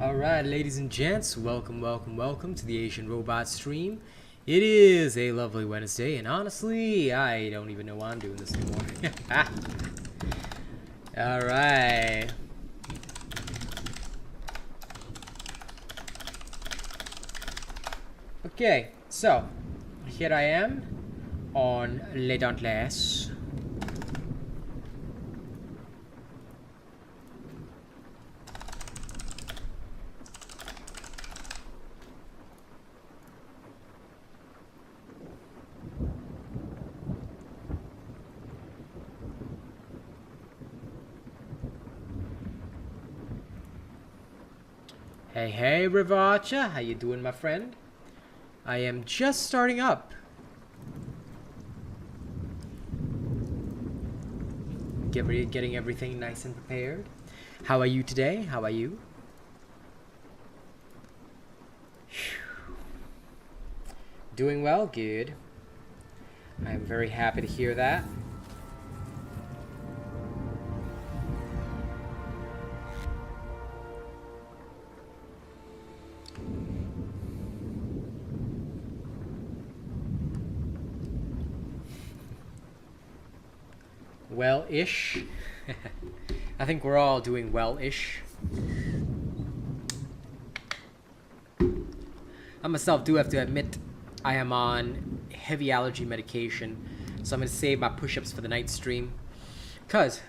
Alright, ladies and gents, welcome to the Asian Robot stream. It is a lovely Wednesday, and honestly, I don't even know why I'm doing this anymore. Alright. Okay, so, here I am on Talk Dauntless. Hey, Rivacha, how you doing, my friend? I am just starting up. Getting everything nice and prepared. How are you today? How are you? Doing well? Good. I am very happy to hear that. Well-ish. I think we're all doing well-ish. I myself do have to admit I am on heavy allergy medication, so I'm going to save my push-ups for the night stream. Cause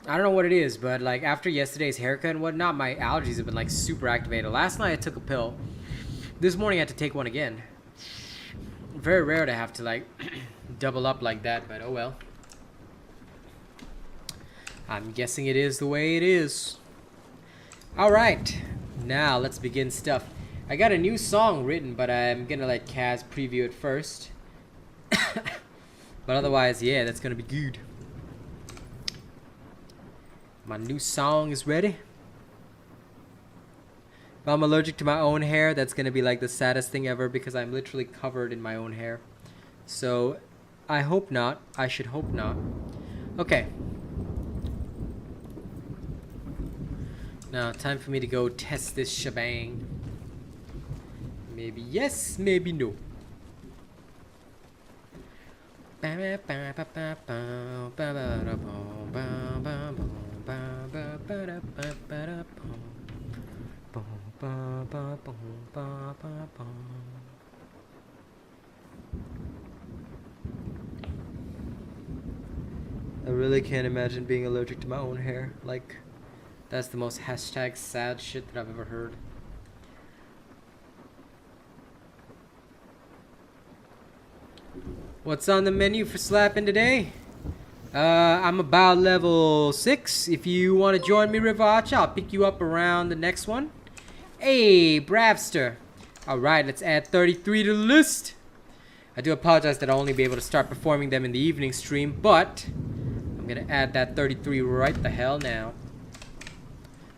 I don't know what it is, but like after yesterday's haircut and whatnot, my allergies have been like super activated. Last night I took a pill. This morning I had to take one again. Very rare to have to like double up like that, but oh well. I'm guessing it is the way it is. Alright, now let's begin stuff. I got a new song written, but I'm gonna let Kaz preview it first. But otherwise, yeah, that's gonna be good. My new song is ready. If I'm allergic to my own hair, that's gonna be like the saddest thing ever because I'm literally covered in my own hair. So, I hope not. I should hope not. Okay. Now, time for me to go test this shebang. Maybe yes, maybe no. I really can't imagine being allergic to my own hair. Like, that's the most hashtag sad shit that I've ever heard. What's on the menu for slapping today? I'm about level 6. If you want to join me, Rivach, I'll pick you up around the next one. Hey, Bravster. Alright, let's add 33 to the list. I do apologize that I'll only be able to start performing them in the evening stream, but I'm going to add that 33 right the hell now.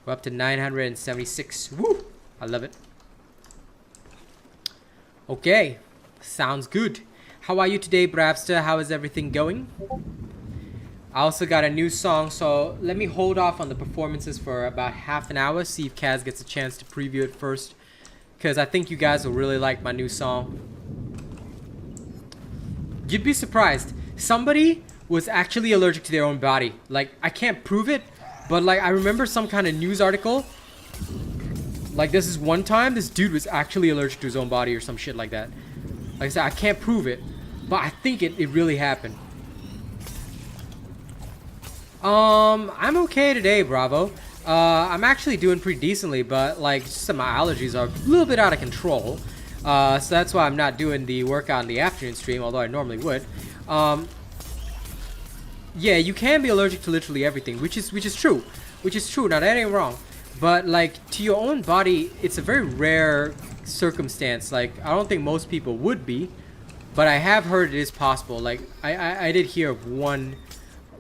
We're up to 976. Woo! I love it. Okay. Sounds good. How are you today, Bravster? How is everything going? I also got a new song, so let me hold off on the performances for about half an hour. See if Kaz gets a chance to preview it first. Because I think you guys will really like my new song. You'd be surprised. Somebody was actually allergic to their own body. Like, I can't prove it. But like I remember some kind of news article. Like this is one time this dude was actually allergic to his own body or some shit like that. Like I said, I can't prove it, but I think it really happened. I'm okay today, Bravo. I'm actually doing pretty decently, but like just my allergies are a little bit out of control. So that's why I'm not doing the workout in the afternoon stream, although I normally would. Yeah, you can be allergic to literally everything, which is true. Now that ain't wrong. But like to your own body, it's a very rare circumstance. Like I don't think most people would be, but I have heard it is possible. Like I did hear of one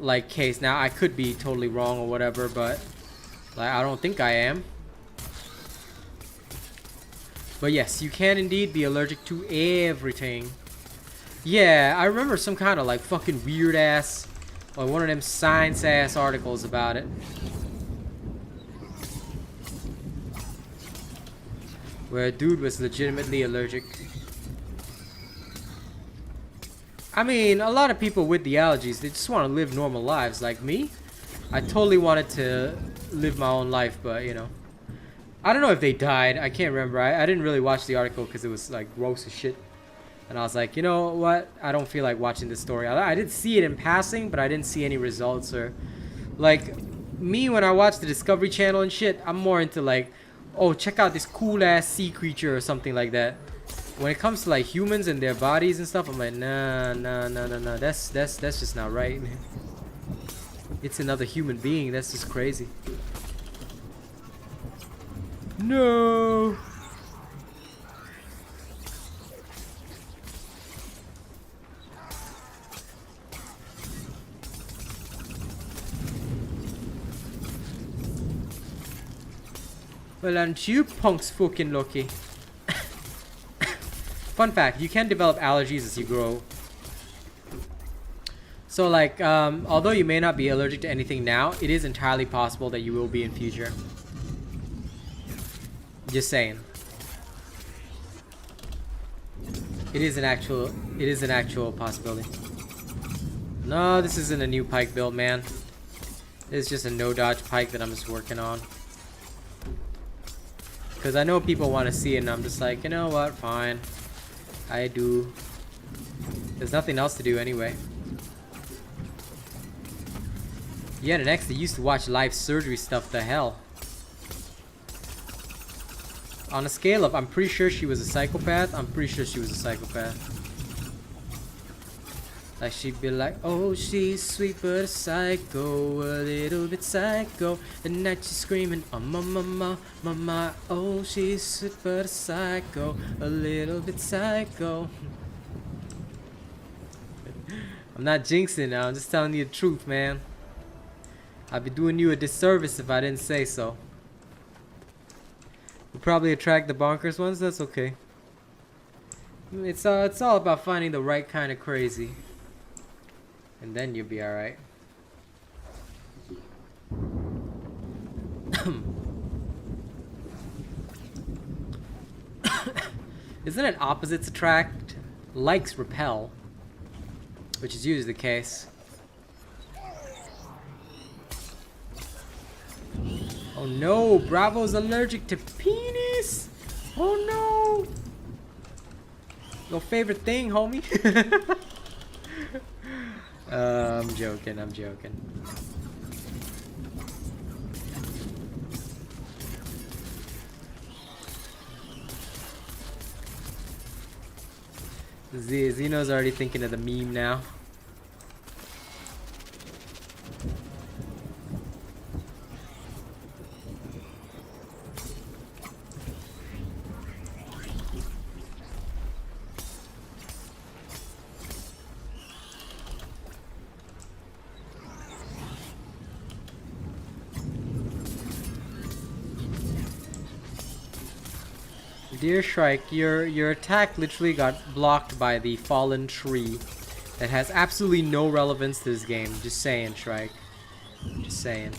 like case. Now I could be totally wrong or whatever, but like I don't think I am. But yes, you can indeed be allergic to everything. Yeah, I remember some kind of like fucking weird ass, like one of them science ass articles about it. where a dude was legitimately allergic. I mean, a lot of people with the allergies, they just want to live normal lives. Like me, I totally wanted to live my own life, but you know, I don't know if they died. I can't remember. I didn't really watch the article because it was like gross as shit. And I was like, you know what? I don't feel like watching this story. I did see it in passing, but I didn't see any results or like me when I watch the Discovery Channel and shit. I'm more into like, oh, check out this cool ass sea creature or something like that. When it comes to like humans and their bodies and stuff, I'm like, nah. That's just not right, man. It's another human being. That's just crazy. No. Well, aren't you punks fucking lucky? Fun fact, you can develop allergies as you grow. So like, although you may not be allergic to anything now, it is entirely possible that you will be in future. Just saying. It is an actual possibility. No, this isn't a new pike build, man. It's just a no-dodge pike that I'm just working on. Because I know people want to see it, and I'm just like, you know what, fine. I do. There's nothing else to do anyway. Yeah, the next, they used to watch live surgery stuff, the hell. On a scale of, I'm pretty sure she was a psychopath, I'm pretty sure she was a psychopath. Like, she'd be like, oh, she's sweet but a psycho, a little bit psycho. At night she's screaming, oh, mama, oh, she's sweet but a psycho, a little bit psycho. I'm not jinxing now, I'm just telling you the truth, man. I'd be doing you a disservice if I didn't say so. We'll probably attract the bonkers ones, that's okay. It's all about finding the right kind of crazy. And then you'll be alright. Isn't it opposites attract? Likes repel. Which is usually the case. Oh no, Bravo's allergic to penis! Oh no! Your favorite thing, homie? I'm joking. Zeno's already thinking of the meme now. Dear Shrike, your attack literally got blocked by the fallen tree that has absolutely no relevance to this game. Just saying, Shrike. Just saying.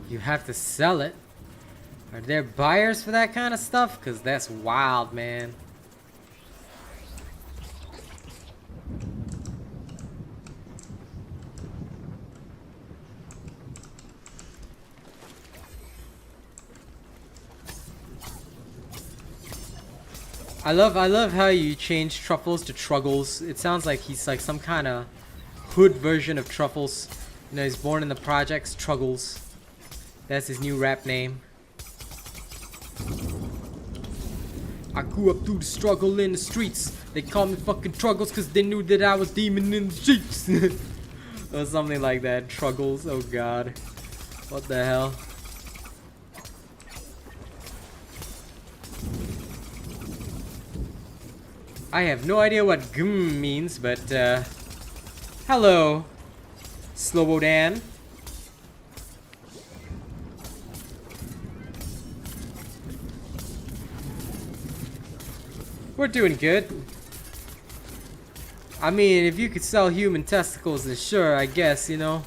You have to sell it. Are there buyers for that kind of stuff? Because that's wild, man. I love how you change truffles to truggles. It sounds like he's like some kind of hood version of truffles. You know, he's born in the projects, Truggles. That's his new rap name. I grew up through the struggle in the streets. They called me fucking Truggles cause they knew that I was demon in the streets. Or something like that. Truggles, oh god. What the hell? I have no idea what gum means, but hello, Slobodan. We're doing good. I mean, if you could sell human testicles, then sure, I guess, you know.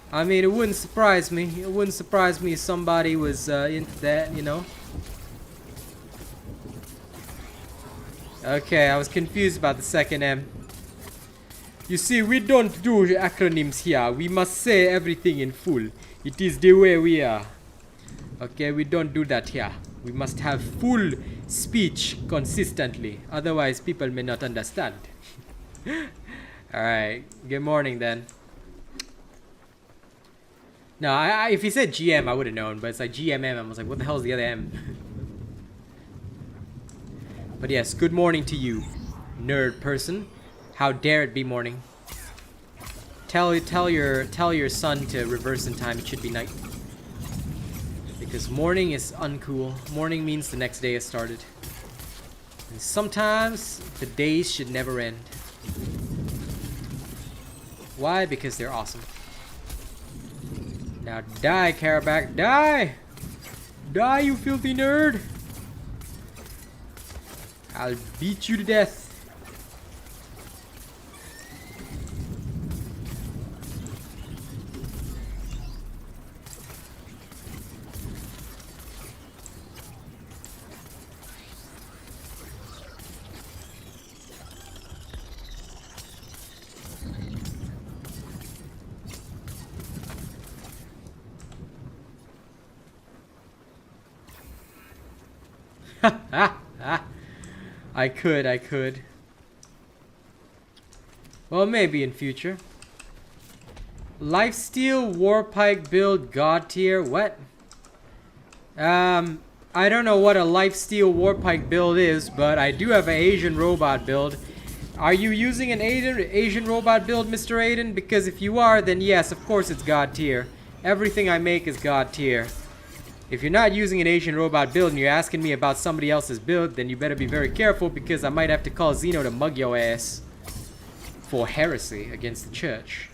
I mean, it wouldn't surprise me. It wouldn't surprise me if somebody was into that, you know. Okay, I was confused about the second M. You see, we don't do acronyms here. We must say everything in full. It is the way we are. Okay, we don't do that here. We must have full speech consistently. Otherwise, people may not understand. Alright, good morning then. No, if he said GM, I would have known. But it's like GMM. I was like, what the hell is the other M? But yes, good morning to you, nerd person. How dare it be morning? Tell your son to reverse in time. It should be night. Because morning is uncool. Morning means the next day has started. And sometimes the days should never end. Why? Because they're awesome. Now die, Carabac, die! Die, you filthy nerd! I'll beat you to death. I could. Well, maybe in future. Lifesteal Warpike build God tier. What? I don't know what a Lifesteal Warpike build is, but I do have an Asian robot build. Are you using an Asian robot build, Mr. Aiden? Because if you are, then yes, of course it's God tier. Everything I make is God tier. If you're not using an Asian robot build and you're asking me about somebody else's build, then you better be very careful because I might have to call Xeno to mug your ass for heresy against the church.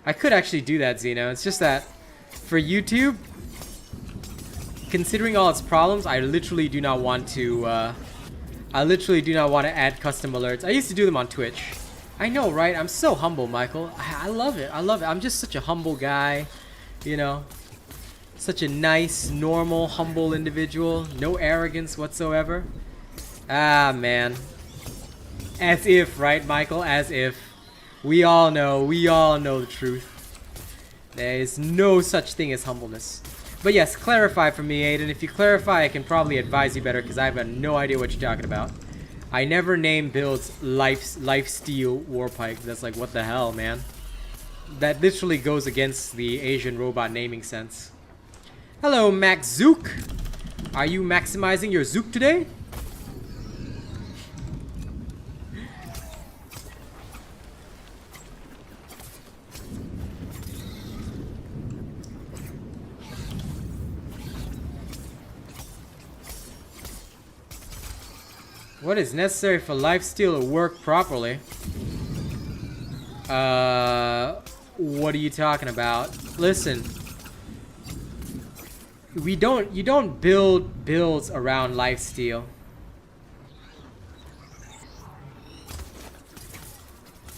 I could actually do that, Xeno. It's just that for YouTube, considering all its problems, I literally do not want to add custom alerts. I used to do them on Twitch. I know, right? I'm so humble, Michael. I love it. I love it. I'm just such a humble guy, you know. Such a nice, normal, humble individual. No arrogance whatsoever. Ah, man. As if, right, Michael? As if. We all know the truth. There is no such thing as humbleness. But yes, clarify for me, Aiden. If you clarify, I can probably advise you better because I have no idea what you're talking about. I never name builds Lifesteal Warpike. That's like, what the hell, man? That literally goes against the Asian robot naming sense. Hello, Max Zook. Are you maximizing your Zook today? What is necessary for Lifesteal to work properly? What are you talking about? Listen. You don't build builds around Lifesteal.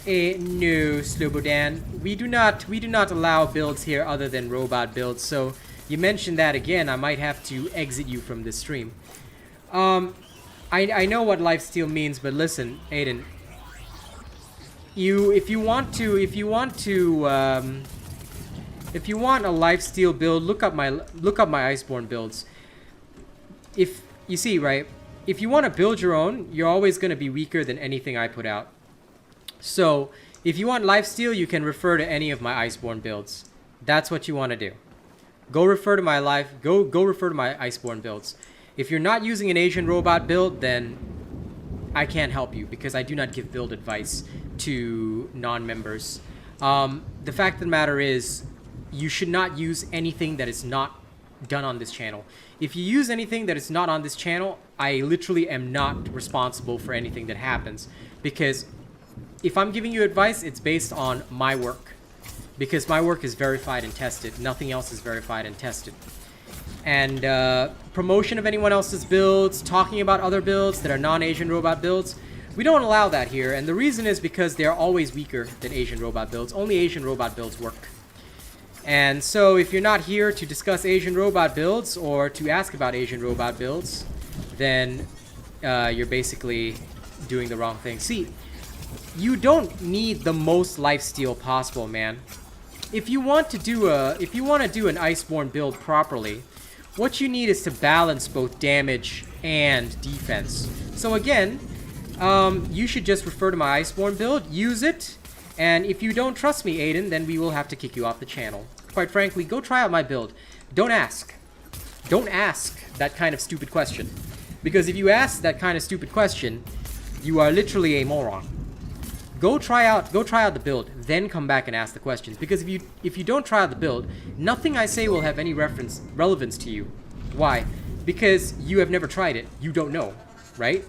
No, Slobodan. We do not allow builds here other than robot builds. So you mentioned that again, I might have to exit you from this stream. I know what Lifesteal means, but listen, Aiden. If you want a Lifesteal build, look up my Iceborne builds. If you see, right, if you want to build your own, you're always going to be weaker than anything I put out. So if you want Lifesteal, you can refer to any of my Iceborne builds. That's what you want to do. Go refer to my Iceborne builds. If you're not using an Asian robot build, then I can't help you because I do not give build advice to non-members. The fact of the matter is, you should not use anything that is not done on this channel. If you use anything that is not on this channel, I literally am not responsible for anything that happens, because if I'm giving you advice, it's based on my work, because my work is verified and tested. Nothing else is verified and tested. And promotion of anyone else's builds, talking about other builds that are non-Asian robot builds, we don't allow that here, and the reason is because they're always weaker than Asian robot builds. Only Asian robot builds work. And so if you're not here to discuss Asian robot builds or to ask about Asian robot builds, then you're basically doing the wrong thing. See, you don't need the most lifesteal possible, man. If you want to do an Iceborne build properly, what you need is to balance both damage and defense. So again, you should just refer to my Iceborne build, use it, and if you don't trust me, Aiden, then we will have to kick you off the channel. Quite frankly, go try out my build. Don't ask. Don't ask that kind of stupid question. Because if you ask that kind of stupid question, you are literally a moron. Go try out the build, then come back and ask the questions. Because if you don't try out the build, nothing I say will have any relevance to you. Why? Because you have never tried it. You don't know, right?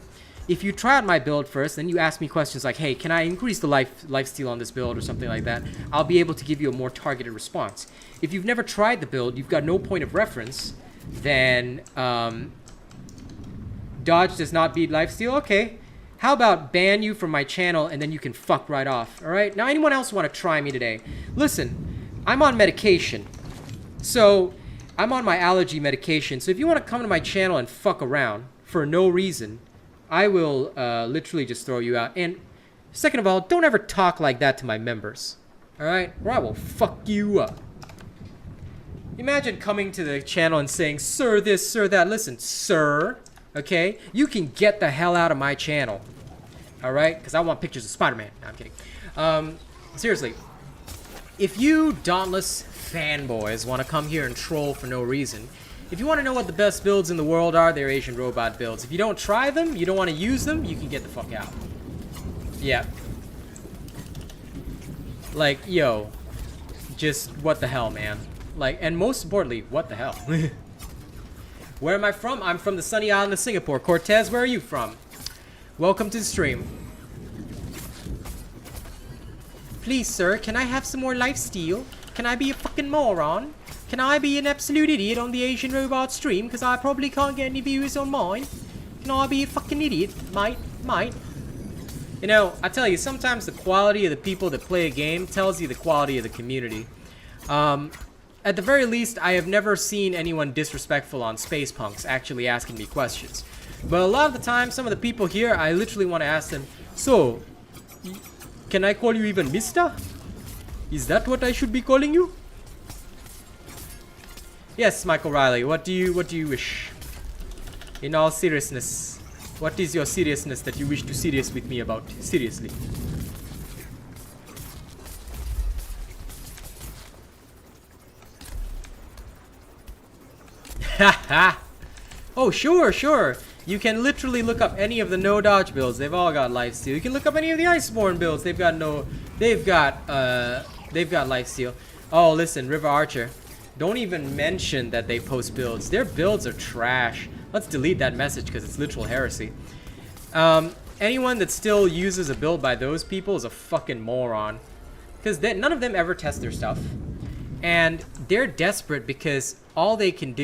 If you try out my build first, then you ask me questions like, hey, can I increase the lifesteal on this build or something like that? I'll be able to give you a more targeted response. If you've never tried the build, you've got no point of reference, then dodge does not beat lifesteal. Okay. How about ban you from my channel and then you can fuck right off, alright? Now, anyone else want to try me today? Listen, I'm on medication. So, I'm on my allergy medication. So, if you want to come to my channel and fuck around for no reason, I will literally just throw you out. And second of all, don't ever talk like that to my members, alright? Or I will fuck you up. Imagine coming to the channel and saying, sir this, sir that. Listen, sir, okay? You can get the hell out of my channel. Alright? Because I want pictures of Spider-Man. No, I'm kidding. Seriously. If you Dauntless fanboys want to come here and troll for no reason, if you want to know what the best builds in the world are, they're Asian robot builds. If you don't try them, you don't want to use them, you can get the fuck out. Yeah. Like, yo. Just, what the hell, man? Like, and most importantly, what the hell? Where am I from? I'm from the sunny island of Singapore. Cortez, where are you from? Welcome to the stream. Please, sir, can I have some more lifesteal? Can I be a fucking moron? Can I be an absolute idiot on the Asian robot stream? Because I probably can't get any viewers on mine. Can I be a fucking idiot, mate? Mate? You know, I tell you, sometimes the quality of the people that play a game tells you the quality of the community. At the very least, I have never seen anyone disrespectful on Space Punks actually asking me questions. But a lot of the time, some of the people here, I literally want to ask them, so, can I call you even Mister? Is that what I should be calling you? Yes, Michael Riley, what do you wish? In all seriousness, what is your seriousness that you wish to serious with me about? Seriously. Haha! Oh, sure, sure. You can literally look up any of the no dodge builds. They've all got lifesteal. You can look up any of the Iceborne builds. They've got lifesteal. Oh, listen, River Archer. Don't even mention that they post builds. Their builds are trash. Let's delete that message because it's literal heresy. Anyone that still uses a build by those people is a fucking moron. Because none of them ever test their stuff. And they're desperate because all they can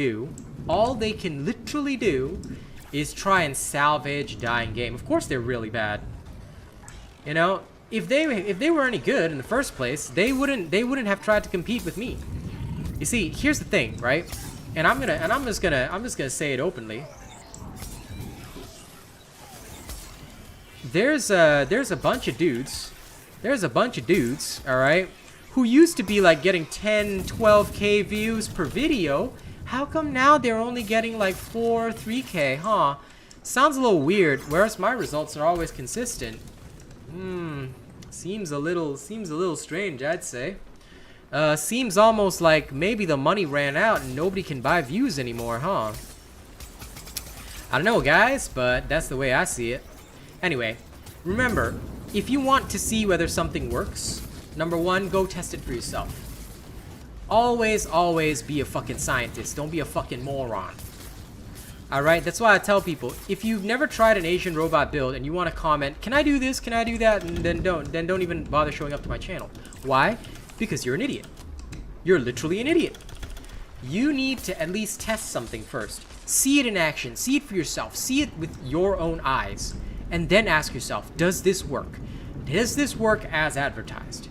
literally do is try and salvage dying game. Of course they're really bad. You know, if they were any good in the first place, they wouldn't have tried to compete with me. You see, here's the thing, right? And I'm just gonna say it openly. There's a bunch of dudes, all right, who used to be like getting 10, 12K views per video. How come now they're only getting like 4, 3K, huh? Sounds a little weird, whereas my results are always consistent. Seems a little strange, I'd say. Seems almost like maybe the money ran out and nobody can buy views anymore, huh? I don't know, guys, but that's the way I see it. Anyway, remember, if you want to see whether something works, number one, go test it for yourself. Always, always be a fucking scientist. Don't be a fucking moron. Alright, that's why I tell people, if you've never tried an Asian robot build and you want to comment, can I do this, can I do that, and then don't even bother showing up to my channel. Why? Because you're an idiot. You're literally an idiot. You need to at least test something first. See it in action. See it for yourself. See it with your own eyes. And then ask yourself, does this work? Does this work as advertised?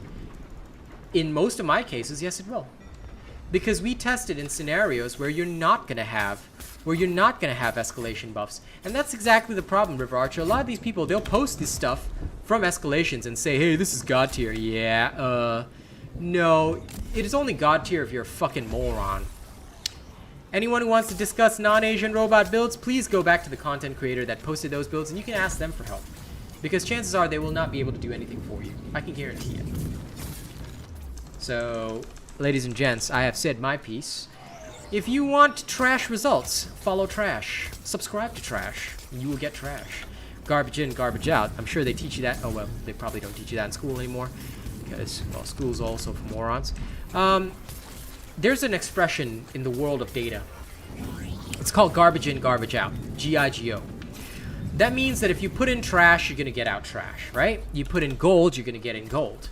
In most of my cases, yes it will. Because we tested in scenarios where you're not going to have escalation buffs. And that's exactly the problem, River Archer. A lot of these people, they'll post this stuff from escalations and say, hey, this is God tier. Yeah, no, it is only God tier if you're a fucking moron. Anyone who wants to discuss non-Asian robot builds, please go back to the content creator that posted those builds and you can ask them for help. Because chances are they will not be able to do anything for you. I can guarantee it. So, ladies and gents, I have said my piece. If you want trash results, follow trash. Subscribe to trash. You will get trash. Garbage in, garbage out. I'm sure they teach you that. Oh, well, they probably don't teach you that in school anymore. Because, well, school's also for morons. There's an expression in the world of data. It's called garbage in, garbage out. G-I-G-O. That means that if you put in trash, you're going to get out trash, right? You put in gold, you're going to get in gold.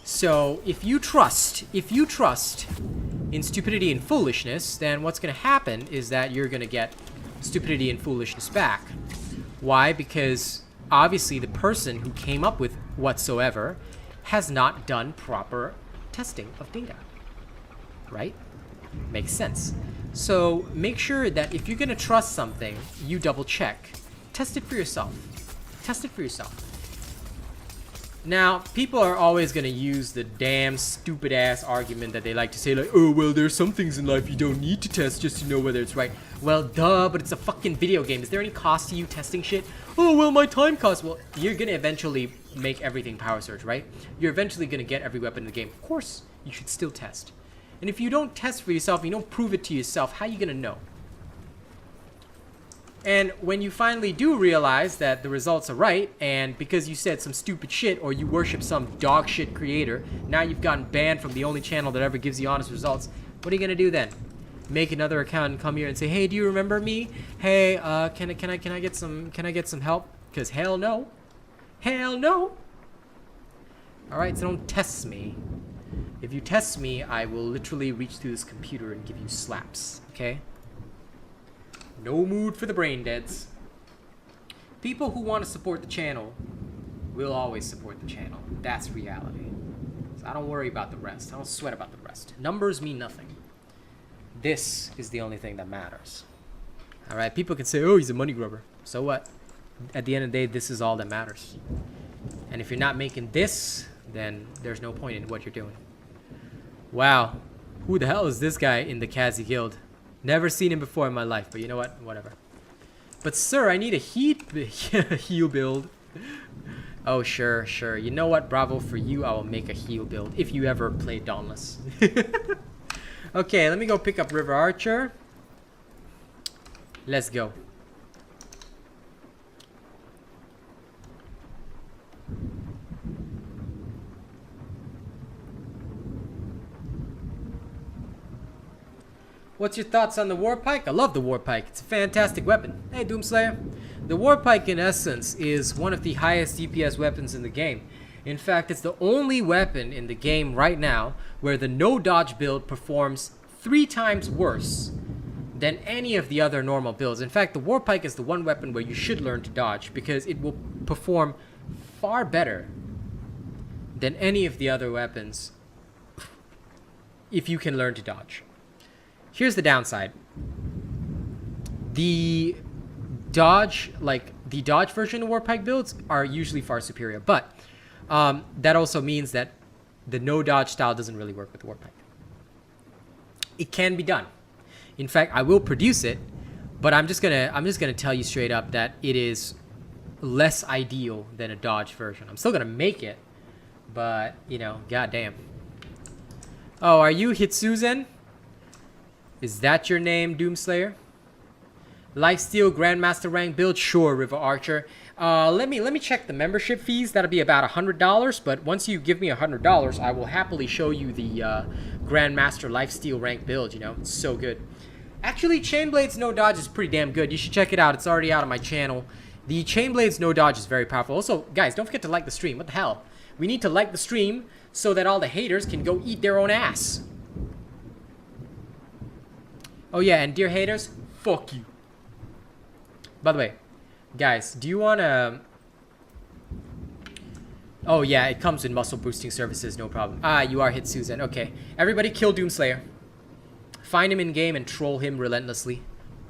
So if you trust in stupidity and foolishness, then what's going to happen is that you're going to get stupidity and foolishness back. Why? Because obviously the person who came up with whatsoever has not done proper testing of data. Right? Makes sense. So make sure that if you're going to trust something, you double check. Test it for yourself. Test it for yourself. Now, people are always going to use the damn stupid ass argument that they like to say, like, oh, well, there's some things in life you don't need to test just to know whether it's right. Well, duh, but it's a fucking video game. Is there any cost to you testing shit? Oh, well, my time costs. Well, you're going to eventually make everything power surge, right? You're eventually going to get every weapon in the game. Of course, you should still test. And if you don't test for yourself, you don't prove it to yourself, how are you going to know? And when you finally do realize that the results are right, and because you said some stupid shit or you worship some dog shit creator, now you've gotten banned from the only channel that ever gives you honest results, what are you going to do then? Make another account and come here and say, hey, do you remember me? Hey, can I get some help? Because hell no. Hell no. Alright, so don't test me. If you test me, I will literally reach through this computer and give you slaps, okay? No mood for the brain deads. People who want to support the channel will always support the channel. That's reality. So I don't worry about the rest. I don't sweat about the rest. Numbers mean nothing. This is the only thing that matters. Alright, people can say, oh, he's a money grubber. So what? At the end of the day, this is all that matters. And if you're not making this, then there's no point in what you're doing. Wow, who the hell is this guy in the Kazi guild? Never seen him before in my life, but you know what? Whatever. But sir, I need a heal build. Oh, sure, sure. You know what? Bravo for you. I will make a heal build if you ever play Dauntless. Okay, let me go pick up River Archer. Let's go. What's your thoughts on the war pike? I love the war pike. It's a fantastic weapon. Hey, Doomslayer. The war pike, in essence, is one of the highest DPS weapons in the game. In fact, it's the only weapon in the game right now where the no dodge build performs 3 times worse than any of the other normal builds. In fact, the war pike is the one weapon where you should learn to dodge because it will perform far better than any of the other weapons if you can learn to dodge. Here's the downside. The dodge version of war pike builds are usually far superior, but that also means that the no dodge style doesn't really work with the war pike. It can be done. In fact, I will produce it, but I'm just gonna tell you straight up that it is less ideal than a dodge version. I'm still gonna make it, but you know, goddamn. Oh, are you Hitsuzen? Is that your name, Doomslayer? Lifesteal Grandmaster rank build, sure, River Archer. Let me check the membership fees. That'll be about $100. But once you give me $100, I will happily show you the Grandmaster Lifesteal rank build. You know, it's so good. Actually, Chainblade's no dodge is pretty damn good. You should check it out. It's already out on my channel. The Chainblade's no dodge is very powerful. Also, guys, don't forget to like the stream. What the hell? We need to like the stream so that all the haters can go eat their own ass. Oh yeah, and dear haters, fuck you. By the way, guys, do you want to... Oh yeah, it comes with muscle boosting services, no problem. Ah, you are hit Susan. Okay. Everybody kill Doomslayer. Find him in game and troll him relentlessly.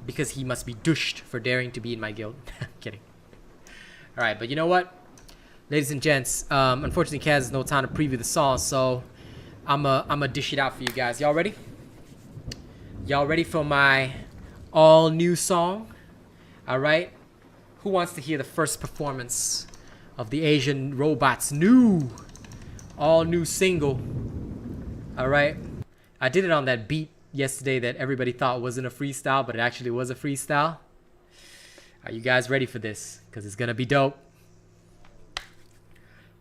Because he must be douched for daring to be in my guild. Kidding. Alright, but you know what? Ladies and gents, unfortunately Kaz has no time to preview the song, so I'ma dish it out for you guys. Y'all ready? Y'all ready for my all-new song? Alright? Who wants to hear the first performance of the Asian Robot's new, all-new single? Alright? I did it on that beat yesterday that everybody thought wasn't a freestyle, but it actually was a freestyle. Are you guys ready for this? Because it's gonna be dope.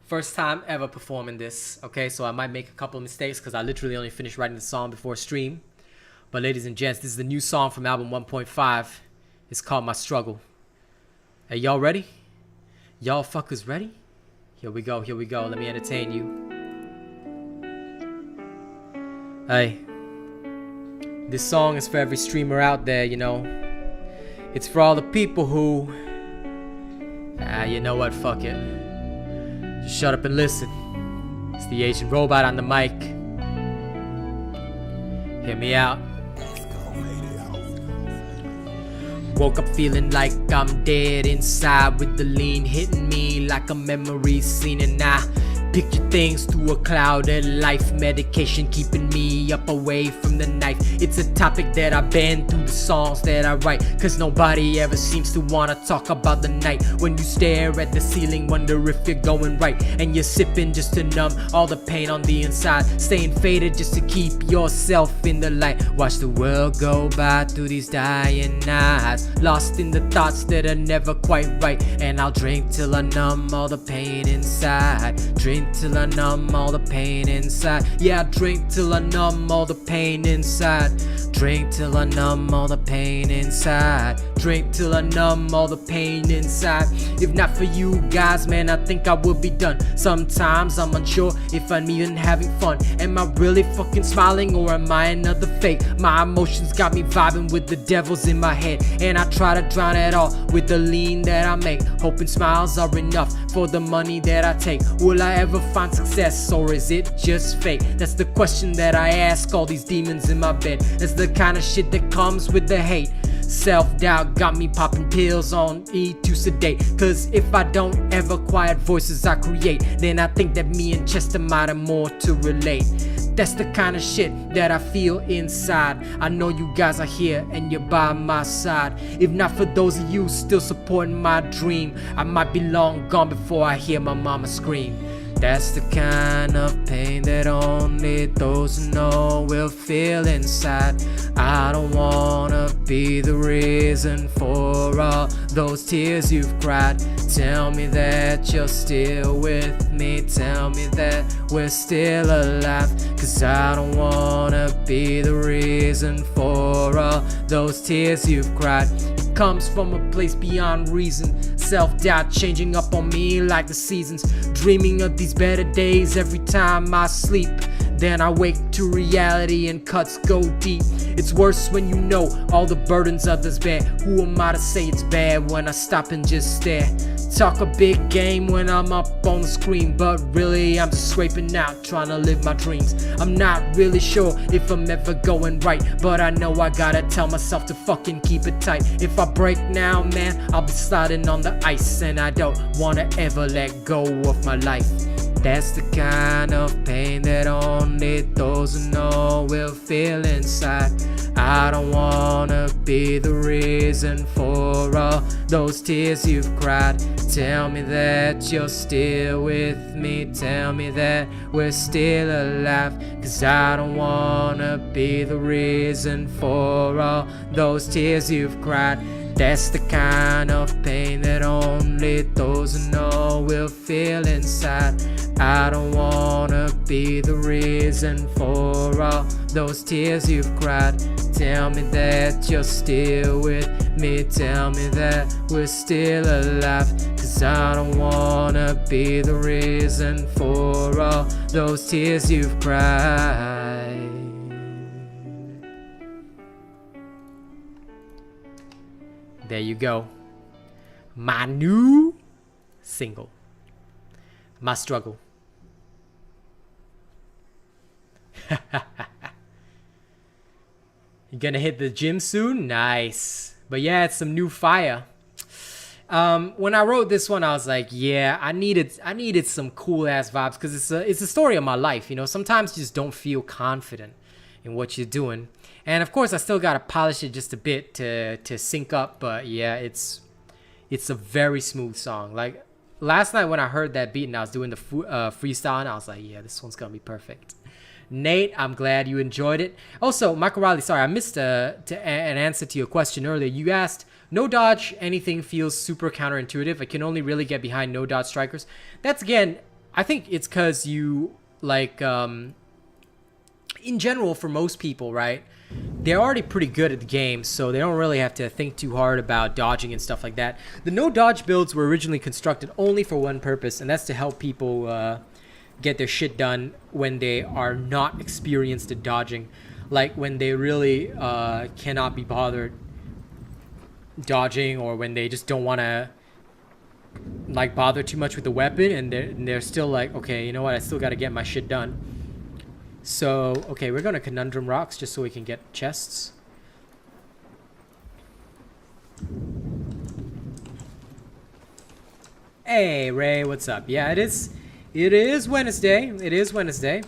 First time ever performing this. Okay, so I might make a couple of mistakes because I literally only finished writing the song before stream. But ladies and gents, this is the new song from album 1.5. It's called My Struggle. Hey, y'all ready? Y'all fuckers ready? Here we go, here we go. Let me entertain you. Hey. This song is for every streamer out there, you know. It's for all the people who... you know what, fuck it. Just shut up and listen. It's the Asian Robot on the mic. Hear me out. Woke up feeling like I'm dead inside, with the lean hitting me like a memory scene, and I picture things through a clouded life. Medication keeping me up away from the knife. It's a topic that I ban through the songs that I write, cause nobody ever seems to wanna talk about the night when you stare at the ceiling, wonder if you're going right, and you're sipping just to numb all the pain on the inside, staying faded just to keep yourself in the light. Watch the world go by through these dying eyes, lost in the thoughts that are never quite right, and I'll drink till I numb all the pain inside. Drink till I numb all the pain inside. Yeah, I drink till I numb all the pain inside. Drink till I numb all the pain inside. Drink till I numb all the pain inside. If not for you guys, man, I think I would be done. Sometimes I'm unsure if I'm even having fun. Am I really fucking smiling, or am I another fake? My emotions got me vibing with the devils in my head, and I try to drown it all with the lean that I make, hoping smiles are enough for the money that I take. Will I ever find success, or is it just fake? That's the question that I ask all these demons in my bed. That's the kind of shit that comes with the hate. Self-doubt got me popping pills on E to sedate, cause if I don't ever quiet voices I create, then I think that me and Chester might have more to relate. That's the kind of shit that I feel inside. I know you guys are here and you're by my side. If not for those of you still supporting my dream, I might be long gone before I hear my mama scream. That's the kind of pain that only those who know will feel inside. I don't wanna be the reason for all those tears you've cried. Tell me that you're still with me. Tell me that we're still alive, cause I don't wanna be the reason for all those tears you've cried. It comes from a place beyond reason. Self-doubt changing up on me like the seasons. Dreaming of these better days every time I sleep. Then I wake to reality and cuts go deep. It's worse when you know all the burdens others bear. Who am I to say it's bad when I stop and just stare? Talk a big game when I'm up on the screen, but really I'm just scraping out trying to live my dreams. I'm not really sure if I'm ever going right, but I know I gotta tell myself to fucking keep it tight. If I break now, man, I'll be sliding on the ice, and I don't wanna ever let go of my life. That's the kind of pain that only those who know will feel inside. I don't wanna be the reason for all those tears you've cried. Tell me that you're still with me. Tell me that we're still alive, cause I don't wanna be the reason for all those tears you've cried. That's the kind of pain that only those who know will feel inside. I don't wanna be the reason for all those tears you've cried. Tell me that you're still with me. Tell me that we're still alive. Cause I don't wanna be the reason for all those tears you've cried. There you go. My new single. My struggle. You gonna hit the gym soon? Nice. But yeah, it's some new fire. When I wrote this one, I was like, yeah, I needed some cool ass vibes because it's a story of my life. You know, sometimes you just don't feel confident in what you're doing. And of course, I still gotta polish it just a bit to sync up. But yeah, it's a very smooth song. Like last night when I heard that beat and I was doing the freestyle, and I was like, yeah, this one's gonna be perfect. Nate, I'm glad you enjoyed it. Also, Michael Riley, sorry, I missed an answer to your question earlier. You asked, no dodge, anything feels super counterintuitive. I can only really get behind no dodge strikers. That's, again, I think it's because you, like, in general, for most people, right, they're already pretty good at the game, so they don't really have to think too hard about dodging and stuff like that. The no dodge builds were originally constructed only for one purpose, and that's to help people get their shit done when they are not experienced at dodging, like when they really cannot be bothered dodging, or when they just don't want to like bother too much with the weapon, and they're still like, okay, you know what, I still got to get my shit done. So okay, we're gonna conundrum rocks just so we can get chests. Hey Ray, what's up? Yeah, it is Wednesday. It is Wednesday.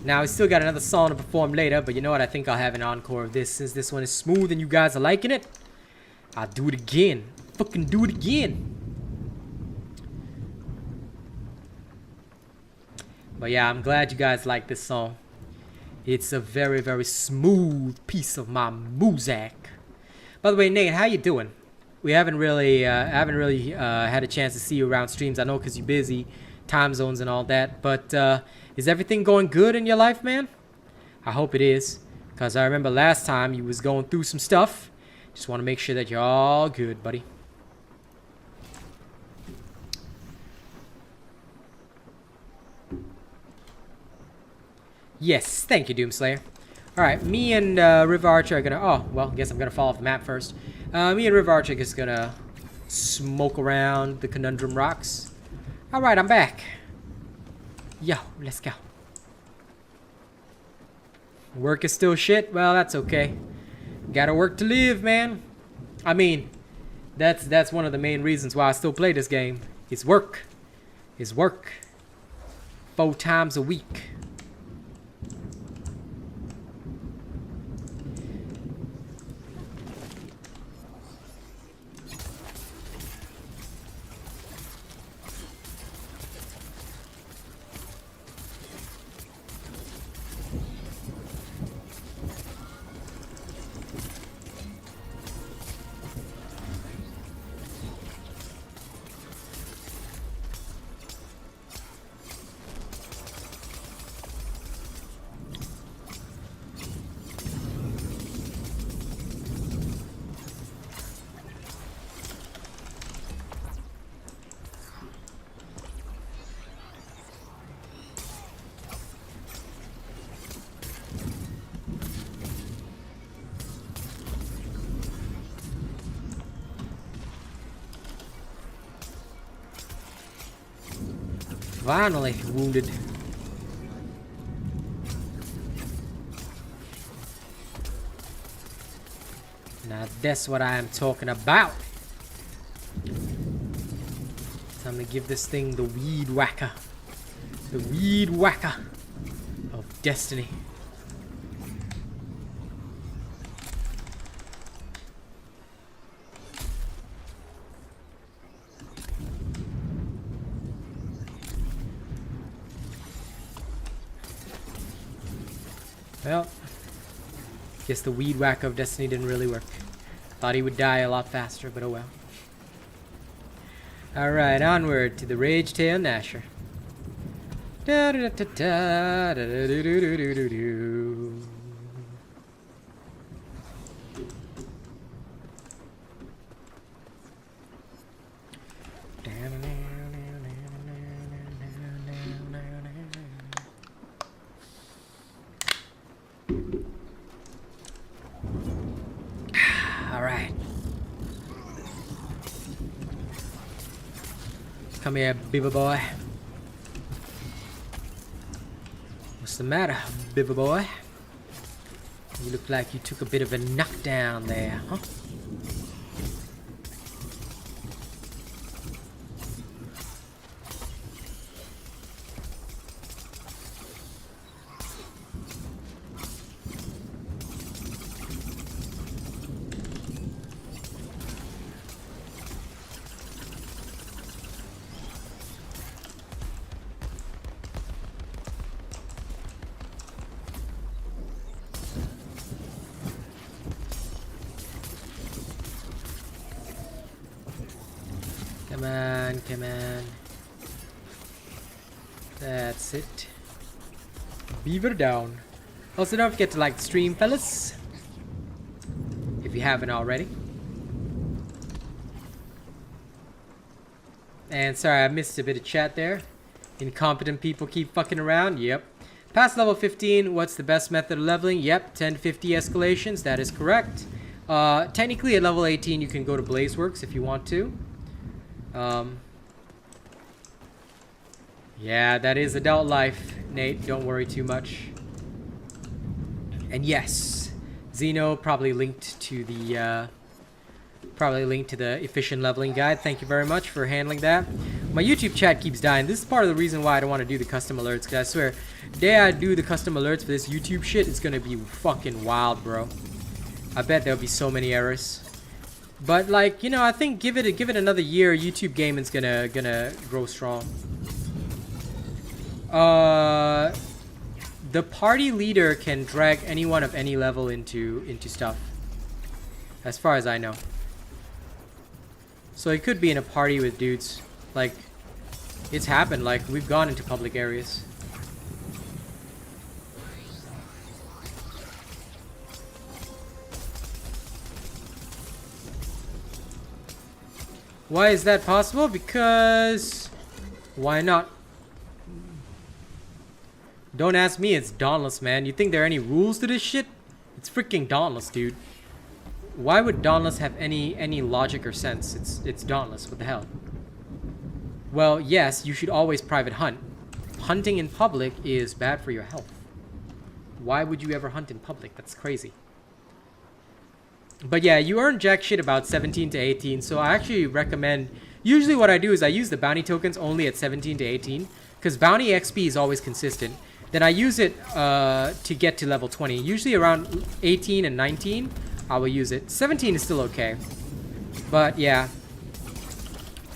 Now, we still got another song to perform later, but you know what? I think I'll have an encore of this. Since this one is smooth and you guys are liking it, I'll do it again. Fucking do it again. But yeah, I'm glad you guys like this song. It's a very, very smooth piece of my music. By the way, Nate, how you doing? We haven't really had a chance to see you around streams. I know because you're busy. Time zones and all that, but is everything going good in your life, man? I hope it is, because I remember last time you was going through some stuff. Just want to make sure that you're all good, buddy. Yes, thank you, Doomslayer. Alright, me and River Archer are gonna, oh, well, I guess I'm gonna fall off the map first. Me and River Archer are just gonna smoke around the Conundrum Rocks. Alright, I'm back. Yo, let's go. Work is still shit? Well, that's okay. Gotta work to live, man. I mean, that's one of the main reasons why I still play this game. It's work. It's work. 4 times a week. Finally wounded. Now that's what I am talking about. Time to give this thing the weed whacker. The weed whacker of destiny. Well, guess the weed whacker of destiny didn't really work. Thought he would die a lot faster, but oh well. Alright, onward to the Rage Tail Gnasher. Da da da da da da do do do do do. Alright. Come here, beaver boy. What's the matter, beaver boy? You look like you took a bit of a knockdown there, huh? Come on, come on. That's it. Beaver down. Also, don't forget to like the stream, fellas. If you haven't already. And sorry, I missed a bit of chat there. Incompetent people keep fucking around. Yep. Past level 15, what's the best method of leveling? Yep, 10 to 50 escalations. That is correct. Technically, at level 18, you can go to Blazeworks if you want to. Yeah, that is adult life, Nate. Don't worry too much. And yes, Xeno probably linked to the efficient leveling guide. Thank you very much for handling that. My YouTube chat keeps dying. This is part of the reason why I don't want to do the custom alerts, because I swear, the day I do the custom alerts for this YouTube shit, it's gonna be fucking wild, bro. I bet there'll be so many errors. But like, you know, I think give it another year, YouTube gaming's gonna grow strong. The party leader can drag anyone of any level into stuff, as far as I know. So it could be in a party with dudes. Like, it's happened. Like, we've gone into public areas. Why is that possible? Because why not? Don't ask me, it's Dauntless, man. You think there are any rules to this shit? It's freaking Dauntless, dude. Why would Dauntless have any logic or sense? It's Dauntless, what the hell? Well, yes, you should always private hunt. Hunting in public is bad for your health. Why would you ever hunt in public? That's crazy. But yeah, you earn jack shit about 17 to 18, so I actually recommend... Usually what I do is I use the bounty tokens only at 17 to 18, because bounty XP is always consistent. Then I use it to get to level 20. Usually around 18 and 19, I will use it. 17 is still okay. But yeah.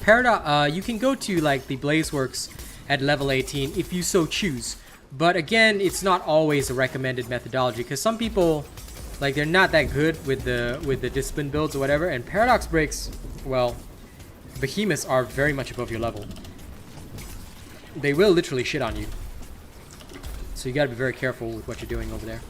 You can go to like the Blazeworks at level 18 if you so choose. But again, it's not always a recommended methodology, because some people... Like, they're not that good with the discipline builds or whatever, and paradox breaks, well, behemoths are very much above your level. They will literally shit on you. So you gotta be very careful with what you're doing over there.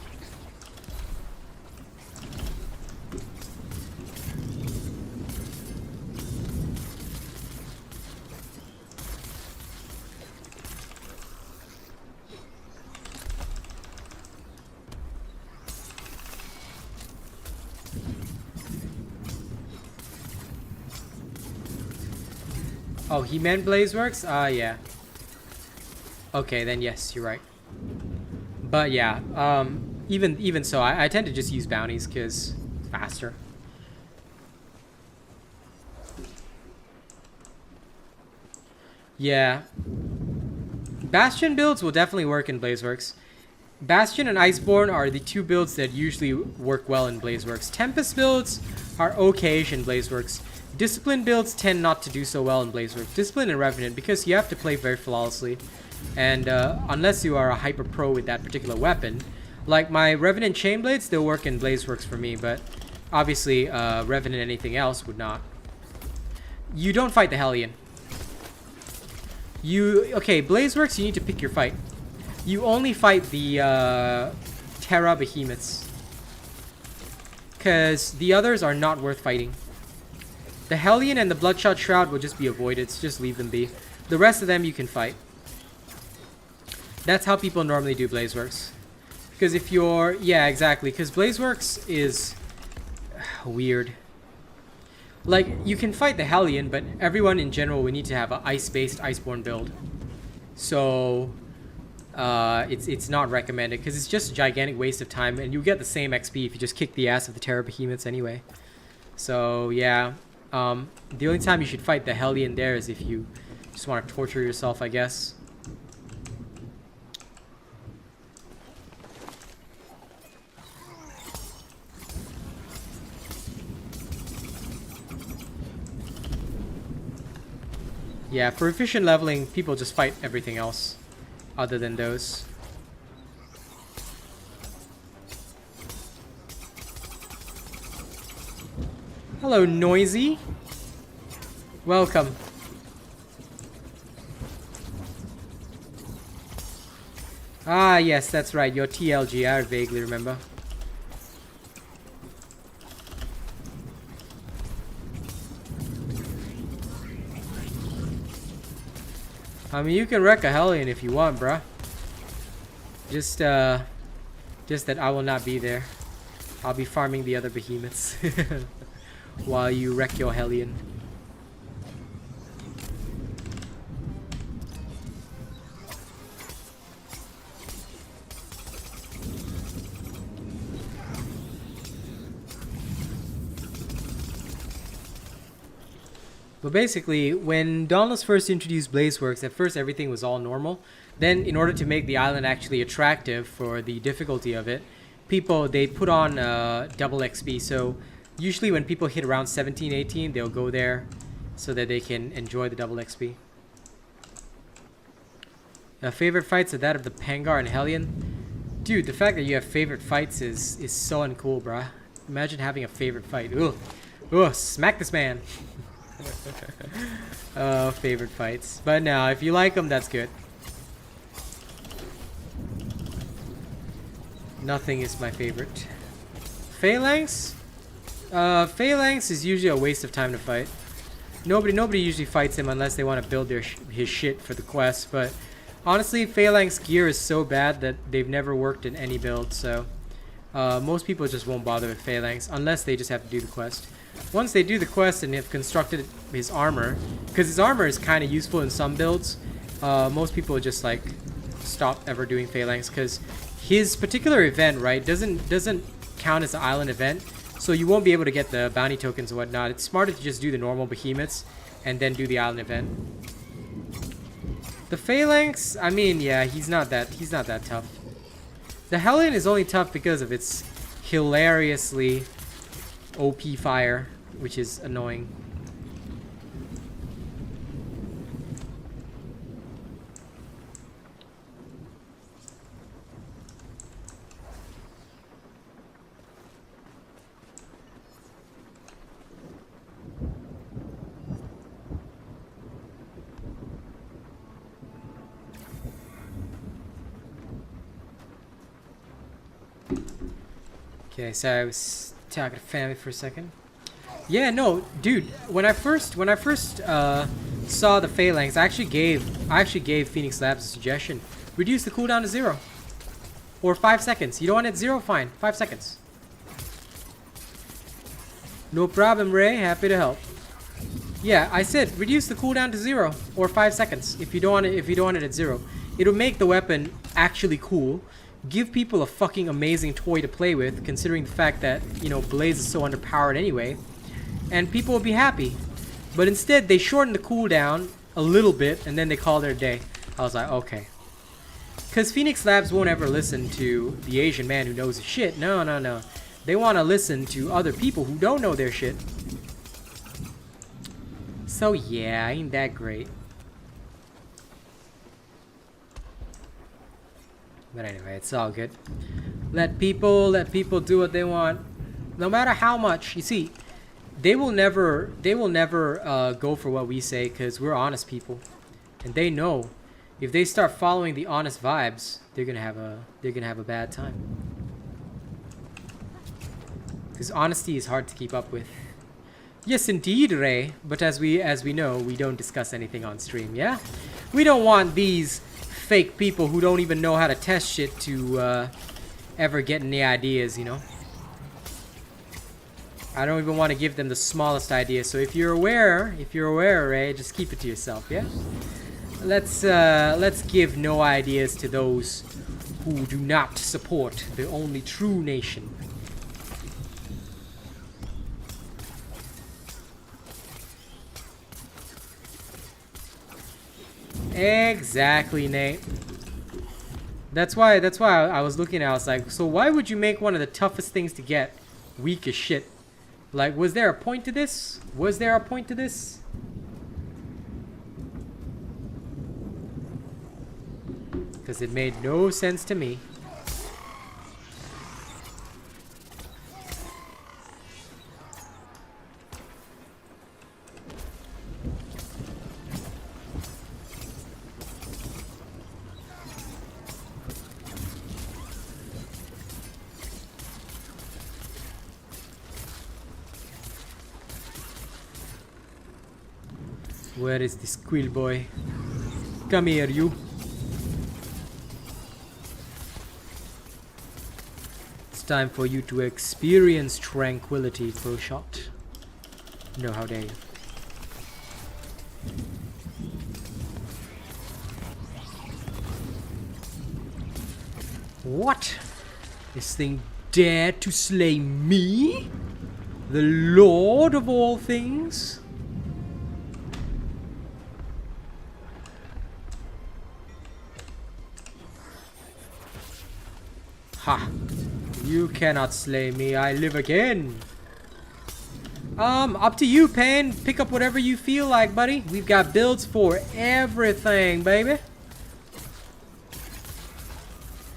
Oh, he meant Blazeworks? Yeah. Okay, then yes, you're right. But yeah, even so, I tend to just use bounties because it's faster. Yeah. Bastion builds will definitely work in Blazeworks. Bastion and Iceborne are the two builds that usually work well in Blazeworks. Tempest builds are okay-ish in Blazeworks. Discipline builds tend not to do so well in Blazeworks. Discipline and Revenant, because you have to play very flawlessly. And unless you are a hyper pro with that particular weapon. Like my Revenant Chainblades, they'll work in Blazeworks for me, but Obviously, Revenant and anything else would not. You don't fight the Hellion. Okay, Blazeworks, you need to pick your fight. You only fight the Terra Behemoths. Because the others are not worth fighting. The Hellion and the Bloodshot Shroud will just be avoided, so just leave them be. The rest of them you can fight. That's how people normally do Blazeworks. Because if you're... Yeah, exactly. Because Blazeworks is... weird. Like, you can fight the Hellion, but everyone in general would need to have an ice-based Iceborne build. So... it's not recommended, because it's just a gigantic waste of time, and you get the same XP if you just kick the ass of the Terra Behemoths anyway. So, yeah. The only time you should fight the Hellion there is if you just want to torture yourself, I guess. Yeah, for efficient leveling, people just fight everything else other than those. Hello, Noisy. Welcome. Ah, yes, that's right. You're TLG. I vaguely remember. I mean, you can wreck a Hellion if you want, bruh. Just that I will not be there. I'll be farming the other behemoths while you wreck your Hellion. But basically, when Dauntless first introduced Blazeworks, at first everything was all normal. Then, in order to make the island actually attractive for the difficulty of it, they put on double XP. So, usually when people hit around 17, 18, they'll go there so that they can enjoy the double XP. Favorite fights are that of the Pangar and Hellion. Dude, the fact that you have favorite fights is so uncool, bruh. Imagine having a favorite fight. Ugh. Ugh, smack this man. Favorite fights. But no, if you like them, that's good. Nothing is my favorite. Phalanx? Phalanx is usually a waste of time to fight. Nobody usually fights him unless they want to build his shit for the quest. But honestly, Phalanx gear is so bad that they've never worked in any build. So most people just won't bother with Phalanx unless they just have to do the quest. Once they do the quest and have constructed his armor, because his armor is kind of useful in some builds, most people just like stop ever doing Phalanx because his particular event, right, doesn't count as an island event, so you won't be able to get the bounty tokens and whatnot. It's smarter to just do the normal behemoths and then do the island event. The Phalanx, I mean, yeah, he's not that tough. The Hellion is only tough because of its hilariously OP fire, which is annoying. Okay, so I was talking to family for a second. Yeah, no, dude. When I first saw the Phalanx, I actually gave Phoenix Labs a suggestion: reduce the cooldown to 0 or 5 seconds. You don't want it 0? Fine, 5 seconds. No problem, Ray. Happy to help. Yeah, I said reduce the cooldown to 0 or 5 seconds. If you don't want it at 0, it'll make the weapon actually cool. Give people a fucking amazing toy to play with, considering the fact that, you know, Blaze is so underpowered anyway, and people will be happy. But instead, they shorten the cooldown a little bit, and then they call it a day. I was like, okay. Because Phoenix Labs won't ever listen to the Asian man who knows his shit. No, no, no. They want to listen to other people who don't know their shit. So yeah, ain't that great. But anyway, it's all good. Let people do what they want. No matter how much, you see, they will never go for what we say because we're honest people, and they know if they start following the honest vibes, they're gonna have a bad time. Because honesty is hard to keep up with. Yes, indeed, Ray. But as we know, we don't discuss anything on stream. Yeah, we don't want these fake people who don't even know how to test shit to ever get any ideas. You know. I don't even want to give them the smallest idea. So if you're aware, Ray, just keep it to yourself. Yeah. Let's give no ideas to those who do not support the only true nation. Exactly, Nate. That's why I was looking at it, I was like, so why would you make one of the toughest things to get weak as shit? Like, was there a point to this? Was there a point to this? Because it made no sense to me. Where is this squill boy? Come here, you. It's time for you to experience tranquility for a shot. No, how dare you. What? This thing dared to slay me? The Lord of all things? Ha! You cannot slay me, I live again! Up to you, Pain. Pick up whatever you feel like, buddy. We've got builds for everything, baby.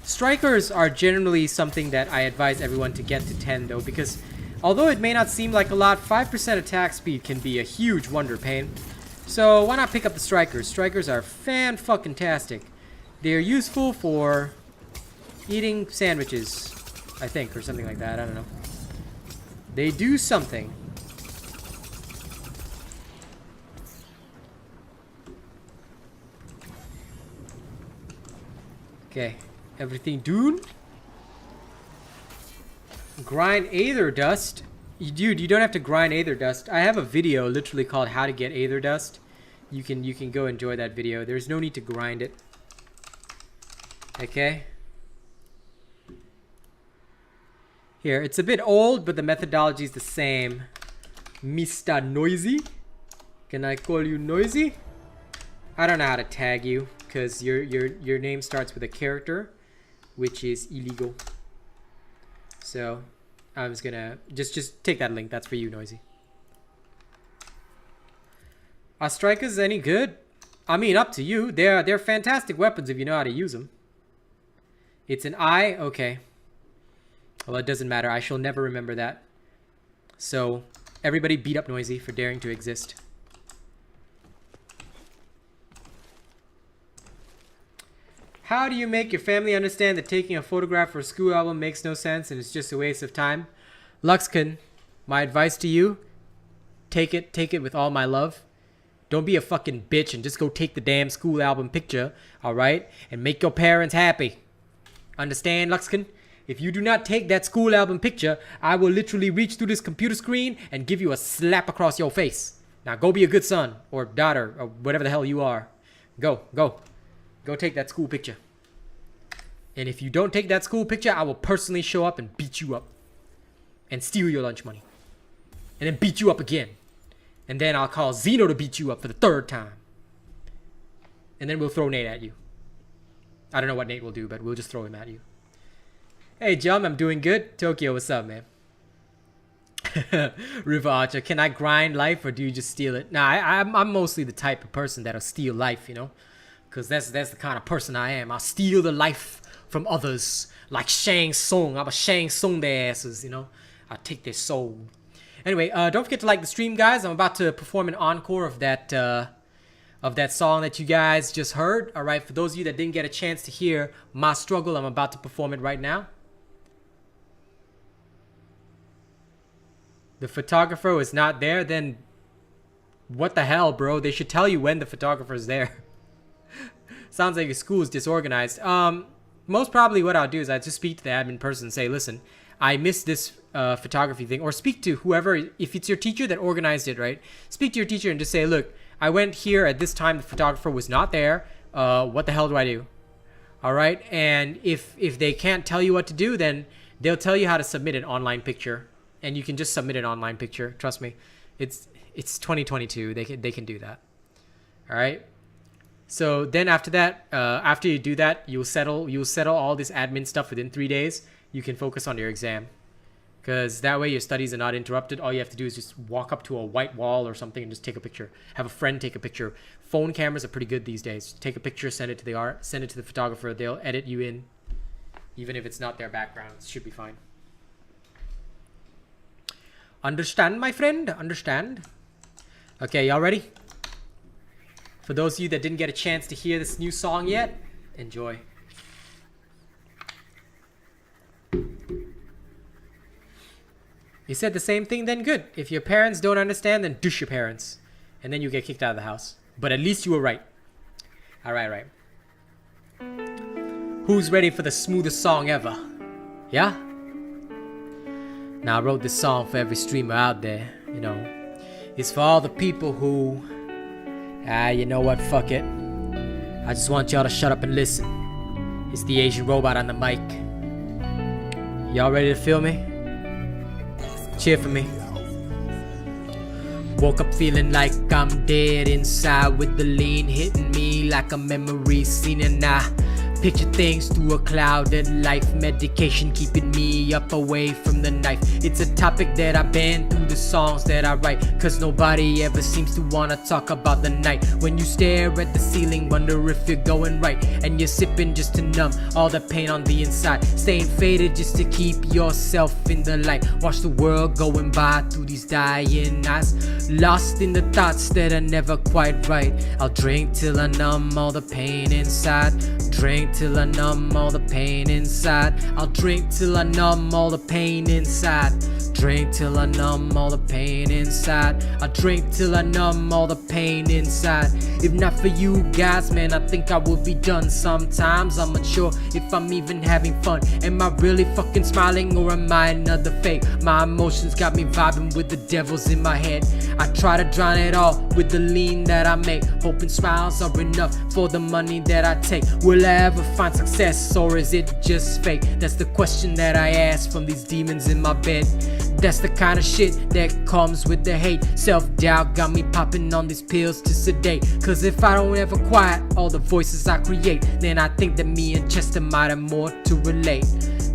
Strikers are generally something that I advise everyone to get to 10, though, because although it may not seem like a lot, 5% attack speed can be a huge wonder, Pain. So why not pick up the Strikers? Strikers are fan-fucking-tastic. They're useful for eating sandwiches, I think, or something like that. I don't know. They do something. Okay, everything done. Grind Aether Dust. Dude, you don't have to grind Aether Dust. I have a video literally called How to Get Aether Dust. You can go enjoy that video. There's no need to grind it. Okay. Here, it's a bit old, but the methodology is the same. Mr. Noisy. Can I call you Noisy? I don't know how to tag you, because your name starts with a character, which is illegal. So, I'm just gonna... Just take that link. That's for you, Noisy. Are strikers any good? I mean, up to you. They're fantastic weapons if you know how to use them. It's an eye? Okay. Well, it doesn't matter. I shall never remember that. So, everybody beat up Noisy for daring to exist. How do you make your family understand that taking a photograph for a school album makes no sense and it's just a waste of time? Luxkin, my advice to you, take it with all my love. Don't be a fucking bitch and just go take the damn school album picture, alright? And make your parents happy. Understand, Luxkin? If you do not take that school album picture, I will literally reach through this computer screen and give you a slap across your face. Now go be a good son or daughter or whatever the hell you are. Go. Go take that school picture. And if you don't take that school picture, I will personally show up and beat you up. And steal your lunch money. And then beat you up again. And then I'll call Zeno to beat you up for the 3rd time. And then we'll throw Nate at you. I don't know what Nate will do, but we'll just throw him at you. Hey, Jum, I'm doing good. Tokyo, what's up, man? River Archer, can I grind life or do you just steal it? Nah, I'm mostly the type of person that'll steal life, you know? Because that's the kind of person I am. I'll steal the life from others. Like Shang Tsung. I'm a Shang Tsung their asses, you know? I'll take their soul. Anyway, don't forget to like the stream, guys. I'm about to perform an encore of that song that you guys just heard. All right, for those of you that didn't get a chance to hear my struggle, I'm about to perform it right now. The photographer is not there, then what the hell, bro? They should tell you when the photographer is there. Sounds like your school is disorganized. Most probably what I'll do is I just speak to the admin person and say, listen, I missed this photography thing. Or speak to whoever, if it's your teacher that organized it, right? Speak to your teacher and just say, look, I went here at this time, the photographer was not there. What the hell do I do? All right, and if they can't tell you what to do, then they'll tell you how to submit an online picture. And you can just submit an online picture. Trust me, it's 2022. They can do that. All right. So then after that, after you do that, you'll settle all this admin stuff within 3 days. You can focus on your exam, because that way your studies are not interrupted. All you have to do is just walk up to a white wall or something and just take a picture. Have a friend take a picture. Phone cameras are pretty good these days. Take a picture, send it to the photographer. They'll edit you in, even if it's not their background. It should be fine. Understand, my friend? Understand? Okay, y'all ready? For those of you that didn't get a chance to hear this new song yet, enjoy. You said the same thing, then good. If your parents don't understand, then douche your parents. And then you get kicked out of the house. But at least you were right. Alright. Who's ready for the smoothest song ever? Yeah? Now I wrote this song for every streamer out there, you know. It's for all the people who, you know what, fuck it. I just want y'all to shut up and listen. It's the Asian robot on the mic. Y'all ready to feel me? Cheer for me. Woke up feeling like I'm dead inside, with the lean hitting me like a memory scene, and I picture things through a clouded life. Medication keeping me up away from the knife. It's a topic that I ban through the songs that I write, cause nobody ever seems to wanna talk about the night when you stare at the ceiling, wonder if you're going right, and you're sipping just to numb all the pain on the inside. Staying faded just to keep yourself in the light. Watch the world going by through these dying eyes, lost in the thoughts that are never quite right. I'll drink till I numb all the pain inside. Drink till I numb all the pain inside. I'll drink till I numb all the pain inside. Drink till I numb all the pain inside. I drink till I numb all the pain inside. If not for you guys, man, I think I would be done. Sometimes I'm unsure if I'm even having fun. Am I really fucking smiling, or am I another fake? My emotions got me vibing with the devils in my head. I try to drown it all with the lean that I make, hoping smiles are enough for the money that I take. Will I ever find success, or is it just fake? That's the question that I ask from these demons in my bed. That's the kind of shit that comes with the hate. Self-doubt got me popping on these pills to sedate. Cause if I don't ever quiet all the voices I create, then I think that me and Chester might have more to relate.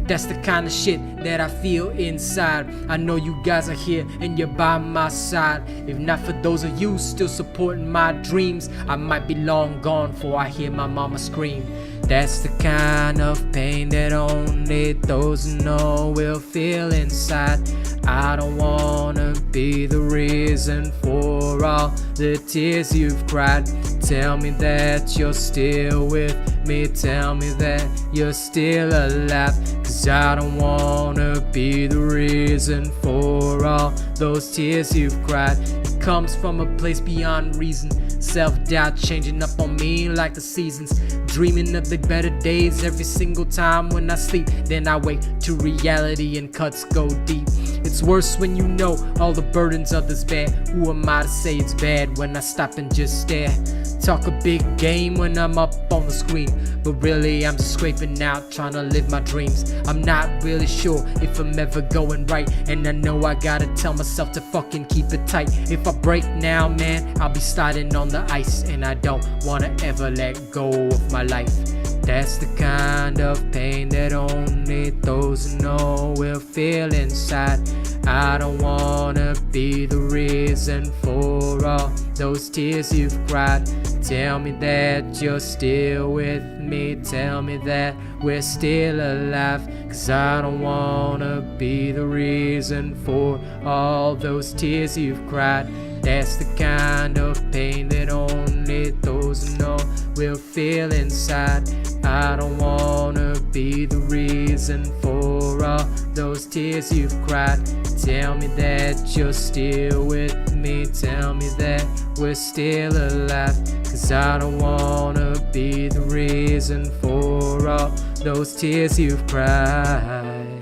That's the kind of shit that I feel inside. I know you guys are here and you're by my side. If not for those of you still supporting my dreams, I might be long gone before I hear my mama scream. That's the kind of pain that only those who know will feel inside. I don't wanna be the reason for all the tears you've cried. Tell me that you're still with me. Tell me that you're still alive. Cause I don't wanna be the reason for all those tears you've cried. It comes from a place beyond reason. Self-doubt changing up on me like the seasons. Dreaming of the better days every single time when I sleep. Then I wake to reality and cuts go deep. It's worse when you know all the burdens of this bed. Who am I to say it's bad when I stop and just stare? Talk a big game when I'm up on the screen, but really I'm just scraping out trying to live my dreams. I'm not really sure if I'm ever going right, and I know I gotta tell myself to fucking keep it tight. If I break now, man, I'll be sliding on the ice, and I don't wanna ever let go of my life. That's the kind of pain that only those who know will feel inside. I don't wanna be the reason for all those tears you've cried. Tell me that you're still with me. Tell me that we're still alive. 'Cause I don't wanna be the reason for all those tears you've cried. That's the kind of pain that only those who know will feel inside. I don't wanna be the reason for all those tears you've cried. Tell me that you're still with me. Tell me that we're still alive. 'Cause I don't wanna be the reason for all those tears you've cried.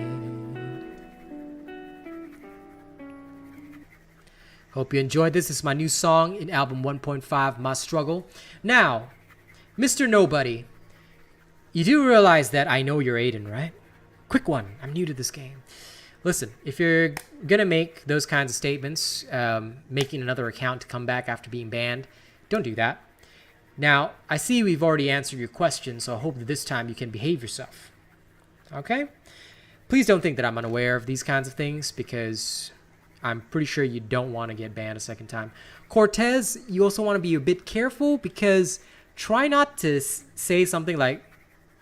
Hope you enjoyed this. This is my new song in album 1.5, My Struggle. Now, Mr. Nobody, you do realize that I know you're Aiden, right? Quick one. I'm new to this game. Listen, if you're gonna make those kinds of statements, making another account to come back after being banned, don't do that. Now, I see we've already answered your question, so I hope that this time you can behave yourself. Okay? Please don't think that I'm unaware of these kinds of things, because I'm pretty sure you don't want to get banned a second time. Cortez, you also want to be a bit careful, because try not to say something like,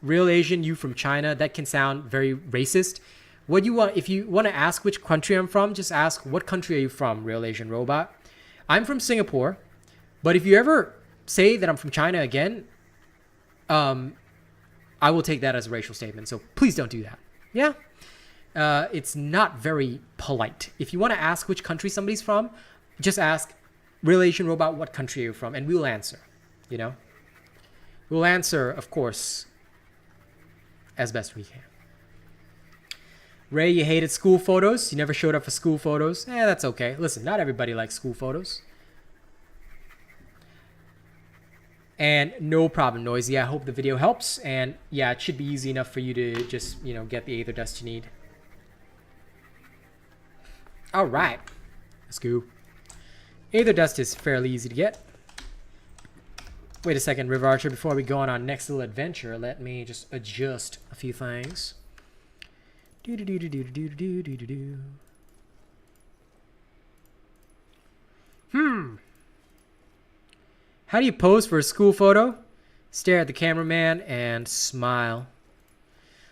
"Real Asian, you from China." That can sound very racist. What you want, if you want to ask which country I'm from, just ask, "What country are you from, Real Asian Robot?" I'm from Singapore, but if you ever say that I'm from China again, I will take that as a racial statement. So please don't do that. Yeah? It's not very polite. If you want to ask which country somebody's from, just ask, "Real Asian Robot, what country are you from?" And we will answer, you know? We'll answer, of course, as best we can. Ray, you hated school photos. You never showed up for school photos. That's okay. Listen, not everybody likes school photos. And no problem, Noisy. I hope the video helps. And yeah, it should be easy enough for you to just, you know, get the Aether Dust you need. All right. Let's go. Aether Dust is fairly easy to get. Wait a second, River Archer. Before we go on our next little adventure, let me just adjust a few things. How do you pose for a school photo? Stare at the cameraman and smile.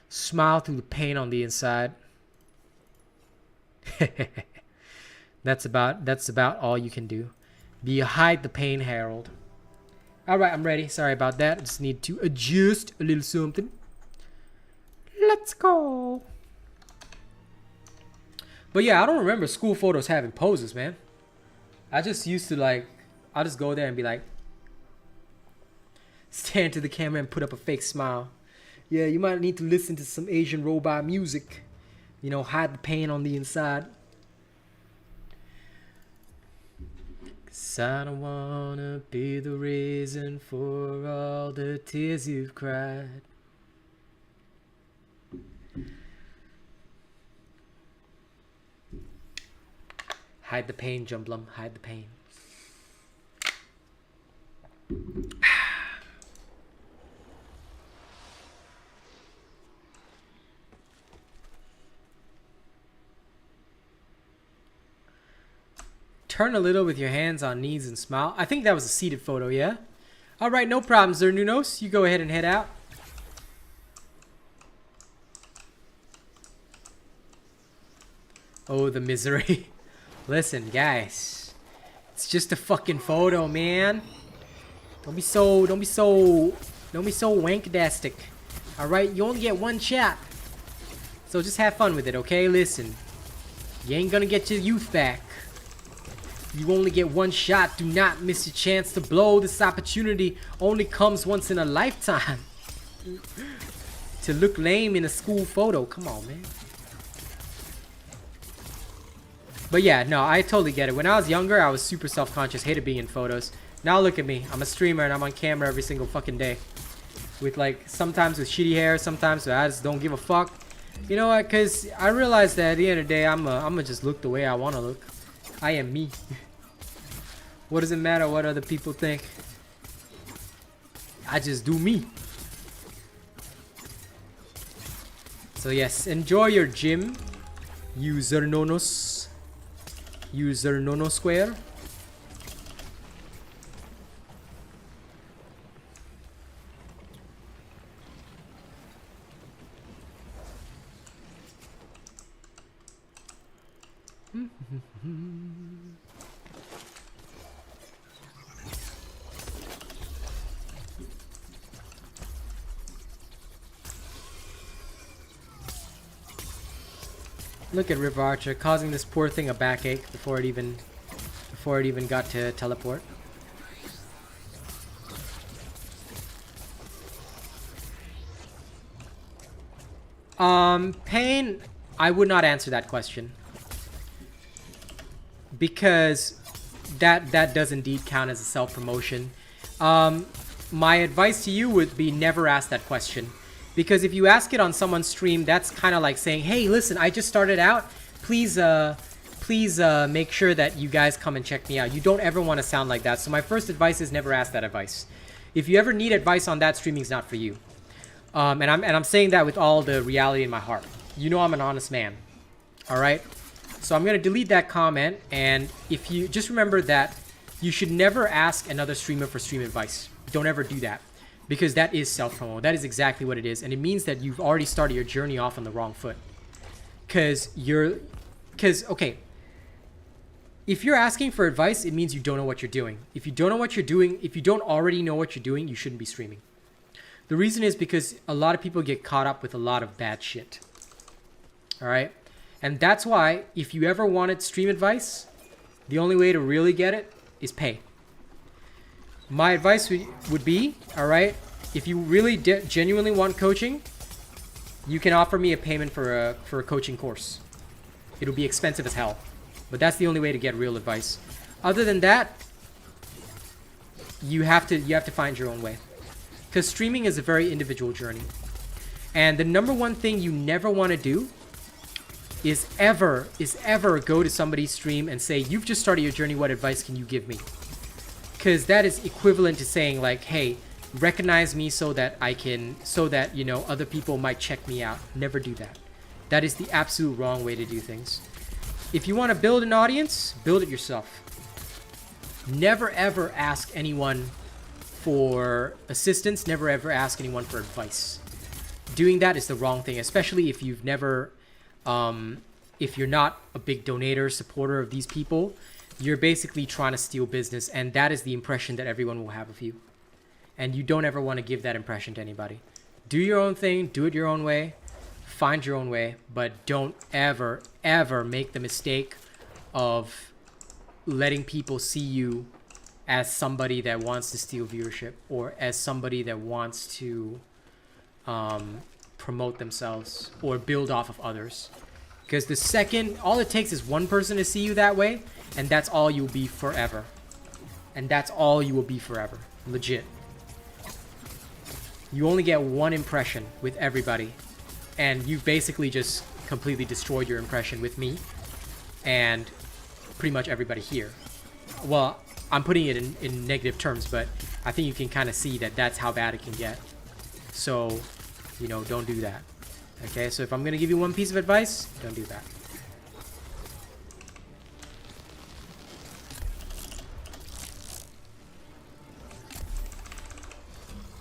Smile through the pain on the inside. That's about all you can do. Be a hide the pain herald. Alright, I'm ready. Sorry about that. I just need to adjust a little something. Let's go. But yeah, I don't remember school photos having poses, man. I just used to like, I'll just go there and be like, stand to the camera and put up a fake smile. Yeah, you might need to listen to some Asian robot music. You know, hide the pain on the inside. 'Cause I don't wanna be the reason for all the tears you've cried. Hide the pain, Jumblum. Hide the pain. Turn a little with your hands on knees and smile. I think that was a seated photo, yeah? Alright, no problems there, Nunos. You go ahead and head out. Oh, the misery. Listen, guys. It's just a fucking photo, man. Don't be so wankadastic. Alright, you only get one shot. So just have fun with it, okay? Listen. You ain't gonna get your youth back. You only get one shot. Do not miss your chance to blow. This opportunity only comes once in a lifetime. To look lame in a school photo. Come on, man. But yeah, no, I totally get it. When I was younger, I was super self-conscious. Hated being in photos. Now look at me. I'm a streamer and I'm on camera every single fucking day. With like, sometimes with shitty hair, sometimes I just don't give a fuck. You know what? Because I realized that at the end of the day, I'm gonna just look the way I want to look. I am me. What does it matter what other people think? I just do me. So yes, enjoy your gym, user nonos. User nono square. Look at River Archer causing this poor thing a backache before it even got to teleport. Pain, I would not answer that question. Because that does indeed count as a self-promotion. My advice to you would be never ask that question. Because if you ask it on someone's stream, that's kind of like saying, hey, listen, I just started out. Please make sure that you guys come and check me out. You don't ever want to sound like that. So my first advice is never ask that advice. If you ever need advice on that, streaming's not for you. And I'm saying that with all the reality in my heart. You know I'm an honest man. All right? So I'm going to delete that comment. And if you just remember that you should never ask another streamer for stream advice. Don't ever do that. Because that is self-promo. That is exactly what it is. And it means that you've already started your journey off on the wrong foot. Okay. If you're asking for advice, it means you don't know what you're doing. If you don't know what you're doing, if you don't already know what you're doing, you shouldn't be streaming. The reason is because a lot of people get caught up with a lot of bad shit. Alright? And that's why, if you ever wanted stream advice, the only way to really get it is pay. My advice would be, alright, if you really genuinely want coaching, you can offer me a payment for a coaching course. It'll be expensive as hell. But that's the only way to get real advice. Other than that, you have to find your own way. Because streaming is a very individual journey. And the number one thing you never want to do is ever go to somebody's stream and say, you've just started your journey, what advice can you give me? Because that is equivalent to saying like, hey, recognize me so that you know, other people might check me out. Never do that. That is the absolute wrong way to do things. If you want to build an audience, build it yourself. Never ever ask anyone for assistance. Never ever ask anyone for advice. Doing that is the wrong thing, especially if you've never, if you're not a big donator, supporter of these people. You're basically trying to steal business, and that is the impression that everyone will have of you. And you don't ever want to give that impression to anybody. Do your own thing, do it your own way, find your own way, but don't ever make the mistake of letting people see you as somebody that wants to steal viewership or as somebody that wants to promote themselves or build off of others. Because the second, all it takes is one person to see you that way, and that's all you'll be forever. And that's all you will be forever. Legit. You only get one impression with everybody, and you've basically just completely destroyed your impression with me and pretty much everybody here. Well, I'm putting it in negative terms, but I think you can kind of see that that's how bad it can get. So, you know, don't do that. Okay, so if I'm going to give you one piece of advice, don't do that.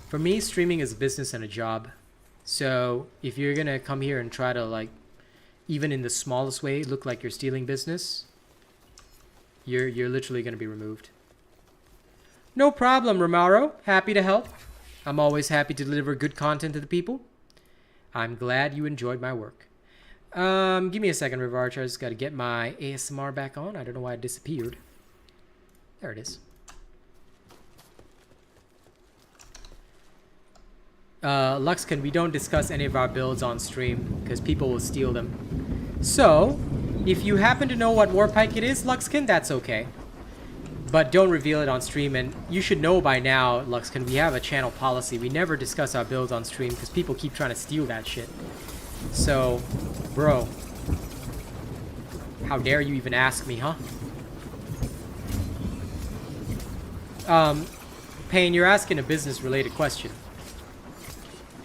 For me, streaming is a business and a job. So if you're going to come here and try to, like, even in the smallest way, look like you're stealing business, you're literally going to be removed. No problem, Romaro. Happy to help. I'm always happy to deliver good content to the people. I'm glad you enjoyed my work. Give me a second, River Archer. I just got to get my ASMR back on. I don't know why it disappeared. There it is. Luxkin, we don't discuss any of our builds on stream because people will steal them. So, if you happen to know what war pike it is, Luxkin, that's okay. But don't reveal it on stream, and you should know by now, Luxkin, we have a channel policy. We never discuss our builds on stream because people keep trying to steal that shit. So, bro, how dare you even ask me, huh? Payne, you're asking a business-related question.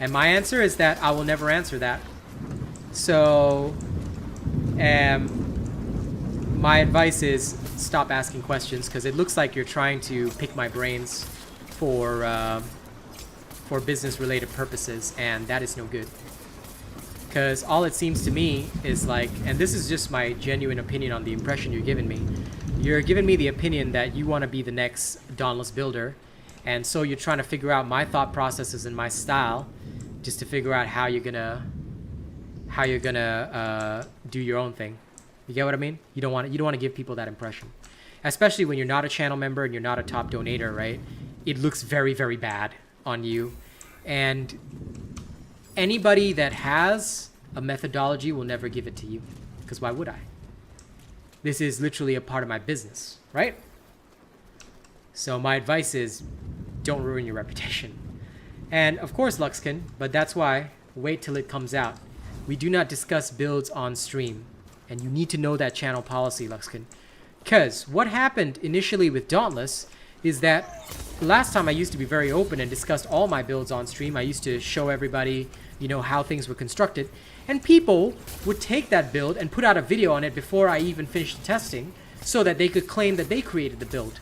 And my answer is that I will never answer that. So, my advice is stop asking questions because it looks like you're trying to pick my brains for business-related purposes, and that is no good. Because all it seems to me is like, and this is just my genuine opinion on the impression you're giving me. You're giving me the opinion that you want to be the next Dauntless builder. And so you're trying to figure out my thought processes and my style just to figure out how you're gonna do your own thing. You get what I mean? You don't want to give people that impression. Especially when you're not a channel member and you're not a top donator, right? It looks very, very bad on you. And anybody that has a methodology will never give it to you, because why would I? This is literally a part of my business, right? So my advice is, don't ruin your reputation. And of course, Luxkin, but that's why wait till it comes out. We do not discuss builds on stream, and you need to know that channel policy, Luxkin. Because what happened initially with Dauntless is that last time I used to be very open and discussed all my builds on stream. I used to show everybody, you know, how things were constructed. And people would take that build and put out a video on it before I even finished the testing so that they could claim that they created the build.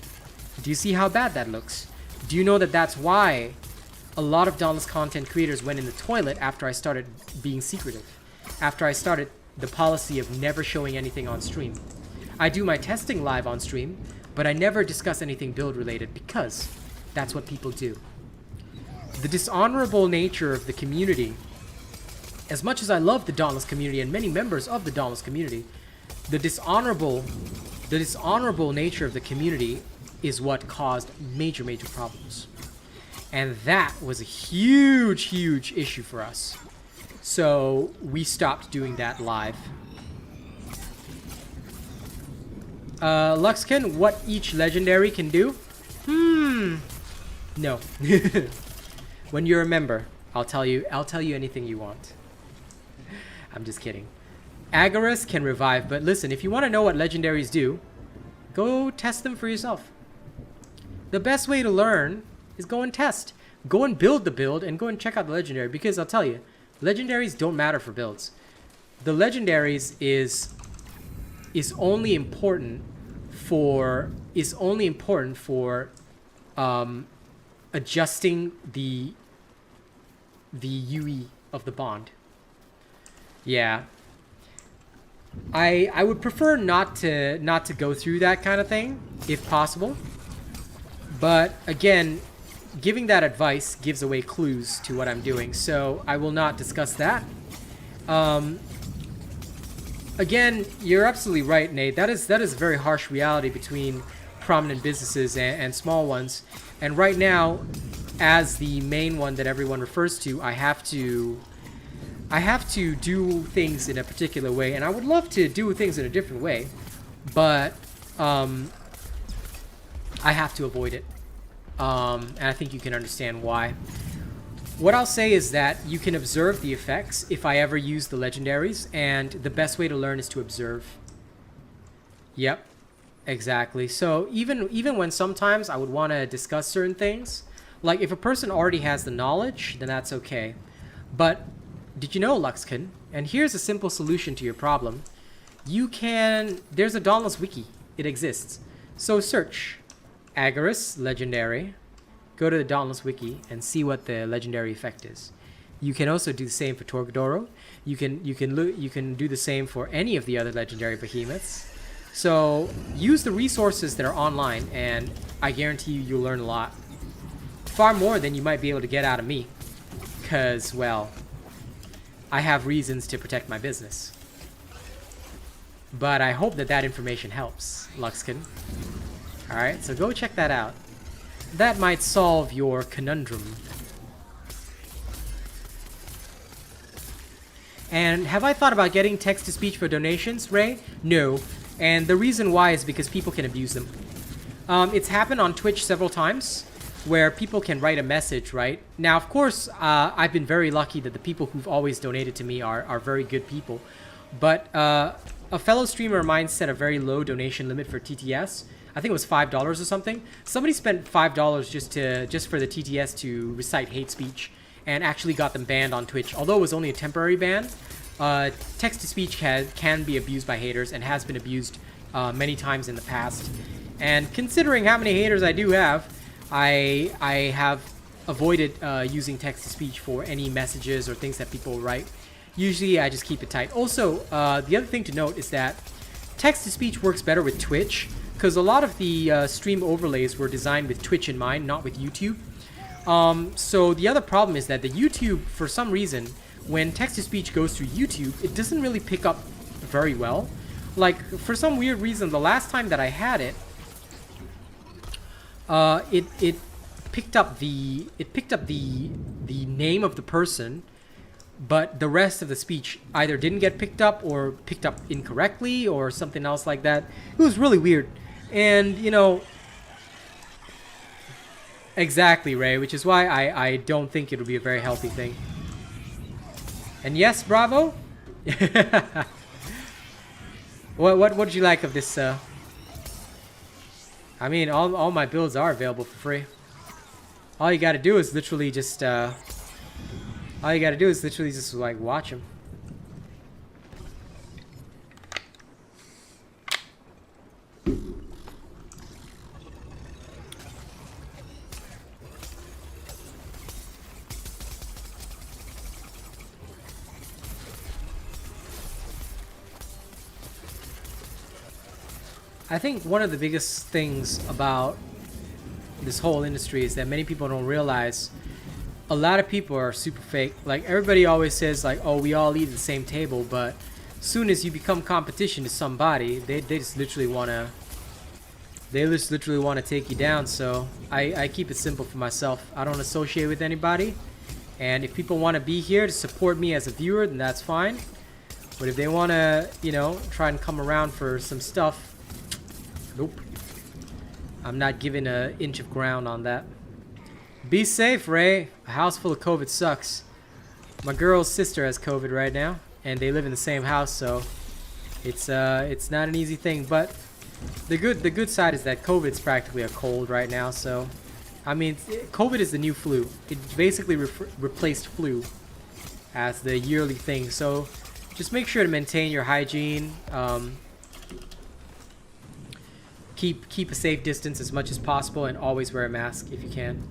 Do you see how bad that looks? Do you know that that's why a lot of Dauntless content creators went in the toilet after I started being secretive? After I started the policy of never showing anything on stream. I do my testing live on stream, but I never discuss anything build related because that's what people do. The dishonorable nature of the community, as much as I love the Dauntless community and many members of the Dauntless community, the dishonorable nature of the community is what caused major problems. And that was a huge issue for us. So we stopped doing that live. Luxkin, what each legendary can do? No. When you're a member, I'll tell you anything you want. I'm just kidding. Agarus can revive, but listen, if you want to know what legendaries do, go test them for yourself. The best way to learn is go and test. Go and build the build and go and check out the legendary, because I'll tell you, legendaries don't matter for builds. The legendaries is only important for adjusting the UE of the bond. Yeah. I would prefer not to go through that kind of thing if possible. But again, giving that advice gives away clues to what I'm doing, so I will not discuss that. Again, you're absolutely right, Nate. That is a very harsh reality between prominent businesses and small ones. And right now, as the main one that everyone refers to, I have to do things in a particular way, and I would love to do things in a different way, but I have to avoid it. And I think you can understand why. What I'll say is that you can observe the effects if I ever use the legendaries, and the best way to learn is to observe. Yep, exactly. So even when sometimes I would want to discuss certain things, like if a person already has the knowledge, then that's okay. But did you know, Luxkin, and here's a simple solution to your problem, there's a Dauntless wiki. It exists. So search Agarus Legendary. Go to the Dauntless wiki and see what the legendary effect is. You can also do the same for Torgadoro. You can do the same for any of the other legendary behemoths. So use the resources that are online, and I guarantee you'll learn a lot. Far more than you might be able to get out of me. Because, well, I have reasons to protect my business. But I hope that information helps, Luxkin. Alright, so go check that out. That might solve your conundrum. And have I thought about getting text-to-speech for donations, Ray? No. And the reason why is because people can abuse them. It's happened on Twitch several times where people can write a message, right? Now, of course, I've been very lucky that the people who've always donated to me are very good people. But a fellow streamer of mine set a very low donation limit for TTS. I think it was $5 or something. Somebody spent $5 just for the TTS to recite hate speech, and actually got them banned on Twitch. Although it was only a temporary ban, text-to-speach can be abused by haters and has been abused many times in the past. And considering how many haters I do have, I have avoided using text-to-speech for any messages or things that people write. Usually I just keep it tight. Also, the other thing to note is that text-to-speech works better with Twitch, because a lot of the stream overlays were designed with Twitch in mind, not with YouTube. So the other problem is that the YouTube, for some reason, when text-to-speech goes through YouTube, it doesn't really pick up very well. Like, for some weird reason, the last time that I had it, it picked up the name of the person, but the rest of the speech either didn't get picked up or picked up incorrectly or something else like that. It was really weird. And, you know, exactly, Ray, which is why I don't think it'll be a very healthy thing. And yes, Bravo. What did you like of this? I mean, all my builds are available for free. All you gotta do is literally just like watch them. I think one of the biggest things about this whole industry is that many people don't realize a lot of people are super fake. Like, everybody always says, like, oh, we all eat at the same table, but as soon as you become competition to somebody, they just literally want to take you down. So I keep it simple for myself. I don't associate with anybody, and if people want to be here to support me as a viewer, then that's fine. But if they want to, you know, try and come around for some stuff, nope. I'm not giving an inch of ground on that. Be safe, Ray. A house full of COVID sucks. My girl's sister has COVID right now, and they live in the same house, so it's not an easy thing. But the good side is that COVID's practically a cold right now. So, I mean, COVID is the new flu. It basically replaced flu as the yearly thing. So, just make sure to maintain your hygiene. Keep a safe distance as much as possible, and always wear a mask if you can.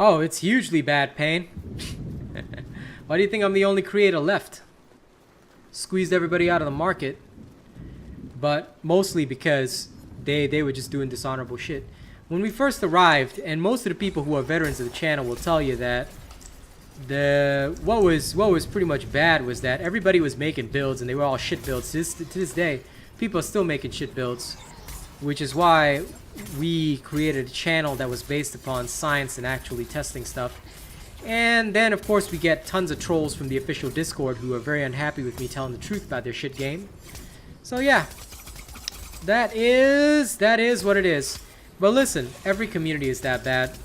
Oh, it's hugely bad, Pain. Why do you think I'm the only creator left? Squeezed everybody out of the market. But mostly because they were just doing dishonorable shit. When we first arrived, and most of the people who are veterans of the channel will tell you that what was pretty much bad was that everybody was making builds, and they were all shit builds. To this day, people are still making shit builds, which is why we created a channel that was based upon science and actually testing stuff. And then, of course, we get tons of trolls from the official Discord who are very unhappy with me telling the truth about their shit game. So yeah, that is what it is. But listen, every community is that bad.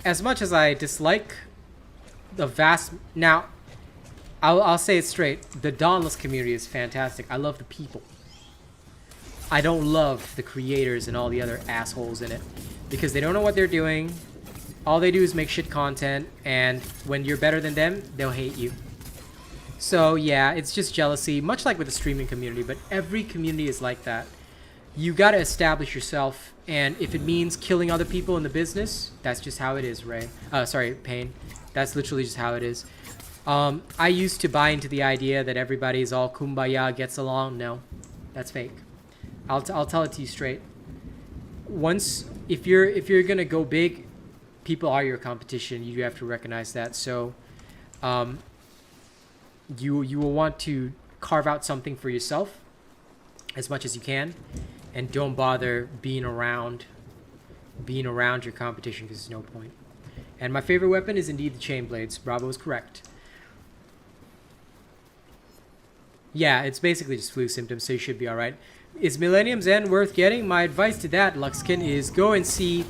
As much as I dislike the vast... Now, I'll say it straight. The Dauntless community is fantastic. I love the people. I don't love the creators and all the other assholes in it, because they don't know what they're doing. All they do is make shit content, and when you're better than them, they'll hate you. So yeah, it's just jealousy, much like with the streaming community, but every community is like that. You gotta establish yourself, and if it means killing other people in the business, that's just how it is, Ray. Sorry, Pain. That's literally just how it is. I used to buy into the idea that everybody's all kumbaya, gets along. No, that's fake. I'll tell it to you straight. Once, if you're gonna go big, people are your competition. You have to recognize that. So, you will want to carve out something for yourself as much as you can, and don't bother being around your competition, because there's no point. And my favorite weapon is indeed the chain blades. Bravo is correct. Yeah, it's basically just flu symptoms, so you should be alright. Is Millennium's End worth getting? My advice to that, Luxkin, is go and see...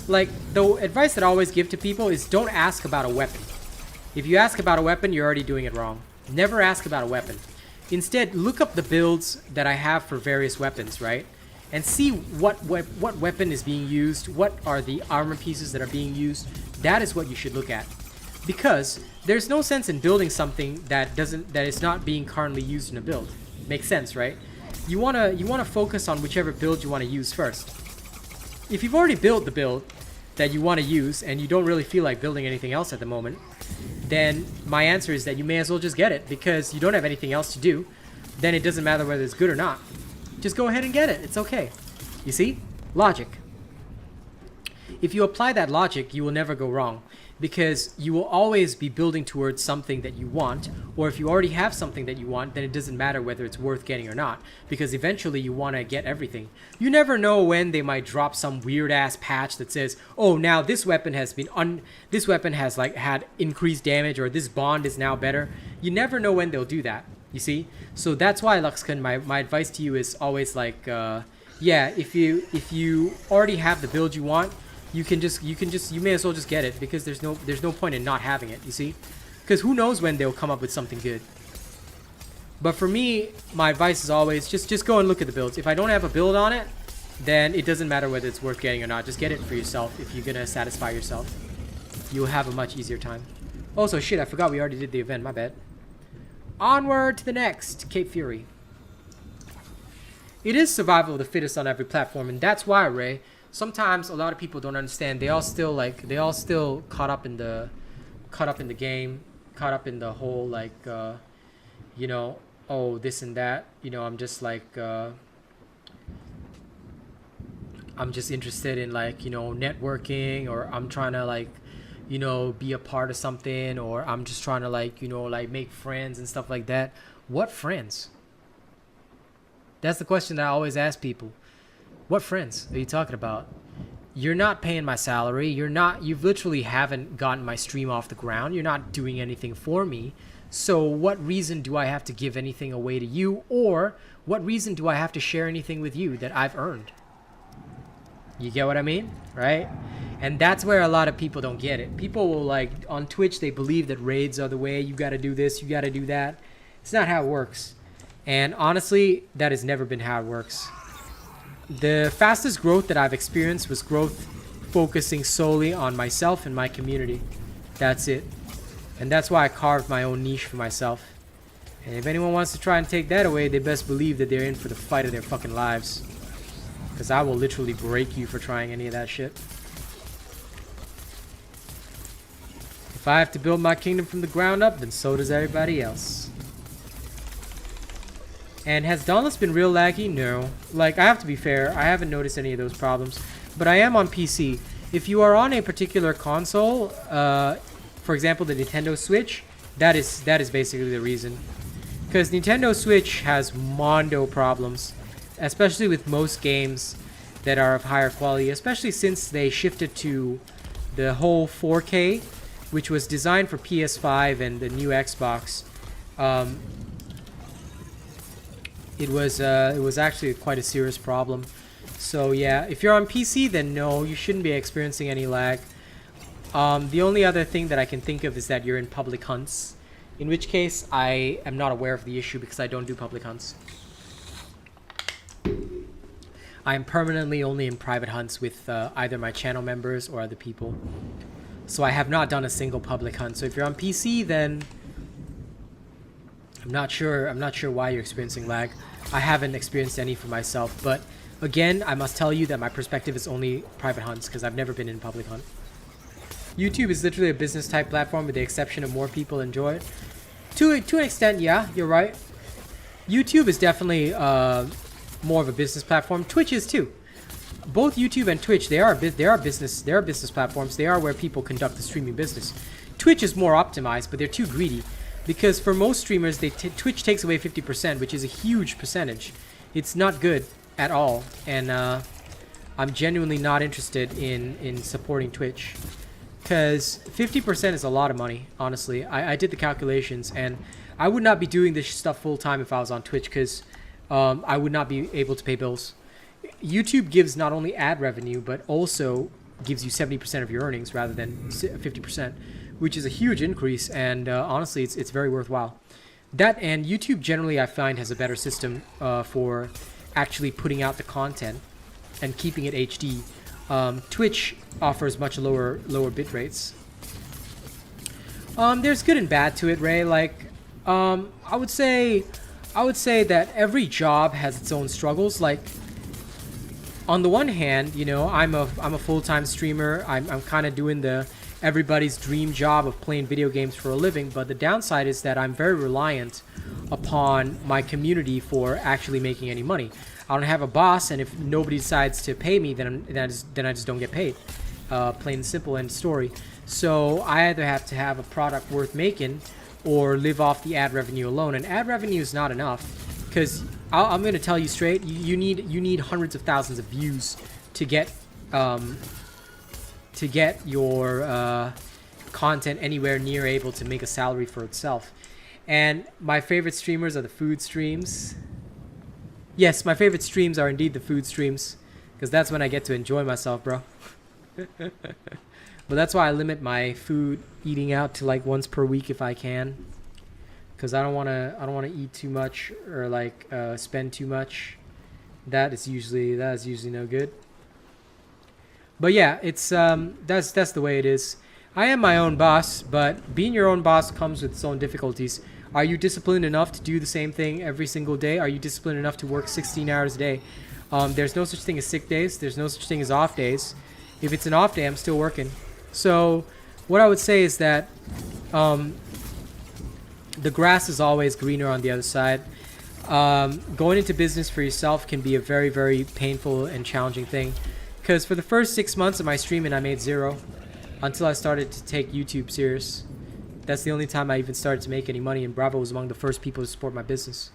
Like, the advice that I always give to people is don't ask about a weapon. If you ask about a weapon, you're already doing it wrong. Never ask about a weapon. Instead, look up the builds that I have for various weapons, right? And see what weapon is being used, what are the armor pieces that are being used. That is what you should look at. Because there's no sense in building something that is not being currently used in a build. Makes sense, right? You wanna focus on whichever build you want to use first. If you've already built the build that you want to use and you don't really feel like building anything else at the moment, then my answer is that you may as well just get it, because you don't have anything else to do. Then it doesn't matter whether it's good or not. Just go ahead and get it. It's okay. You see? Logic. If you apply that logic, you will never go wrong, because you will always be building towards something that you want, or if you already have something that you want, then it doesn't matter whether it's worth getting or not, because eventually you want to get everything. You never know when they might drop some weird ass patch that says, oh, now this weapon has been this weapon has like had increased damage, or this bond is now better. You never know when they'll do that, you see? So that's why, Luxkin, my advice to you is always like, yeah, if you already have the build you want, you may as well just get it, because there's no point in not having it, you see? Because who knows when they'll come up with something good. But for me, my advice is always just go and look at the builds. If I don't have a build on it, then it doesn't matter whether it's worth getting or not. Just get it for yourself. If you're gonna satisfy yourself, you'll have a much easier time. Also, shit, I forgot we already did the event, my bad. Onward to the next, Cape Fury. It is survival of the fittest on every platform, and that's why, Ray, sometimes a lot of people don't understand. They all still caught up in the game, caught up in the whole like you know, oh, this and that. You know, I'm just like I'm just interested in like, you know, networking, or I'm trying to like, you know, be a part of something, or I'm just trying to like, you know, like make friends and stuff like that. What friends? That's the question that I always ask people. What friends are you talking about? You're not paying my salary. You literally haven't gotten my stream off the ground. You're not doing anything for me. So what reason do I have to give anything away to you? Or what reason do I have to share anything with you that I've earned? You get what I mean? Right? And that's where a lot of people don't get it. People will like, on Twitch, they believe that raids are the way. You got to do this, you got to do that. It's not how it works. And honestly, that has never been how it works. The fastest growth that I've experienced was growth focusing solely on myself and my community. That's it. And that's why I carved my own niche for myself. And if anyone wants to try and take that away, they best believe that they're in for the fight of their fucking lives. Because I will literally break you for trying any of that shit. If I have to build my kingdom from the ground up, then so does everybody else. And has Dauntless been real laggy? No. Like, I have to be fair, I haven't noticed any of those problems. But I am on PC. If you are on a particular console, for example, the Nintendo Switch, that is basically the reason. Because Nintendo Switch has mondo problems, especially with most games that are of higher quality, especially since they shifted to the whole 4K, which was designed for PS5 and the new Xbox. It was actually quite a serious problem. So yeah, if you're on PC, then no, you shouldn't be experiencing any lag. The only other thing that I can think of is that you're in public hunts, in which case I am not aware of the issue because I don't do public hunts. I am permanently only in private hunts with either my channel members or other people. So I have not done a single public hunt. So if you're on PC, then I'm not sure why you're experiencing lag. I haven't experienced any for myself, but again, I must tell you that my perspective is only private hunts because I've never been in public hunt. YouTube is literally a business type platform with the exception of more people enjoy it. To an extent, yeah, you're right. YouTube is definitely more of a business platform. Twitch is too. Both YouTube and Twitch, they are business platforms. They are where people conduct the streaming business. Twitch is more optimized, but they're too greedy. Because for most streamers, Twitch takes away 50%, which is a huge percentage. It's not good at all, and I'm genuinely not interested in supporting Twitch. Because 50% is a lot of money, honestly. I did the calculations, and I would not be doing this stuff full-time if I was on Twitch, because I would not be able to pay bills. YouTube gives not only ad revenue, but also gives you 70% of your earnings rather than 50%. which is a huge increase, and honestly, it's very worthwhile. That and YouTube generally, I find, has a better system for actually putting out the content and keeping it HD. Twitch offers much lower bit rates. There's good and bad to it, Ray. Like, I would say that every job has its own struggles. Like, on the one hand, you know, I'm a full-time streamer. I'm kind of doing the everybody's dream job of playing video games for a living, but the downside is that I'm very reliant upon my community for actually making any money. I don't have a boss, and if nobody decides to pay me, then I just don't get paid. Plain and simple, end story. So I either have to have a product worth making or live off the ad revenue alone, and ad revenue is not enough, because I'm going to tell you straight, you need hundreds of thousands of views to get your content anywhere near able to make a salary for itself. And my favorite streamers are the food streams. Yes, my favorite streams are indeed the food streams, because that's when I get to enjoy myself, bro. But that's why I limit my food eating out to like once per week if I can, because I don't want to eat too much or like spend too much. That is usually no good. But yeah, it's that's the way it is. I am my own boss, but being your own boss comes with its own difficulties. Are you disciplined enough to do the same thing every single day? Are you disciplined enough to work 16 hours a day? There's no such thing as sick days. There's no such thing as off days. If it's an off day, I'm still working. So what I would say is that the grass is always greener on the other side. Going into business for yourself can be a very, very painful and challenging thing. Because for the first 6 months of my streaming, I made zero until I started to take YouTube serious. That's the only time I even started to make any money, and Bravo was among the first people to support my business.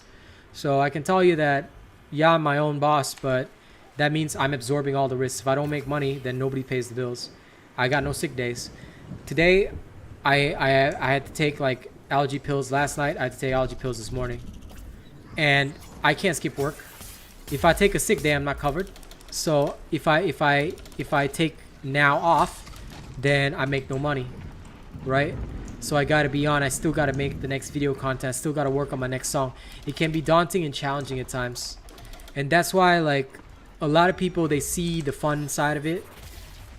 So I can tell you that, yeah, I'm my own boss, but that means I'm absorbing all the risks. If I don't make money, then nobody pays the bills. I got no sick days. Today, I had to take like allergy pills last night. I had to take allergy pills this morning. And I can't skip work. If I take a sick day, I'm not covered. So if I take now off, then I make no money, right? So I gotta be on. I still gotta make the next video content. I still gotta work on my next song. It can be daunting and challenging at times, and that's why like a lot of people, they see the fun side of it,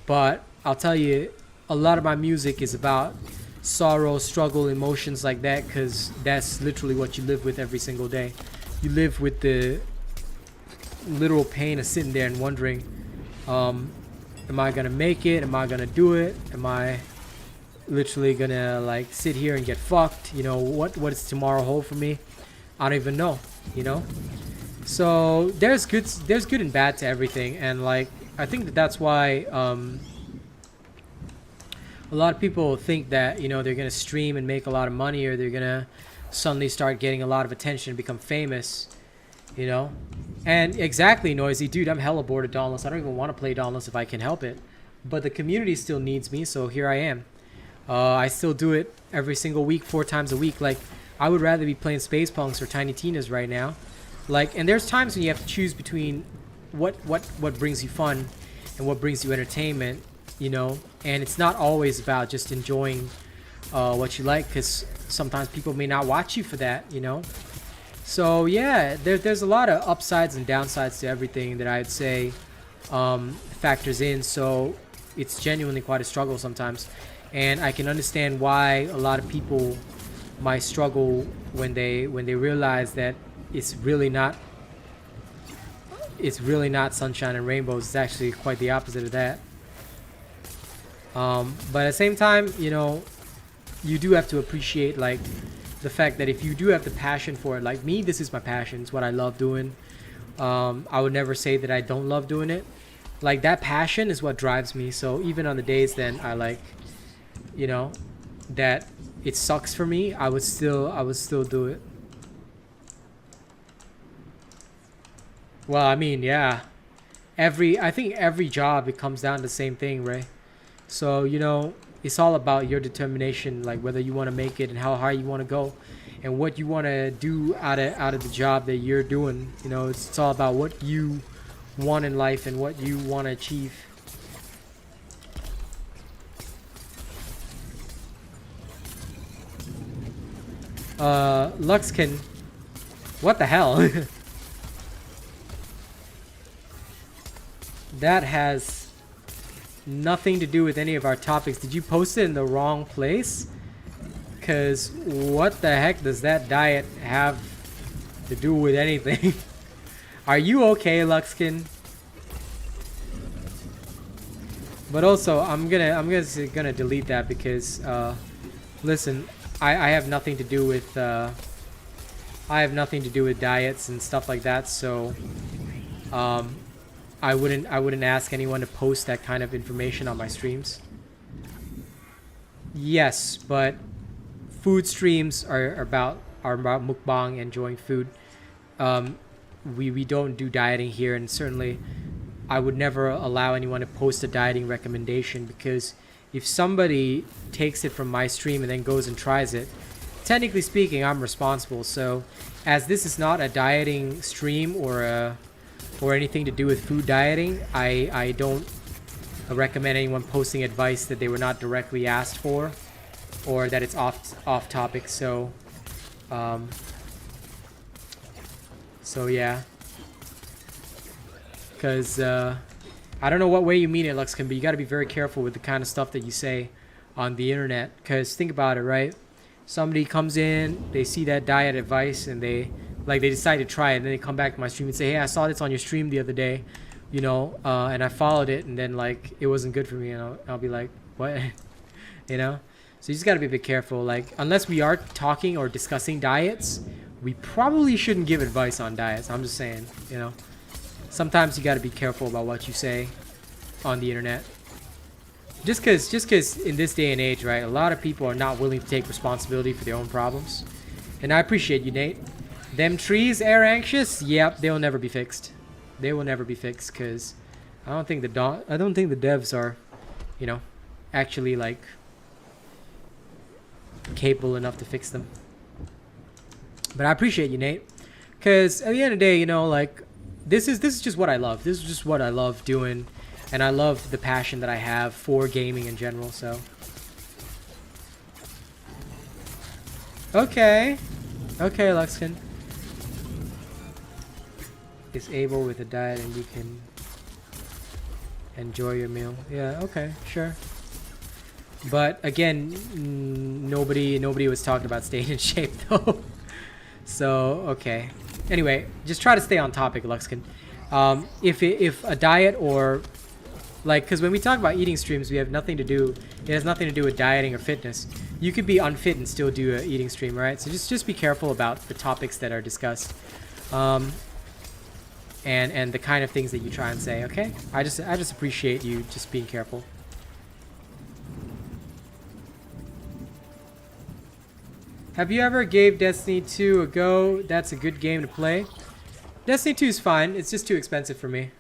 but I'll tell you, a lot of my music is about sorrow, struggle, emotions like that, because that's literally what you live with every single day. You live with the literal pain of sitting there and wondering, am I gonna make it? Am I gonna do it? Am I literally gonna like sit here and get fucked? You know, what does tomorrow hold for me? I don't even know, you know? So there's good and bad to everything, and like I think that's why a lot of people think that, you know, they're gonna stream and make a lot of money, or they're gonna suddenly start getting a lot of attention and become famous, you know? And exactly, Noisy, dude, I'm hella bored of Dauntless. I don't even want to play Dauntless if I can help it, but the community still needs me, so here I am. I still do it every single week, 4 times a week. Like, I would rather be playing Space Punks or Tiny Tina's right now. Like, and there's times when you have to choose between what brings you fun and what brings you entertainment, you know? And it's not always about just enjoying what you like, because sometimes people may not watch you for that, you know? So yeah, there's a lot of upsides and downsides to everything that I'd say factors in. So it's genuinely quite a struggle sometimes. And I can understand why a lot of people might struggle when they realize that it's really not sunshine and rainbows. It's actually quite the opposite of that. But at the same time, you know, you do have to appreciate like the fact that if you do have the passion for it, like me, this is my passion. It's what I love doing. I would never say that I don't love doing it. Like, that passion is what drives me. So even on the days then I like, you know, that it sucks for me, I would still do it. Well, I mean, yeah, I think every job, it comes down to the same thing, Ray. So, you know, it's all about your determination, like whether you want to make it and how hard you want to go and what you want to do out of the job that you're doing. You know, it's all about what you want in life and what you want to achieve. Luxkin, what the hell? That has nothing to do with any of our topics. Did you post it in the wrong place? Because what the heck does that diet have to do with anything? Are you okay, Luxkin? But also, I'm gonna delete that because listen, I have nothing to do with diets and stuff like that. So I wouldn't ask anyone to post that kind of information on my streams. Yes, but food streams are about mukbang, enjoying food. We don't do dieting here, and certainly I would never allow anyone to post a dieting recommendation, because if somebody takes it from my stream and then goes and tries it, technically speaking, I'm responsible. So as this is not a dieting stream or anything to do with food dieting, I don't recommend anyone posting advice that they were not directly asked for, or that it's off topic. So yeah, because I don't know what way you mean it, Luxkin, but you got to be very careful with the kind of stuff that you say on the internet. Because think about it, right? Somebody comes in, they see that diet advice, and they decide to try it, and then they come back to my stream and say, hey, I saw this on your stream the other day, you know, and I followed it, and then like it wasn't good for me, and I'll be like, what? You know? So you just got to be a bit careful. Like, unless we are talking or discussing diets, we probably shouldn't give advice on diets. I'm just saying, you know. Sometimes you got to be careful about what you say on the internet. Just cause in this day and age, right, a lot of people are not willing to take responsibility for their own problems. And I appreciate you, Nate. Them trees air anxious? Yep, they will never be fixed. They will never be fixed, because I don't think the devs are, you know, actually like capable enough to fix them. But I appreciate you, Nate, because at the end of the day, you know, like this is just what I love. This is just what I love doing, and I love the passion that I have for gaming in general. So okay, Luxkin. Disable with a diet and you can enjoy your meal. Yeah, okay, sure. But again, nobody was talking about staying in shape though. So okay. Anyway, just try to stay on topic, Luxkin. If a diet or like, because when we talk about eating streams, we have nothing to do. It has nothing to do with dieting or fitness. You could be unfit and still do an eating stream, right? So just be careful about the topics that are discussed. And the kind of things that you try and say, okay? I just appreciate you just being careful. Have you ever gave Destiny 2 a go? That's a good game to play. Destiny 2 is fine. It's just too expensive for me.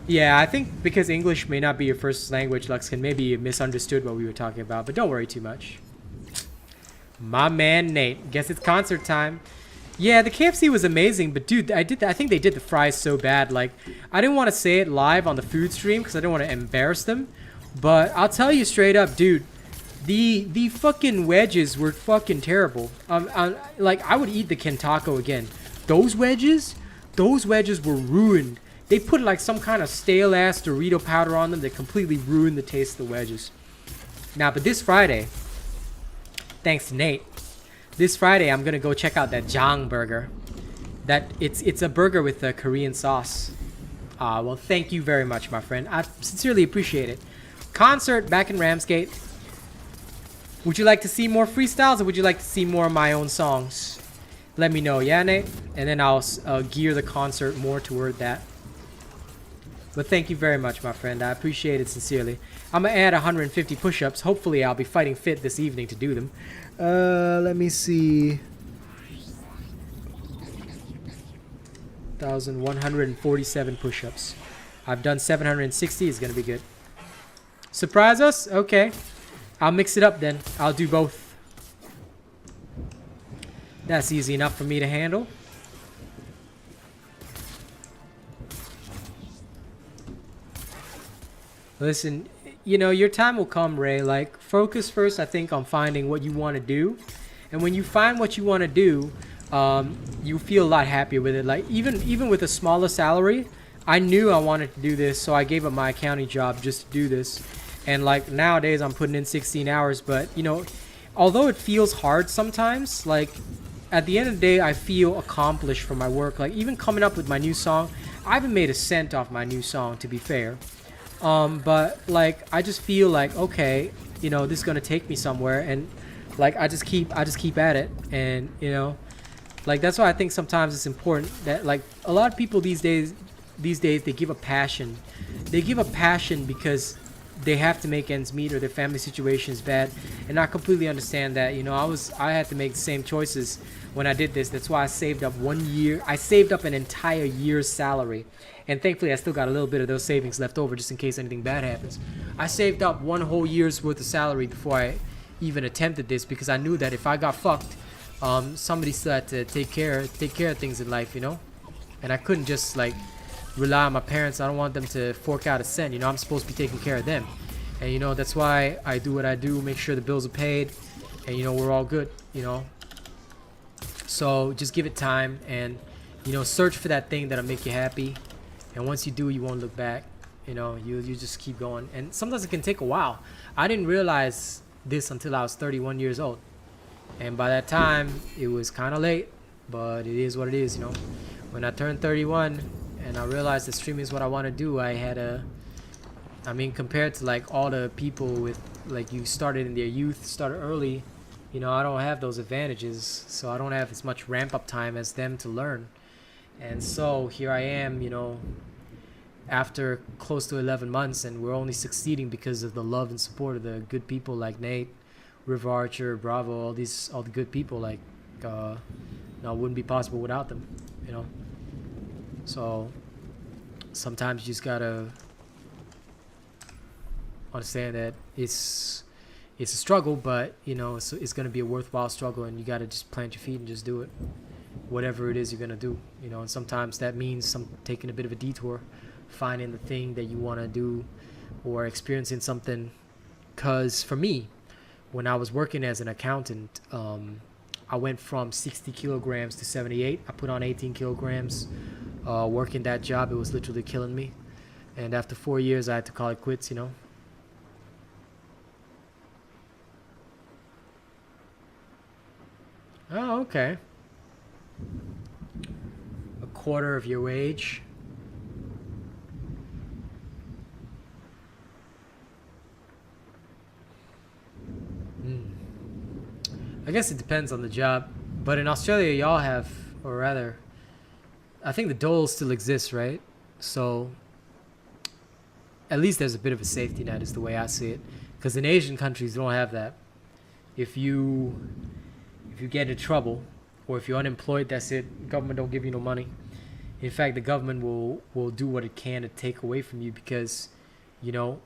Yeah, I think because English may not be your first language, Luxkin, maybe you misunderstood what we were talking about, but don't worry too much. My man Nate. Guess it's concert time. Yeah, the KFC was amazing, but dude, I think they did the fries so bad. Like, I didn't want to say it live on the food stream because I didn't want to embarrass them. But I'll tell you straight up, dude, the fucking wedges were fucking terrible. Like, I would eat the Kentaco again. Those wedges were ruined. They put like some kind of stale ass Dorito powder on them that completely ruined the taste of the wedges. Now, but this Friday, thanks to Nate, this Friday I'm gonna go check out that Jang burger. It's a burger with a Korean sauce. Well, thank you very much, my friend. I sincerely appreciate it. Concert back in Ramsgate. Would you like to see more freestyles, or would you like to see more of my own songs? Let me know, yeah, Nate? And then I'll gear the concert more toward that. But thank you very much, my friend. I appreciate it sincerely. I'm going to add 150 push-ups. Hopefully, I'll be fighting fit this evening to do them. Let me see. 1,147 push-ups. I've done 760. It's going to be good. Surprise us? Okay. I'll mix it up then. I'll do both. That's easy enough for me to handle. Listen, you know, your time will come, Ray. Like, focus first, I think, on finding what you want to do. And when you find what you want to do, you feel a lot happier with it. Like even with a smaller salary, I knew I wanted to do this, so I gave up my accounting job just to do this. And like nowadays, I'm putting in 16 hours. But you know, although it feels hard sometimes, like at the end of the day, I feel accomplished for my work. Like even coming up with my new song, I haven't made a cent off my new song, to be fair. But like I just feel like, okay, you know, this is gonna take me somewhere, and like I just keep at it. And you know, like that's why I think sometimes it's important that like a lot of people these days they give a passion. They give a passion because they have to make ends meet or their family situation is bad. And I completely understand that. You know, I had to make the same choices when I did this. That's why I saved up 1 year. I saved up an entire year's salary. And thankfully, I still got a little bit of those savings left over just in case anything bad happens. I saved up 1 whole year's worth of salary before I even attempted this, because I knew that if I got fucked, somebody still had to take care of things in life, you know. And I couldn't just like rely on my parents. I don't want them to fork out a cent. You know, I'm supposed to be taking care of them, and you know that's why I do what I do. Make sure the bills are paid, and you know we're all good. You know, so just give it time, and you know search for that thing that'll make you happy. And once you do, you won't look back. You know, you just keep going. And sometimes it can take a while. I didn't realize this until I was 31 years old. And by that time, it was kind of late. But it is what it is, you know. When I turned 31 and I realized that streaming is what I want to do, I mean, compared to like all the people with, like you started in their youth, started early, you know, I don't have those advantages. So I don't have as much ramp up time as them to learn. And so here I am, you know, after close to 11 months, and we're only succeeding because of the love and support of the good people like Nate, River Archer, Bravo, all the good people. Like, no, it wouldn't be possible without them, you know. So sometimes you just gotta understand that it's a struggle, but you know it's gonna be a worthwhile struggle, and you gotta just plant your feet and just do it. Whatever it is you're gonna do, you know. And sometimes that means taking a bit of a detour, finding the thing that you want to do, or experiencing something. Because for me, when I was working as an accountant, I went from 60 kilograms to 78. I put on 18 kilograms. Working that job, it was literally killing me. And after 4 years, I had to call it quits, you know. Oh, okay. A quarter of your wage. I guess it depends on the job, but in Australia y'all have, or rather, I think the dole still exists, right? So at least there's a bit of a safety net, is the way I see it. Because in Asian countries, they don't have that. If you get into trouble, or if you're unemployed, that's it. Government don't give you no money. In fact, the government will do what it can to take away from you, because, you know,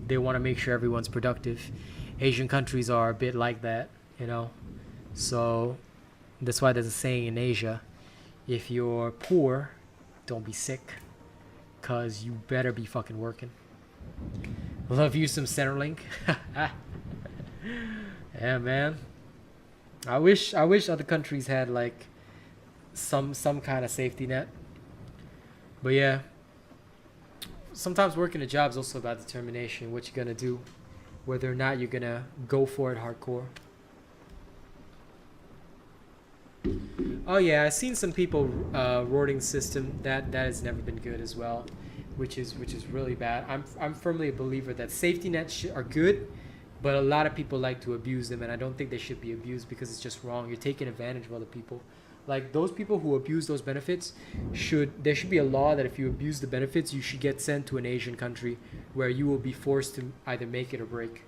they want to make sure everyone's productive. Asian countries are a bit like that, you know. So that's why there's a saying in Asia: if you're poor, don't be sick, cause you better be fucking working. Love you some Centerlink. Yeah, man. I wish other countries had like some kind of safety net. But yeah, sometimes working a job is also about determination, what you're gonna do, whether or not you're gonna go for it hardcore. Oh yeah, I've seen some people rorting system that has never been good as well, which is really bad. I'm firmly a believer that safety nets are good, but a lot of people like to abuse them, and I don't think they should be abused, because it's just wrong. You're taking advantage of other people. Like those people who abuse those benefits, there should be a law that if you abuse the benefits, you should get sent to an Asian country where you will be forced to either make it or break.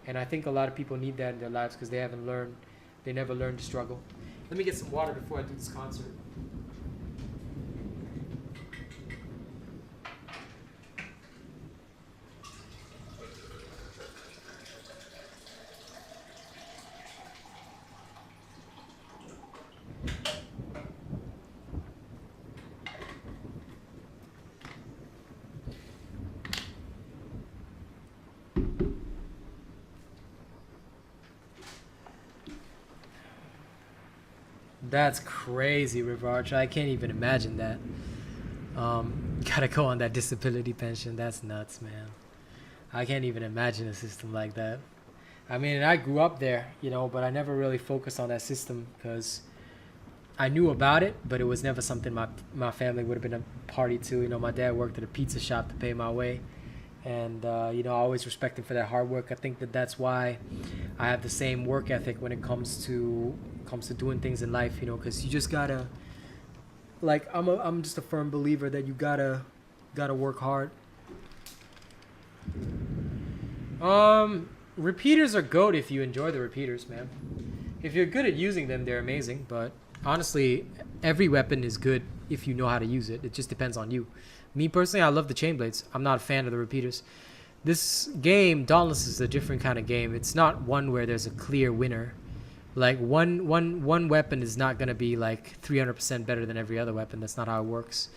And I think a lot of people need that in their lives, because they never learned to struggle. Let me get some water before I do this concert. That's crazy, River Archer. I can't even imagine that. Gotta go on that disability pension. That's nuts, man. I can't even imagine a system like that. I mean, I grew up there, you know, but I never really focused on that system because I knew about it, but it was never something my family would have been a party to. You know, my dad worked at a pizza shop to pay my way. And, you know, I always respect him for that hard work. I think that that's why I have the same work ethic when it comes to doing things in life, you know, because you just gotta, like, I'm just a firm believer that you gotta work hard. Repeaters are goat if you enjoy the repeaters, man. If you're good at using them, they're amazing. But honestly, every weapon is good if you know how to use it. It just depends on you. Me personally, I love the chain blades. I'm not a fan of the repeaters. This game, Dauntless, is a different kind of game. It's not one where there's a clear winner. Like one weapon is not gonna be like 300% better than every other weapon. That's not how it works.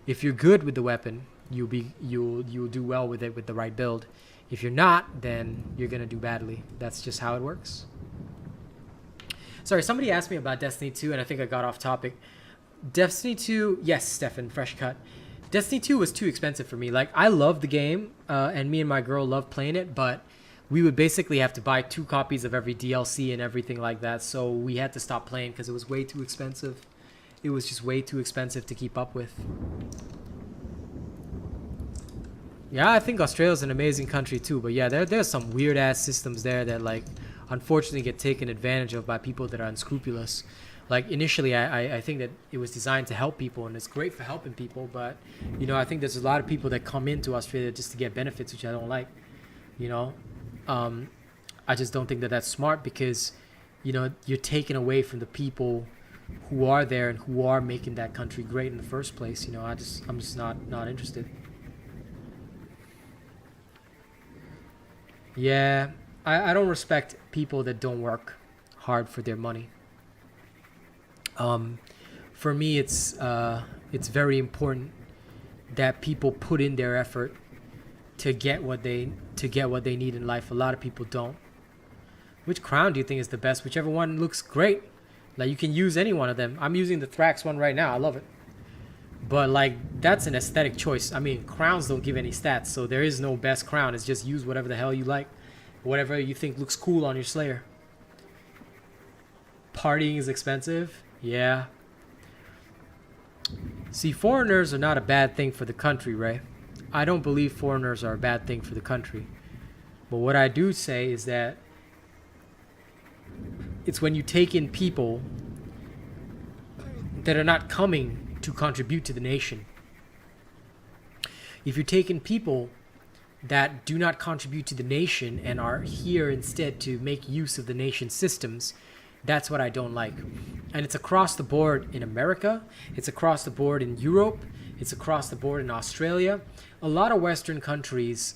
If you're good with the weapon, you'll do well with it with the right build. If you're not, then you're gonna do badly. That's just how it works. Sorry, somebody asked me about Destiny 2, and I think I got off topic. Destiny 2, yes, Stefan, fresh cut. Destiny 2 was too expensive for me. Like, I love the game, and me and my girl love playing it, but we would basically have to buy 2 copies of every DLC and everything like that, so we had to stop playing because it was way too expensive. It was just way too expensive to keep up with. Yeah, I think Australia's an amazing country too, but yeah, there's some weird-ass systems there that, like, unfortunately get taken advantage of by people that are unscrupulous. Like, initially, I think that it was designed to help people, and it's great for helping people, but, you know, I think there's a lot of people that come into Australia just to get benefits, which I don't like, you know. I just don't think that that's smart because, you know, you're taking away from the people who are there and who are making that country great in the first place. You know, I'm just not interested. Yeah, I don't respect people that don't work hard for their money. For me, it's very important that people put in their effort to get what they need in life. A lot of people don't. Which crown do you think is the best? Whichever one looks great. Like, you can use any one of them. I'm using the Thrax one right now. I love it. But, like, that's an aesthetic choice. I mean, crowns don't give any stats, so there is no best crown. It's just use whatever the hell you like. Whatever you think looks cool on your Slayer. Partying is expensive. Yeah. See, foreigners are not a bad thing for the country, Ray. I don't believe foreigners are a bad thing for the country. But what I do say is that it's when you take in people that are not coming to contribute to the nation. If you're taking people that do not contribute to the nation and are here instead to make use of the nation's systems, that's what I don't like. And it's across the board in America. It's across the board in Europe. It's across the board in Australia. A lot of Western countries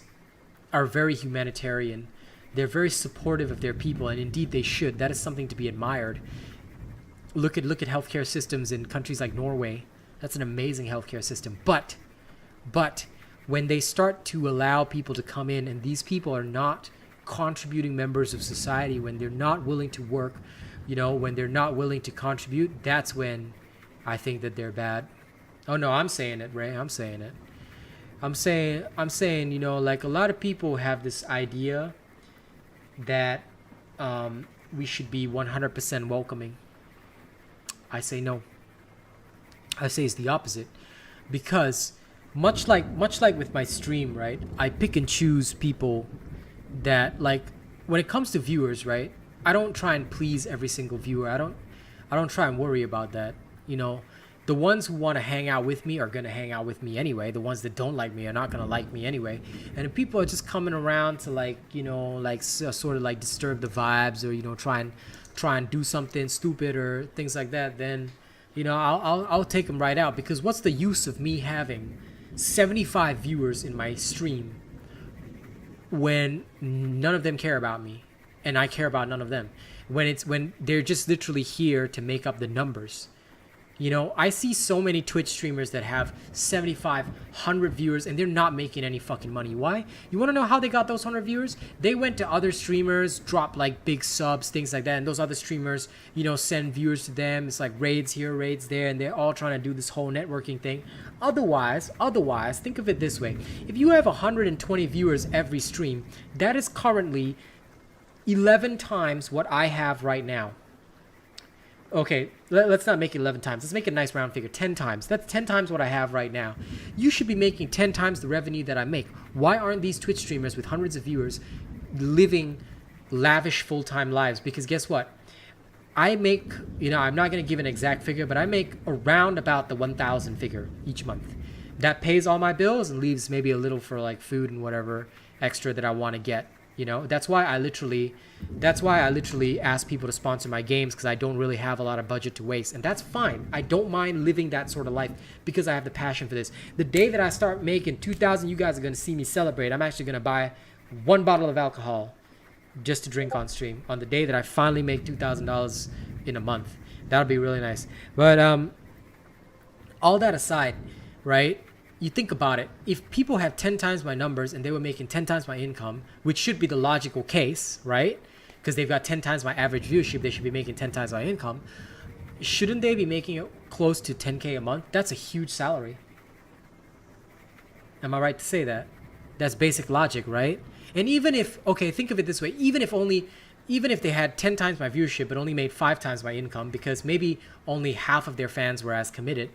are very humanitarian. They're very supportive of their people, and indeed they should. That is something to be admired. Look at healthcare systems in countries like Norway. That's an amazing healthcare system. But when they start to allow people to come in, and these people are not contributing members of society, when they're not willing to work, you know, when they're not willing to contribute, that's when I think that they're bad. Oh no, I'm saying it, Ray. I'm saying it. I'm saying, you know, like, a lot of people have this idea that we should be 100% welcoming. I say no. I say it's the opposite, because much like with my stream, right? I pick and choose people that, like, when it comes to viewers, right? I don't try and please every single viewer. I don't try and worry about that. You know, the ones who want to hang out with me are going to hang out with me anyway. The ones that don't like me are not going to like me anyway. And if people are just coming around to, like, you know, like, sort of like disturb the vibes, or, you know, try and do something stupid or things like that, then, you know, I'll take them right out. Because what's the use of me having 75 viewers in my stream when none of them care about me and I care about none of them? When they're just literally here to make up the numbers. You know, I see so many Twitch streamers that have 75, 100 viewers and they're not making any fucking money. Why? You want to know how they got those 100 viewers? They went to other streamers, dropped like big subs, things like that. And those other streamers, you know, send viewers to them. It's like raids here, raids there. And they're all trying to do this whole networking thing. Otherwise, think of it this way. If you have 120 viewers every stream, that is currently 11 times what I have right now. Okay, let's not make it 11 times. Let's make it a nice round figure. 10 times. That's 10 times what I have right now. You should be making 10 times the revenue that I make. Why aren't these Twitch streamers with hundreds of viewers living lavish full-time lives? Because guess what? I make, you know, I'm not going to give an exact figure, but I make around about the 1,000 figure each month. That pays all my bills and leaves maybe a little for like food and whatever extra that I want to get. You know, that's why I literally ask people to sponsor my games, because I don't really have a lot of budget to waste. And that's fine. I don't mind living that sort of life because I have the passion for this. The day that I start making 2,000, you guys are going to see me celebrate. I'm actually going to buy 1 bottle of alcohol just to drink on stream on the day that I finally make $2,000 in a month. That'll be really nice. But all that aside, right? You think about it, if people have 10 times my numbers and they were making 10 times my income, which should be the logical case, right? Because they've got 10 times my average viewership, they should be making 10 times my income. Shouldn't they be making it close to 10K a month? That's a huge salary. Am I right to say that? That's basic logic, right? And even if, okay, think of it this way, even if they had 10 times my viewership but only made 5 times my income, because maybe only half of their fans were as committed,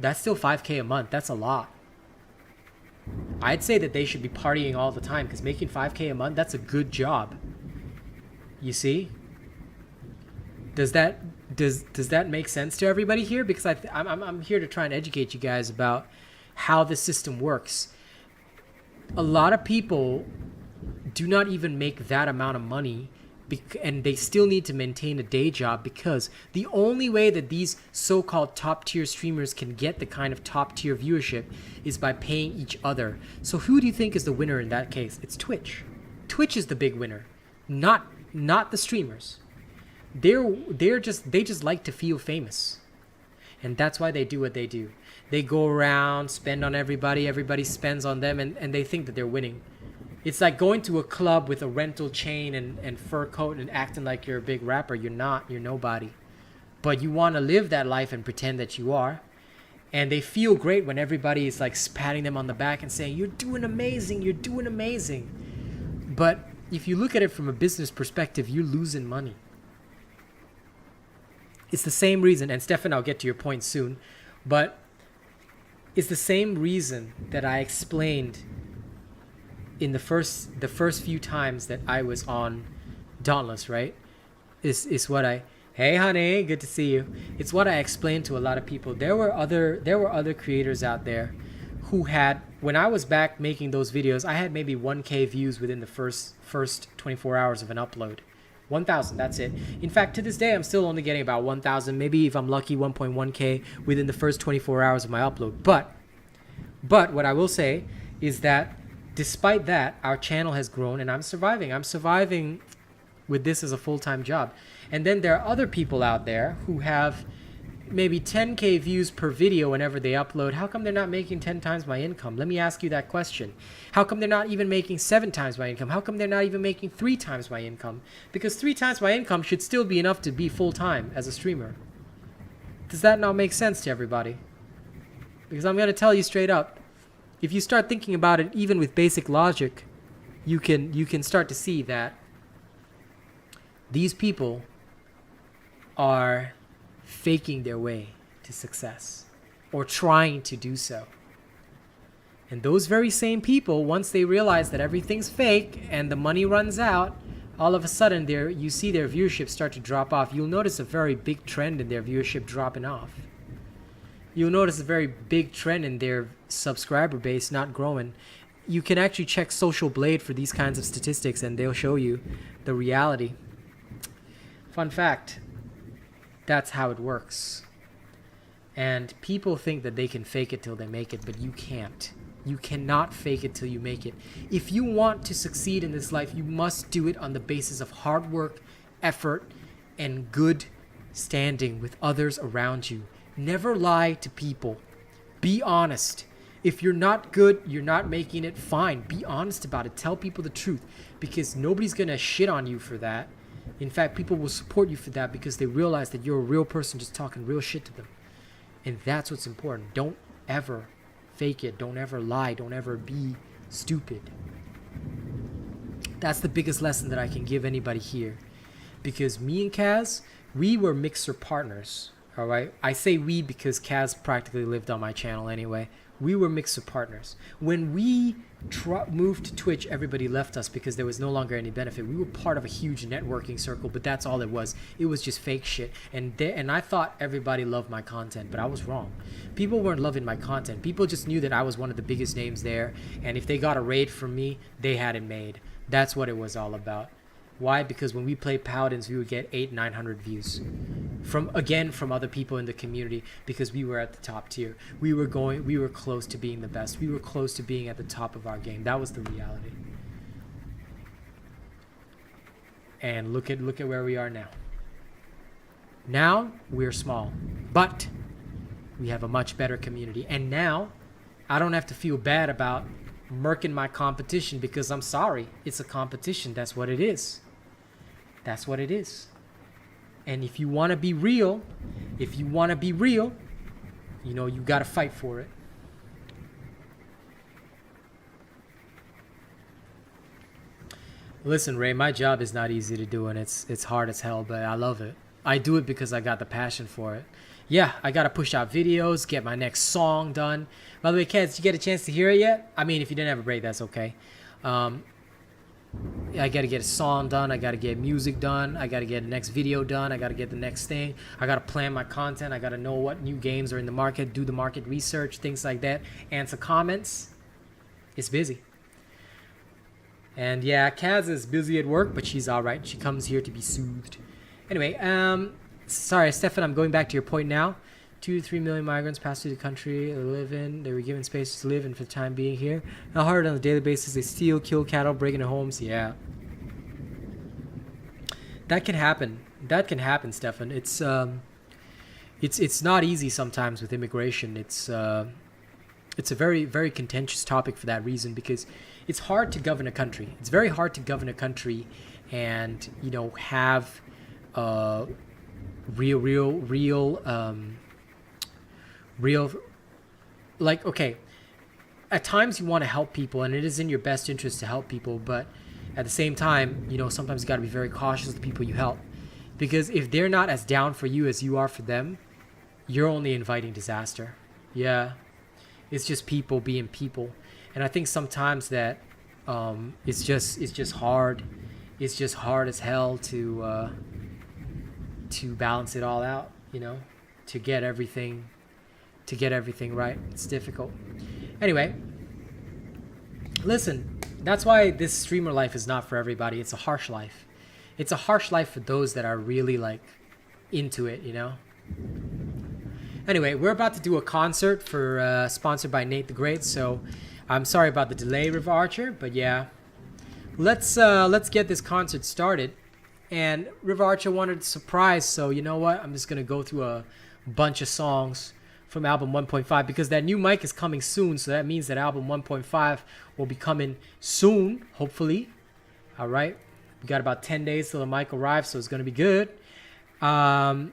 that's still 5K a month. That's a lot. I'd say that they should be partying all the time, because making 5K a month, that's a good job. You see? Does that make sense to everybody here? Because I'm here to try and educate you guys about how the system works. A lot of people do not even make that amount of money, and they still need to maintain a day job, because the only way that these so-called top-tier streamers can get the kind of top-tier viewership is by paying each other. So who do you think is the winner in that case? It's Twitch. Twitch is the big winner, not the streamers. They just like to feel famous, and that's why they do what they do. They go around, spend on everybody spends on them, and they think that they're winning. It's like going to a club with a rental chain and fur coat and acting like you're a big rapper. You're not. You're nobody. But you want to live that life and pretend that you are. And they feel great when everybody is like patting them on the back and saying, "You're doing amazing. You're doing amazing." But if you look at it from a business perspective, you're losing money. It's the same reason, and Stefan, I'll get to your point soon, but it's the same reason that I explained in the first few times that I was on Dauntless, right? Is what I, hey honey, good to see you. It's what I explained to a lot of people. There were other creators out there who had, when I was back making those videos, I had maybe 1K views within the first 24 hours of an upload. 1,000, that's it. In fact, to this day, I'm still only getting about 1,000, maybe if I'm lucky, 1.1K within the first 24 hours of my upload. But what I will say is that despite that, our channel has grown and I'm surviving. I'm surviving with this as a full-time job. And then there are other people out there who have maybe 10K views per video whenever they upload. How come they're not making 10 times my income? Let me ask you that question. How come they're not even making 7 times my income? How come they're not even making 3 times my income? Because 3 times my income should still be enough to be full-time as a streamer. Does that not make sense to everybody? Because I'm going to tell you straight up, if you start thinking about it even with basic logic, you can start to see that these people are faking their way to success or trying to do so. And those very same people, once they realize that everything's fake and the money runs out, all of a sudden you see their viewership start to drop off. You'll notice a very big trend in their viewership dropping off. You'll notice a very big trend in their subscriber base not growing. You can actually check Social Blade for these kinds of statistics and they'll show you the reality. Fun fact, that's how it works. And people think that they can fake it till they make it, but you can't. You cannot fake it till you make it. If you want to succeed in this life, you must do it on the basis of hard work, effort, and good standing with others around you. Never lie to people. Be honest. If you're not good, you're not making it, fine. Be honest about it. Tell people the truth, because nobody's going to shit on you for that. In fact, people will support you for that because they realize that you're a real person just talking real shit to them. And that's what's important. Don't ever fake it. Don't ever lie. Don't ever be stupid. That's the biggest lesson that I can give anybody here. Because me and Kaz, we were mixer partners. All right? I say we because Kaz practically lived on my channel anyway. We were mixer partners. When we moved to Twitch, everybody left us because there was no longer any benefit. We were part of a huge networking circle, but that's all it was. It was just fake shit. And I thought everybody loved my content, but I was wrong. People weren't loving my content. People just knew that I was one of the biggest names there, and if they got a raid from me, they had it made. That's what it was all about. Why? Because when we played Paladins, we would get 800-900 views from other people in the community, because we were at the top tier. We were close to being the best. We were close to being at the top of our game. That was the reality. And look at where we are now. Now we're small, but we have a much better community. And now I don't have to feel bad about murking my competition, because I'm sorry, it's a competition. That's what it is. That's what it is. And if you want to be real, you know, you got to fight for it. Listen, Ray, my job is not easy to do, and it's hard as hell, but I love it. I do it because I got the passion for it. Yeah, I got to push out videos, get my next song done. By the way, Kaz, did you get a chance to hear it yet? I mean, if you didn't have a break, that's okay. I got to get a song done. I got to get music done. I got to get the next video done. I got to get the next thing. I got to plan my content. I got to know what new games are in the market, do the market research, things like that, answer comments. It's busy. And yeah, Kaz is busy at work, but she's all right. She comes here to be soothed. Anyway, sorry, Stefan, I'm going back to your point now. 2 to 3 million migrants passed through the country they live in. They were given spaces to live in for the time being here. How hard on a daily basis they steal, kill cattle, break into homes. Yeah. That can happen. That can happen, Stefan. It's not easy sometimes with immigration. It's a very, very contentious topic for that reason, because it's hard to govern a country. It's very hard to govern a country and, you know, have real, like, okay, at times you want to help people, and it is in your best interest to help people, but at the same time, you know, sometimes you got to be very cautious of the people you help, because if they're not as down for you as you are for them, you're only inviting disaster. Yeah, it's just people being people. And I think sometimes that it's just hard. It's just hard as hell to balance it all out, you know, to get everything right. It's difficult. Anyway, listen, that's why this streamer life is not for everybody. It's a harsh life. It's a harsh life for those that are really, like, into it, you know. Anyway, we're about to do a concert for sponsored by Nate the Great, so I'm sorry about the delay, River Archer, but yeah, let's get this concert started. And River Archer wanted a surprise, so you know what? I'm just gonna go through a bunch of songs from album 1.5, because that new mic is coming soon, so that means that album 1.5 will be coming soon, hopefully. All right, we got about 10 days till the mic arrives, so it's gonna be good. I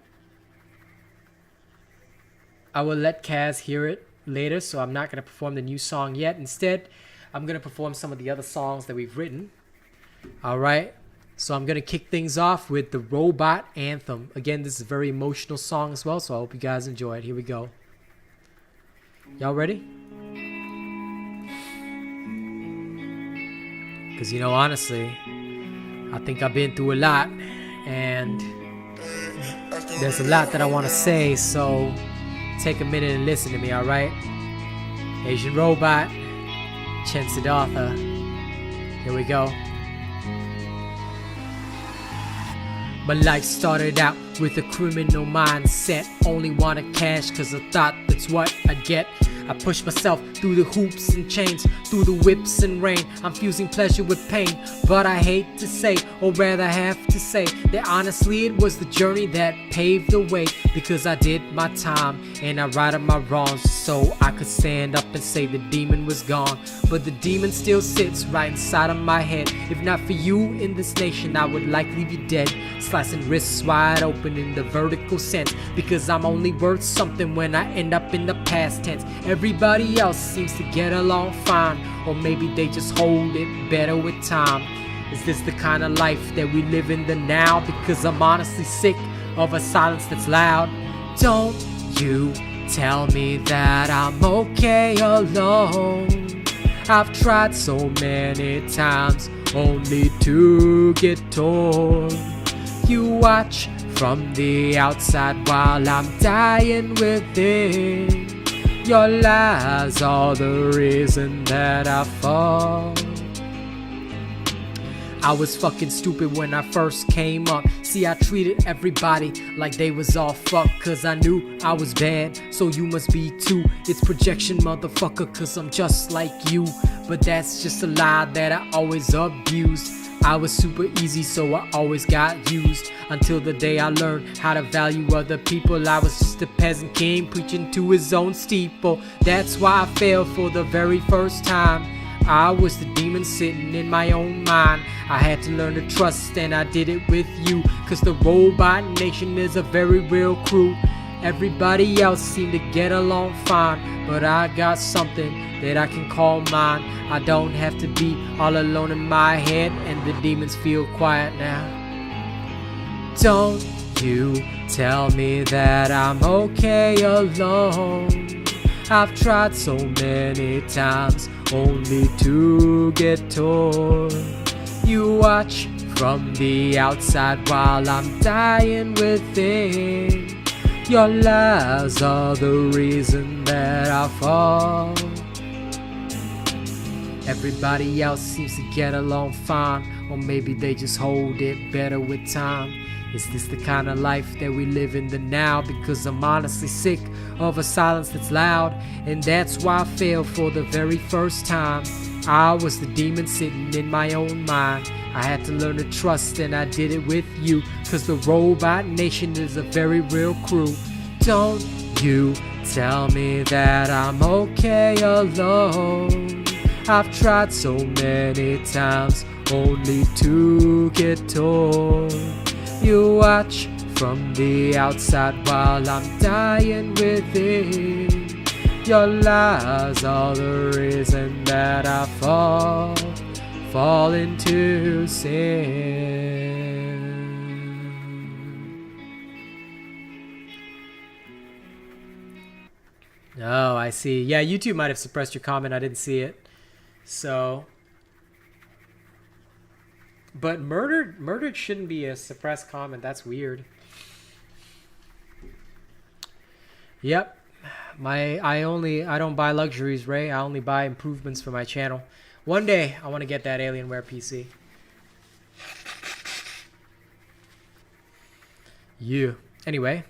will let Kaz hear it later, so I'm not gonna perform the new song yet. Instead, I'm gonna perform some of the other songs that we've written. All right, so I'm gonna kick things off with the Robot Anthem. Again, this is a very emotional song as well, so I hope you guys enjoy it. Here we go. Y'all ready? Because, you know, honestly, I think I've been through a lot, and there's a lot that I want to say, so take a minute and listen to me, alright? Asian Robot, Chen Siddhartha. Here we go. My life started out with a criminal mindset. Only wanted cash cause I thought that's what I get. I push myself through the hoops and chains, through the whips and rain. I'm fusing pleasure with pain, but I hate to say, or rather have to say, that honestly it was the journey that paved the way. Because I did my time and I righted my wrongs, so I could stand up and say the demon was gone. But the demon still sits right inside of my head. If not for you in this nation, I would likely be dead, slicing wrists wide open in the vertical sense. Because I'm only worth something when I end up in the past tense. Everybody else seems to get along fine, or maybe they just hold it better with time. Is this the kind of life that we live in the now? Because I'm honestly sick of a silence that's loud. Don't you tell me that I'm okay alone. I've tried so many times only to get torn. You watch from the outside while I'm dying within. Your lies are the reason that I fall. I was fucking stupid when I first came up. See, I treated everybody like they was all fucked, cause I knew I was bad, so you must be too. It's projection, motherfucker, cause I'm just like you. But that's just a lie that I always abused. I was super easy, so I always got used. Until the day I learned how to value other people. I was just a peasant king preaching to his own steeple. That's why I failed for the very first time. I was the demon sitting in my own mind. I had to learn to trust, and I did it with you. Cause the robot nation is a very real crew. Everybody else seemed to get along fine, but I got something that I can call mine. I don't have to be all alone in my head, and the demons feel quiet now. Don't you tell me that I'm okay alone. I've tried so many times only to get torn. You watch from the outside while I'm dying within. Your lies are the reason that I fall. Everybody else seems to get along fine, or maybe they just hold it better with time. Is this the kind of life that we live in the now? Because I'm honestly sick of a silence that's loud, and that's why I failed for the very first time. I was the demon sitting in my own mind. I had to learn to trust, and I did it with you. Cause the robot nation is a very real crew. Don't you tell me that I'm okay alone. I've tried so many times only to get torn. You watch from the outside while I'm dying within. Your lies are the reason that I fall into sin. Oh, I see. Yeah, YouTube might have suppressed your comment. I didn't see it. So, but murdered shouldn't be a suppressed comment. That's weird. Yep. I don't buy luxuries, Ray. I only buy improvements for my channel. One day I want to get that Alienware PC. Yeah. Anyway,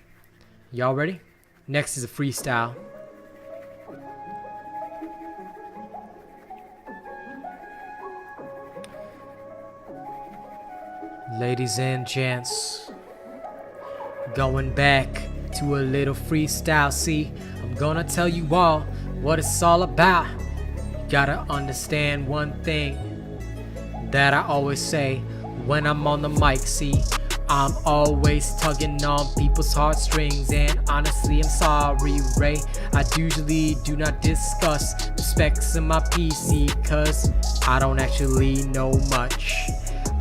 y'all ready? Next is a freestyle. Ladies and gents, going back to a little freestyle. See, I'm gonna tell you all what it's all about. You gotta understand one thing that I always say when I'm on the mic. See, I'm always tugging on people's heartstrings, and honestly I'm sorry, Ray, I usually do not discuss the specs of my PC, cause I don't actually know much.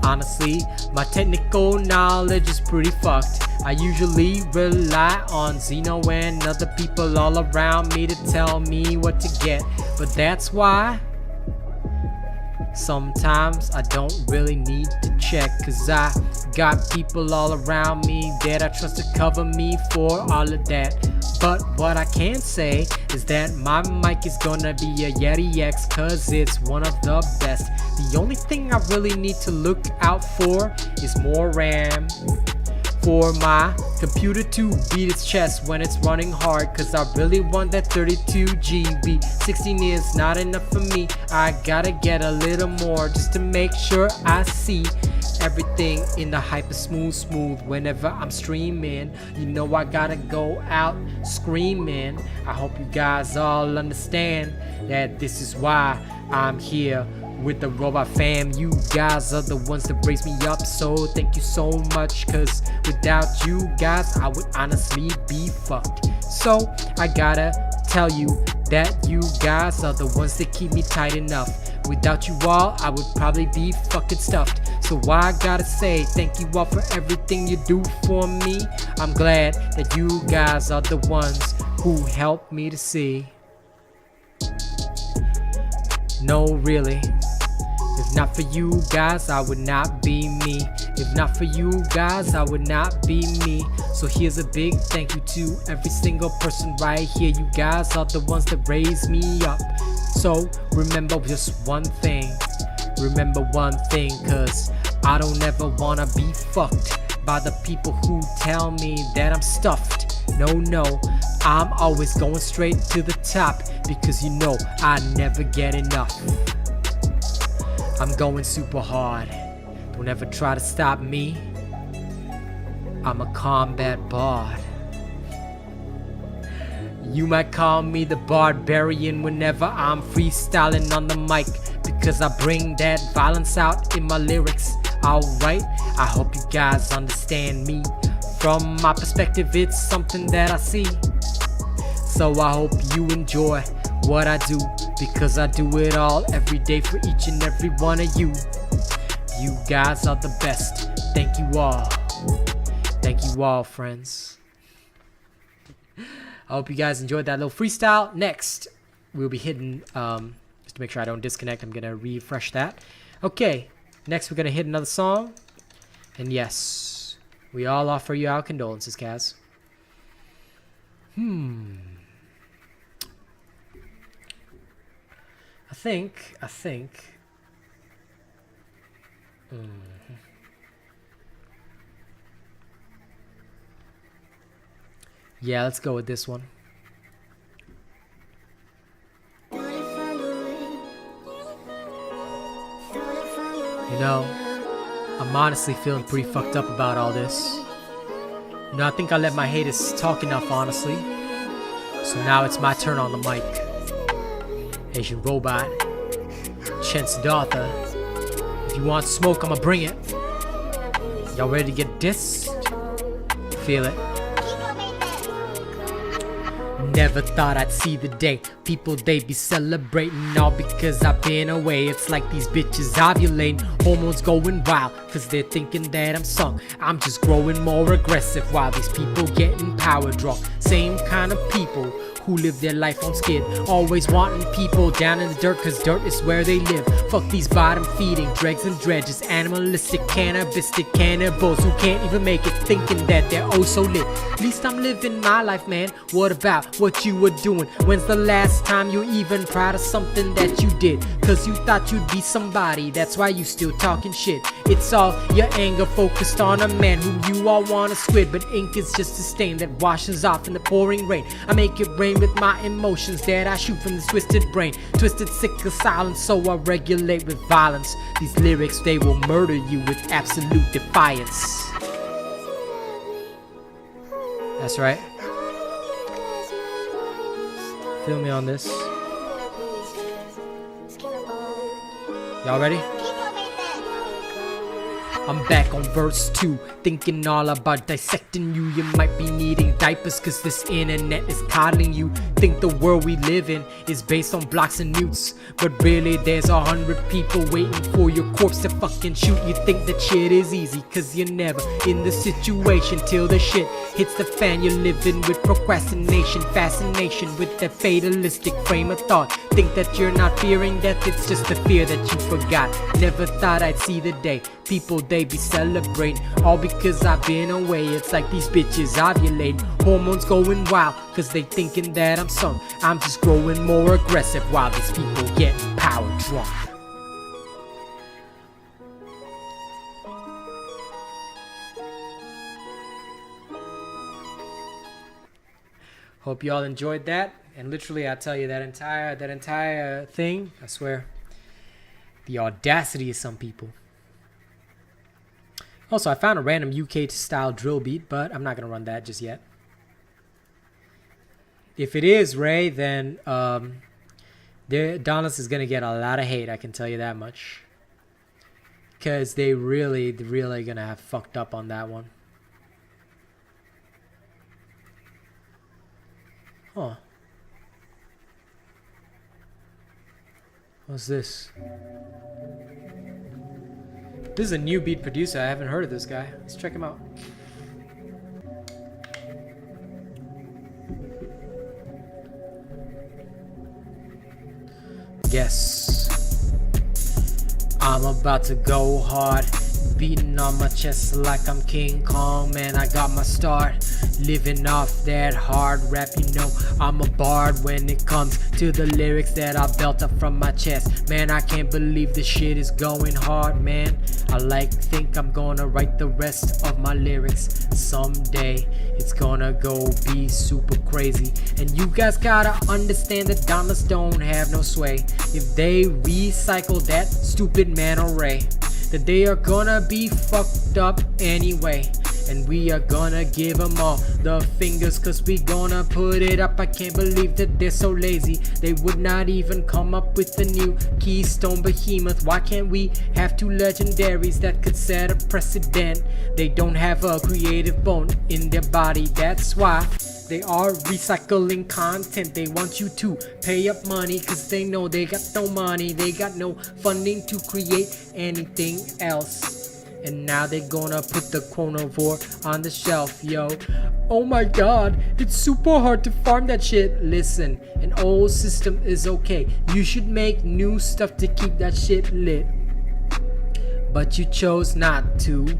Honestly, my technical knowledge is pretty fucked. I usually rely on Zeno and other people all around me to tell me what to get. But that's why sometimes I don't really need to check, cause I got people all around me that I trust to cover me for all of that. But what I can say is that my mic is gonna be a Yeti X, cause it's one of the best. The only thing I really need to look out for is more RAM for my computer to beat its chest when it's running hard, cause I really want that 32 GB. 16 is not enough for me, I gotta get a little more just to make sure I see everything in the hyper smooth whenever I'm streaming. You know I gotta go out screaming. I hope you guys all understand that this is why I'm here with the robot fam. You guys are the ones that raise me up, so thank you so much, cause without you guys I would honestly be fucked. So I gotta tell you that you guys are the ones that keep me tight enough. Without you all I would probably be fucking stuffed. So I gotta say thank you all for everything you do for me. I'm glad that you guys are the ones who help me to see. No, really, if not for you guys I would not be me. If not for you guys I would not be me. So here's a big thank you to every single person right here. You guys are the ones that raise me up. So remember just one thing, cause I don't ever wanna be fucked by the people who tell me that I'm stuffed. No, I'm always going straight to the top, because you know I never get enough. I'm going super hard, don't ever try to stop me. I'm a combat bard. You might call me the barbarian whenever I'm freestyling on the mic, because I bring that violence out in my lyrics. Alright, I hope you guys understand me. From my perspective it's something that I see. So I hope you enjoy what I do, because I do it all every day for each and every one of you. You guys are the best. Thank you all. Thank you all, friends. I hope you guys enjoyed that little freestyle. Next, we'll be hitting, just to make sure I don't disconnect, I'm going to refresh that. Okay, next we're going to hit another song. And yes, we all offer you our condolences, Kaz. I think. Yeah, let's go with this one. You know, I'm honestly feeling pretty fucked up about all this. You know, I think I let my haters talk enough, honestly. So now it's my turn on the mic. Asian Robot, Chance Dartha. If you want smoke, I'ma bring it. Y'all ready to get dissed? Feel it. Never thought I'd see the day people they be celebrating, all because I've been away. It's like these bitches ovulating, hormones going wild, cause they're thinking that I'm sunk. I'm just growing more aggressive while these people getting power drunk. Same kind of people who live their life on skid, always wanting people down in the dirt, cause dirt is where they live. Fuck these bottom feeding dregs and dredges, animalistic, cannabistic cannibals who can't even make it, thinking that they're oh so lit. At least I'm living my life, man. What about what you were doing? When's the last time you even proud of something that you did? Cause you thought you'd be somebody, that's why you still talking shit. It's all your anger focused on a man whom you all wanna squid, but ink is just a stain that washes off in the pouring rain. I make it rain with my emotions that I shoot from this twisted brain, twisted sick of silence, so I regulate with violence. These lyrics, they will murder you with absolute defiance. That's right. Feel me on this. Y'all ready? I'm back on verse 2, thinking all about dissecting you. You might be needing diapers cause this internet is coddling you. Think the world we live in is based on blocks and newts, but really there's 100 people waiting for your corpse to fucking shoot. You think that shit is easy cause you're never in the situation till the shit hits the fan. You're living with procrastination, fascination with that fatalistic frame of thought. Think that you're not fearing death, it's just the fear that you forgot. Never thought I'd see the day people they be celebrating, all because I've been away. It's like these bitches ovulating, hormones going wild cause they thinking that I'm sunk. I'm just growing more aggressive while these people getting power drunk. Hope you all enjoyed that. And literally, I tell you, that entire thing, I swear, the audacity of some people. Also, I found a random UK style drill beat, but I'm not gonna run that just yet. If it is Ray, then Dauntless is gonna get a lot of hate. I can tell you that much, because they really gonna have fucked up on that one. Huh. What's this? This is a new beat producer. I haven't heard of this guy. Let's check him out. Yes. I'm about to go hard. Beating on my chest like I'm King Kong. Man, I got my start. Living off that hard rap, you know I'm a bard when it comes to the lyrics that I belt up from my chest. Man, I can't believe this shit is going hard, man. I think I'm gonna write the rest of my lyrics someday. It's gonna go be super crazy. And you guys gotta understand that Dauntless don't have no sway. If they recycle that stupid man array, that they are gonna be fucked up anyway. And we are gonna give them all the fingers, cause we gonna put it up. I can't believe that they're so lazy. They would not even come up with a new Keystone Behemoth. Why can't we have two legendaries that could set a precedent? They don't have a creative bone in their body, that's why they are recycling content. They want you to pay up money, cause they know they got no money. They got no funding to create anything else. And now they gonna put the Chronivore on the shelf, yo. Oh my god, it's super hard to farm that shit. Listen, an old system is okay. You should make new stuff to keep that shit lit. But you chose not to.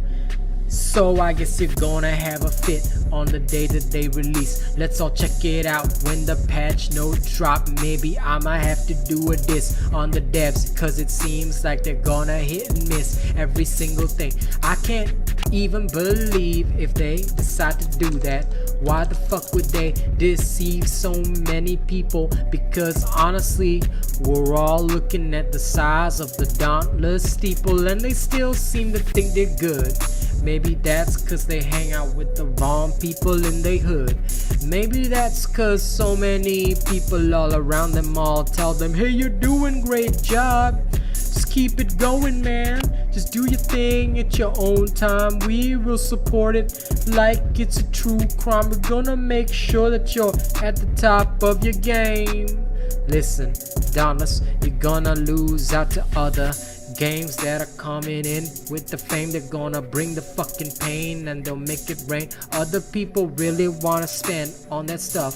So I guess you're gonna have a fit on the day that they release. Let's all check it out when the patch note drop. Maybe I might have to do a diss on the devs, cause it seems like they're gonna hit and miss every single thing. I can't even believe if they decide to do that. Why the fuck would they deceive so many people? Because honestly, we're all looking at the size of the Dauntless steeple, and they still seem to think they're good. Maybe that's cause they hang out with the wrong people in their hood. Maybe that's cause so many people all around them all tell them, hey, you're doing great job. Just keep it going, man. Just do your thing at your own time. We will support it like it's a true crime. We're gonna make sure that you're at the top of your game. Listen, Dauntless, you're gonna lose out to other games that are coming in with the fame. They're gonna bring the fucking pain and they'll make it rain. Other people really wanna spend on that stuff,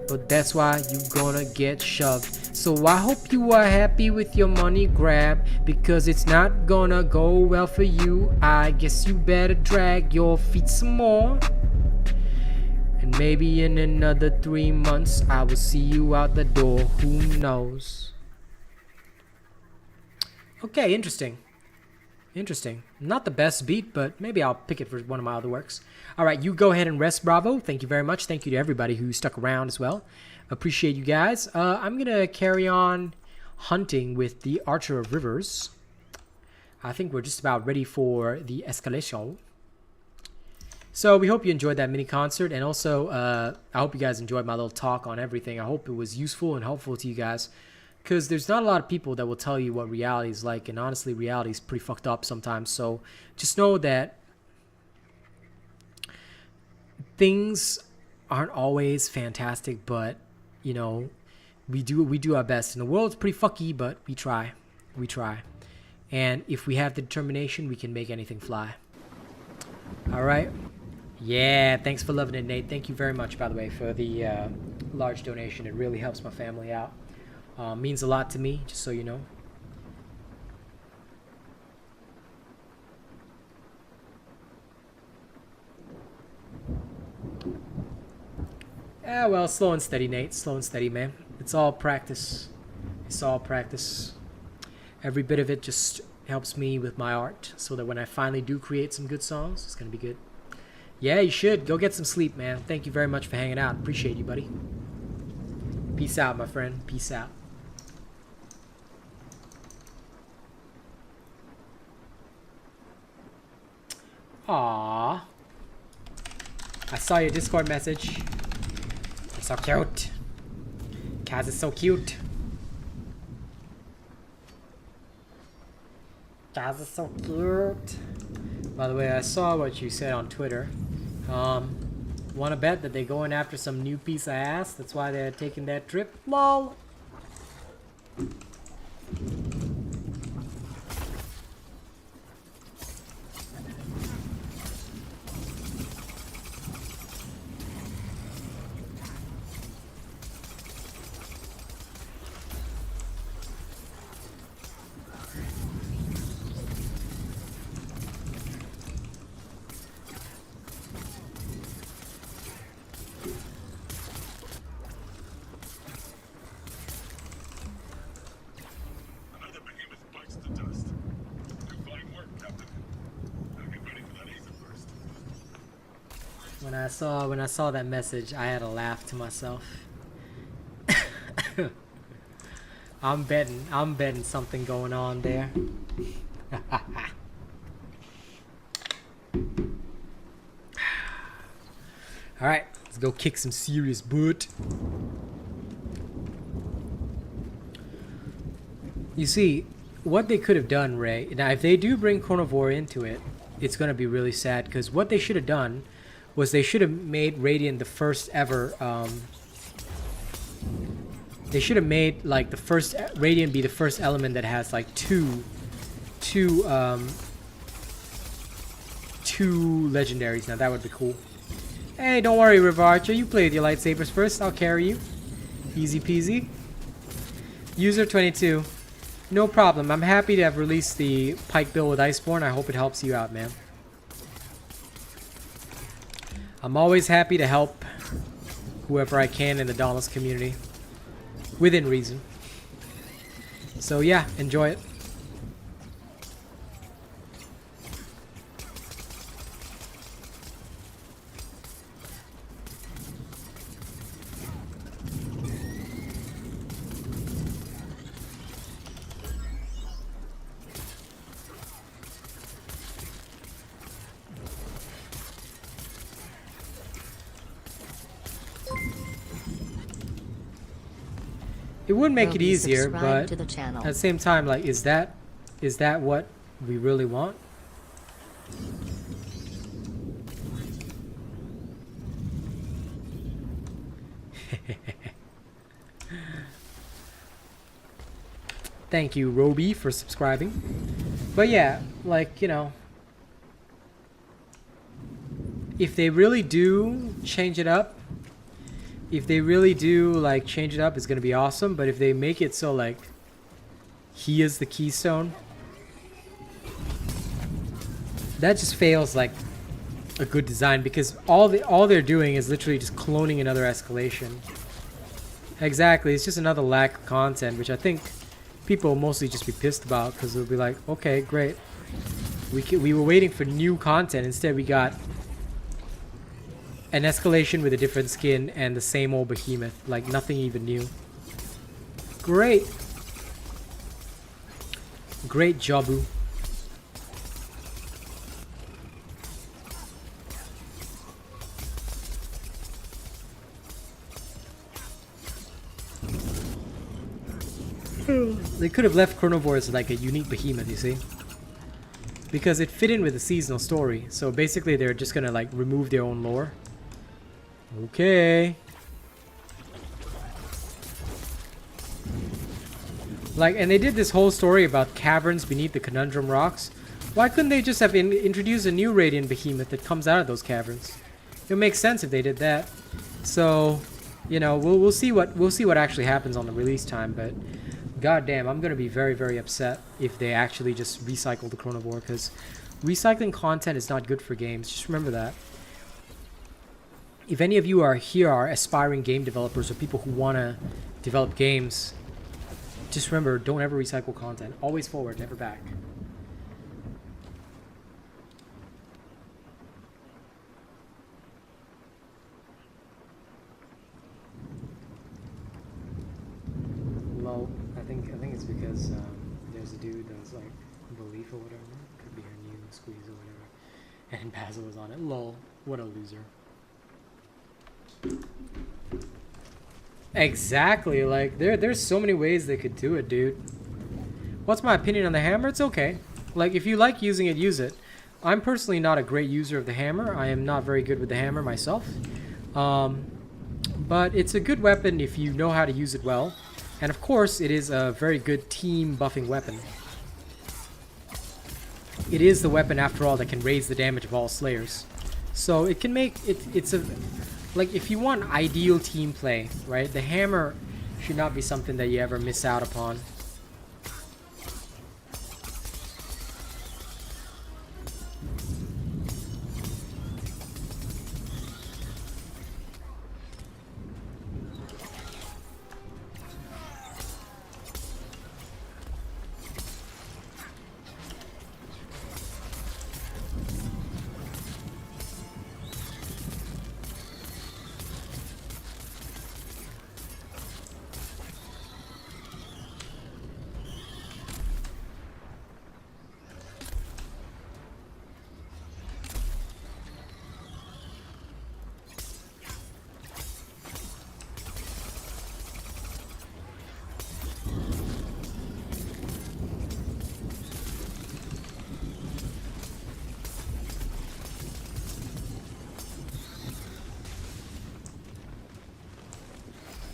but that's why you gonna get shoved. So I hope you are happy with your money grab, because it's not gonna go well for you. I guess you better drag your feet some more. And maybe in another 3 months I will see you out the door. Who knows? Okay, interesting. Not the best beat, but maybe I'll pick it for one of my other works. Alright, you go ahead and rest, Bravo. Thank you very much. Thank you to everybody who stuck around as well. Appreciate you guys. I'm going to carry on hunting with the Archer of Rivers. I think we're just about ready for the escalation. So we hope you enjoyed that mini concert, and also I hope you guys enjoyed my little talk on everything. I hope it was useful and helpful to you guys, because there's not a lot of people that will tell you what reality is like, and honestly, reality is pretty fucked up sometimes. So just know that things aren't always fantastic, but you know, we do our best. And the world's pretty fucky, but we try. And if we have the determination, we can make anything fly. All right. Yeah, thanks for loving it, Nate. Thank you very much, by the way, for the large donation. It really helps my family out. Means a lot to me, just so you know. Yeah, well, slow and steady, Nate. Slow and steady, man. It's all practice. Every bit of it just helps me with my art, so that when I finally do create some good songs, it's gonna be good. Yeah, you should. Go get some sleep, man. Thank you very much for hanging out. Appreciate you, buddy. Peace out, my friend. Peace out. Aww. I saw your Discord message. You're so cute. Kaz is so cute. Kaz is so cute. By the way, I saw what you said on Twitter. Want to bet that they're going after some new piece of ass? That's why they're taking that trip? LOL. When I saw that message, I had to laugh to myself. I'm betting something going on there. All right, let's go kick some serious butt. You see, what they could have done, Ray. Now, if they do bring Carnivore into it, it's gonna be really sad because what they should have done was they should have made Radiant the first ever, they should have made, like, the first, Radiant be the first element that has, like, two legendaries. Now, that would be cool. Hey, don't worry, River Archer. You play with your lightsabers first. I'll carry you. Easy peasy. User 22. No problem. I'm happy to have released the Pike build with Iceborne. I hope it helps you out, man. I'm always happy to help whoever I can in the Dauntless community. Within reason. So yeah, enjoy it. It would make it easier, but at the same time, like, is that what we really want? Thank you, Roby, for subscribing. But yeah, like, you know, if they really do change it up, if they really do, like, change it up, it's gonna be awesome. But if they make it so, like, he is the keystone, that just fails, like, a good design, because all they're doing is literally just cloning another escalation. Exactly, it's just another lack of content, which I think people will mostly just be pissed about, because they'll be like, okay, great, we were waiting for new content, instead we got an escalation with a different skin and the same old behemoth, like nothing even new. Great jobu. They could have left Carnivore as like a unique behemoth, you see, because it fit in with the seasonal story. So basically they're just gonna like remove their own lore. Okay. Like, and they did this whole story about caverns beneath the Conundrum Rocks. Why couldn't they just have introduced a new Radiant Behemoth that comes out of those caverns? It would make sense if they did that. So, you know, we'll see what actually happens on the release time. But goddamn, I'm gonna be very, very upset if they actually just recycle the Chronivore, because recycling content is not good for games. Just remember that. If any of you are aspiring game developers or people who want to develop games, just remember, don't ever recycle content. Always forward, never back. dude that was like Belief or whatever. Could be her new squeeze or whatever. And Basil was on it. Lol. What a loser. Exactly. Like there's so many ways they could do it, dude. What's my opinion on the hammer? It's okay. Like if you like using it, use it. I'm personally not a great user of the hammer. I am not very good with the hammer myself. But it's a good weapon if you know how to use it well. And of course, it is a very good team buffing weapon. It is the weapon, after all, that can raise the damage of all slayers. So it can make it. It's a like if you want ideal team play, right? The hammer should not be something that you ever miss out upon.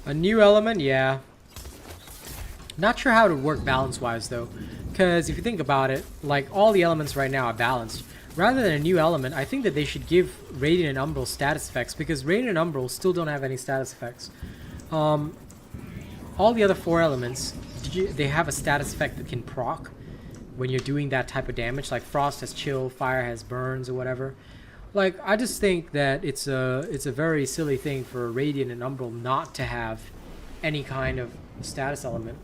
A new element, yeah. Not sure how it would work balance-wise, though. Because if you think about it, like, all the elements right now are balanced. Rather than a new element, I think that they should give Radiant and Umbral status effects, because Radiant and Umbral still don't have any status effects. All the other 4 elements, they have a status effect that can proc when you're doing that type of damage. Like, Frost has Chill, Fire has Burns, or whatever. Like, I just think that it's a very silly thing for Radiant and Umbral not to have any kind of status element.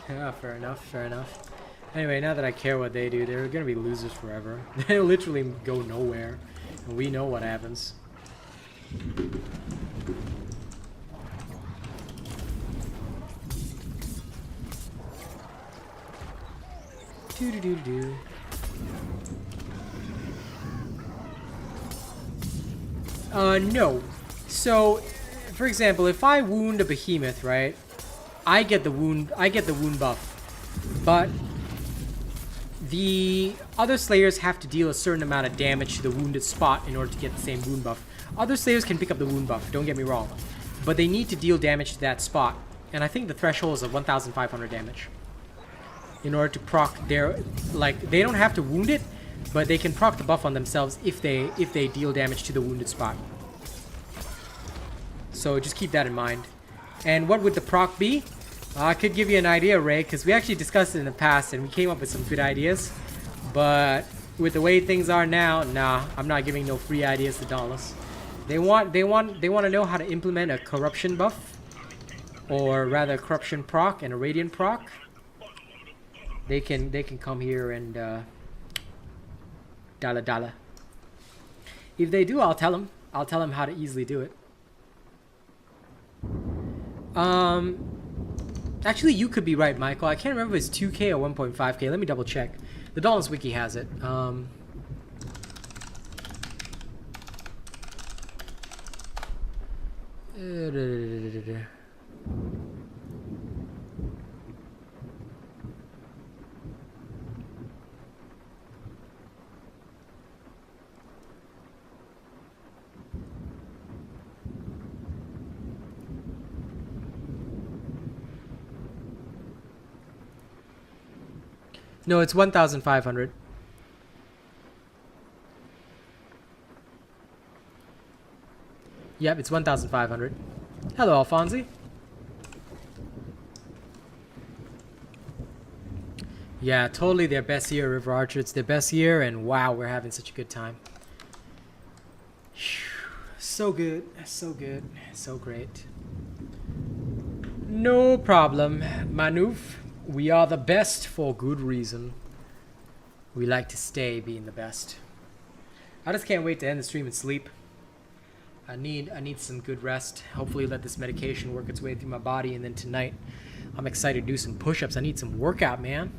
Yeah, fair enough, fair enough. Anyway, now that I care what they do, they're gonna be losers forever. They literally go nowhere. And we know what happens. Do-do-do-do. No. So, for example, if I wound a behemoth, right? I get the wound buff. But the other slayers have to deal a certain amount of damage to the wounded spot in order to get the same wound buff. Other slayers can pick up the wound buff, don't get me wrong. But they need to deal damage to that spot. And I think the threshold is of 1,500 damage. In order to proc their... Like, they don't have to wound it, but they can proc the buff on themselves if they deal damage to the wounded spot. So just keep that in mind. And what would the proc be? I could give you an idea, Ray, because we actually discussed it in the past and we came up with some good ideas. But with the way things are now, nah, I'm not giving no free ideas to Dauntless. They want to know how to implement a corruption buff, or rather a corruption proc and a radiant proc. They can come here and dala. If they do, I'll tell them. I'll tell them how to easily do it. Actually, you could be right, Michael. I can't remember if it's 2K or 1.5K. Let me double check. The Dauntless Wiki has it. No, it's 1,500. Yep, it's 1,500. Hello, Alfonzi. Yeah, totally their best year, River Archer. It's their best year, and wow, we're having such a good time. So good, so good, so great. No problem, Manuf. We are the best for good reason. We like to stay being the best. I just can't wait to end the stream and sleep. I need some good rest. Hopefully let this medication work its way through my body, and then tonight I'm excited to do some push-ups. I need some workout, man.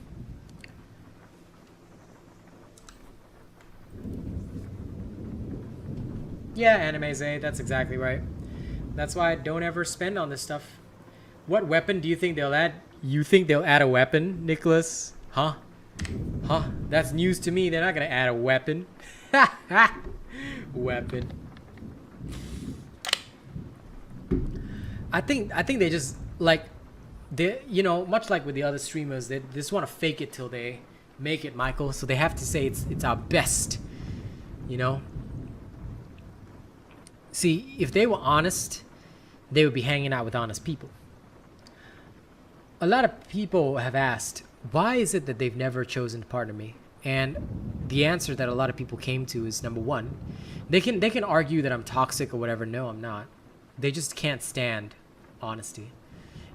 Yeah, Anime Zay, that's exactly right. That's why I don't ever spend on this stuff. What weapon do you think they'll add? You think they'll add a weapon, Nicholas? Huh? Huh? That's news to me. They're not gonna add a weapon. Weapon. I think they just like they, you know, much like with the other streamers, they just want to fake it till they make it, Michael. So they have to say it's our best, you know. See, if they were honest, they would be hanging out with honest people. A lot of people have asked, why is it that they've never chosen to partner me? And the answer that a lot of people came to is, number one, they can argue that I'm toxic or whatever. No, I'm not. They just can't stand honesty.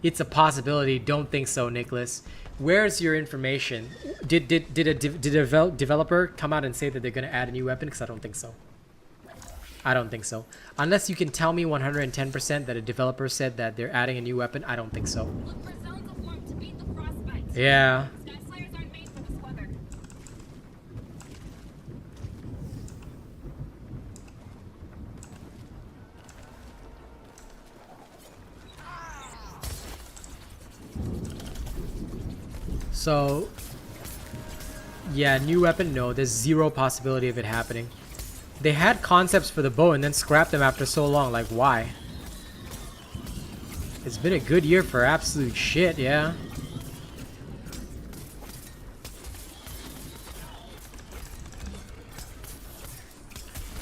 It's a possibility. Don't think so, Nicholas. Where's your information? Did a developer come out and say that they're going to add a new weapon? Because I don't think so. I don't think so. Unless you can tell me 110% that a developer said that they're adding a new weapon, I don't think so. Yeah. So, yeah, new weapon, no. There's zero possibility of it happening. They had concepts for the bow and then scrapped them after so long. Like, why? It's been a good year for absolute shit, yeah.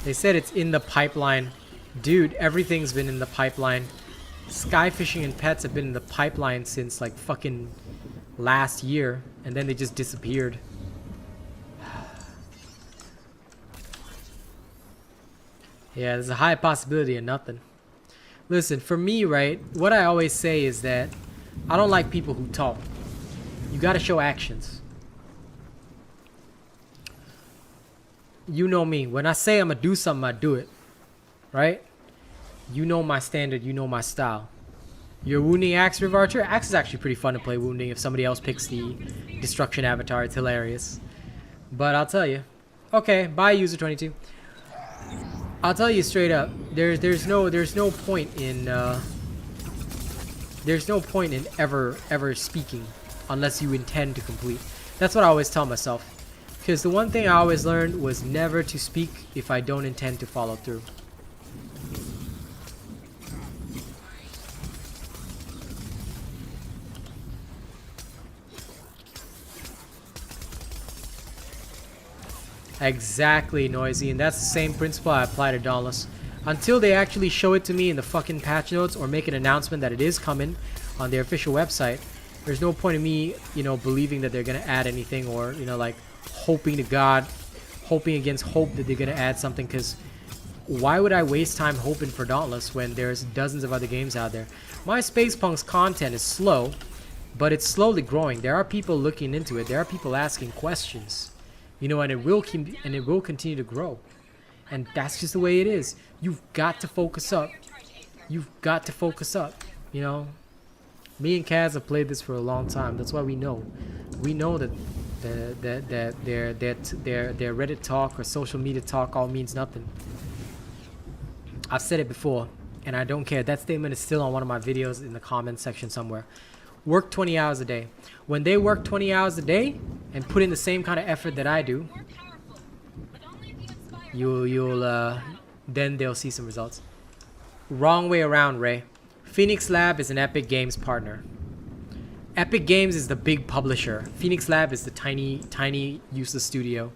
They said it's in the pipeline. Dude, everything's been in the pipeline. Sky fishing and pets have been in the pipeline since like fucking last year, and then they just disappeared. Yeah, there's a high possibility of nothing. Listen, for me, right, what I always say is that I don't like people who talk. You gotta show actions. You know me. When I say I'm gonna do something, I do it. Right? You know my standard, you know my style. You're wounding Axe, River Archer? Axe is actually pretty fun to play wounding if somebody else picks the destruction avatar. It's hilarious. But I'll tell you. Okay, bye user22. I'll tell you straight up. There's no point in ever speaking unless you intend to complete. That's what I always tell myself. Because the one thing I always learned was never to speak if I don't intend to follow through. Exactly, Noisy, and that's the same principle I apply to Dauntless. Until they actually show it to me in the fucking patch notes or make an announcement that it is coming on their official website, there's no point in me, you know, believing that they're gonna add anything, or, you know, like hoping to God, hoping against hope that they're gonna add something. Because why would I waste time hoping for Dauntless when there's dozens of other games out there? My Spacepunk's content is slow, but it's slowly growing. There are people looking into it. There are people asking questions. You know, and it will continue to grow. And that's just the way it is. You've got to focus up. You've got to focus up. You know, me and Kaz have played this for a long time. That's why we know. We know that their Reddit talk or social media talk all means nothing. I've said it before, and I don't care. That statement is still on one of my videos in the comment section somewhere. Work 20 hours a day. When they work 20 hours a day and put in the same kind of effort that I do, then they'll see some results. Wrong way around, Ray. Phoenix Lab is an Epic Games partner. Epic Games is the big publisher. Phoenix Lab is the tiny useless studio.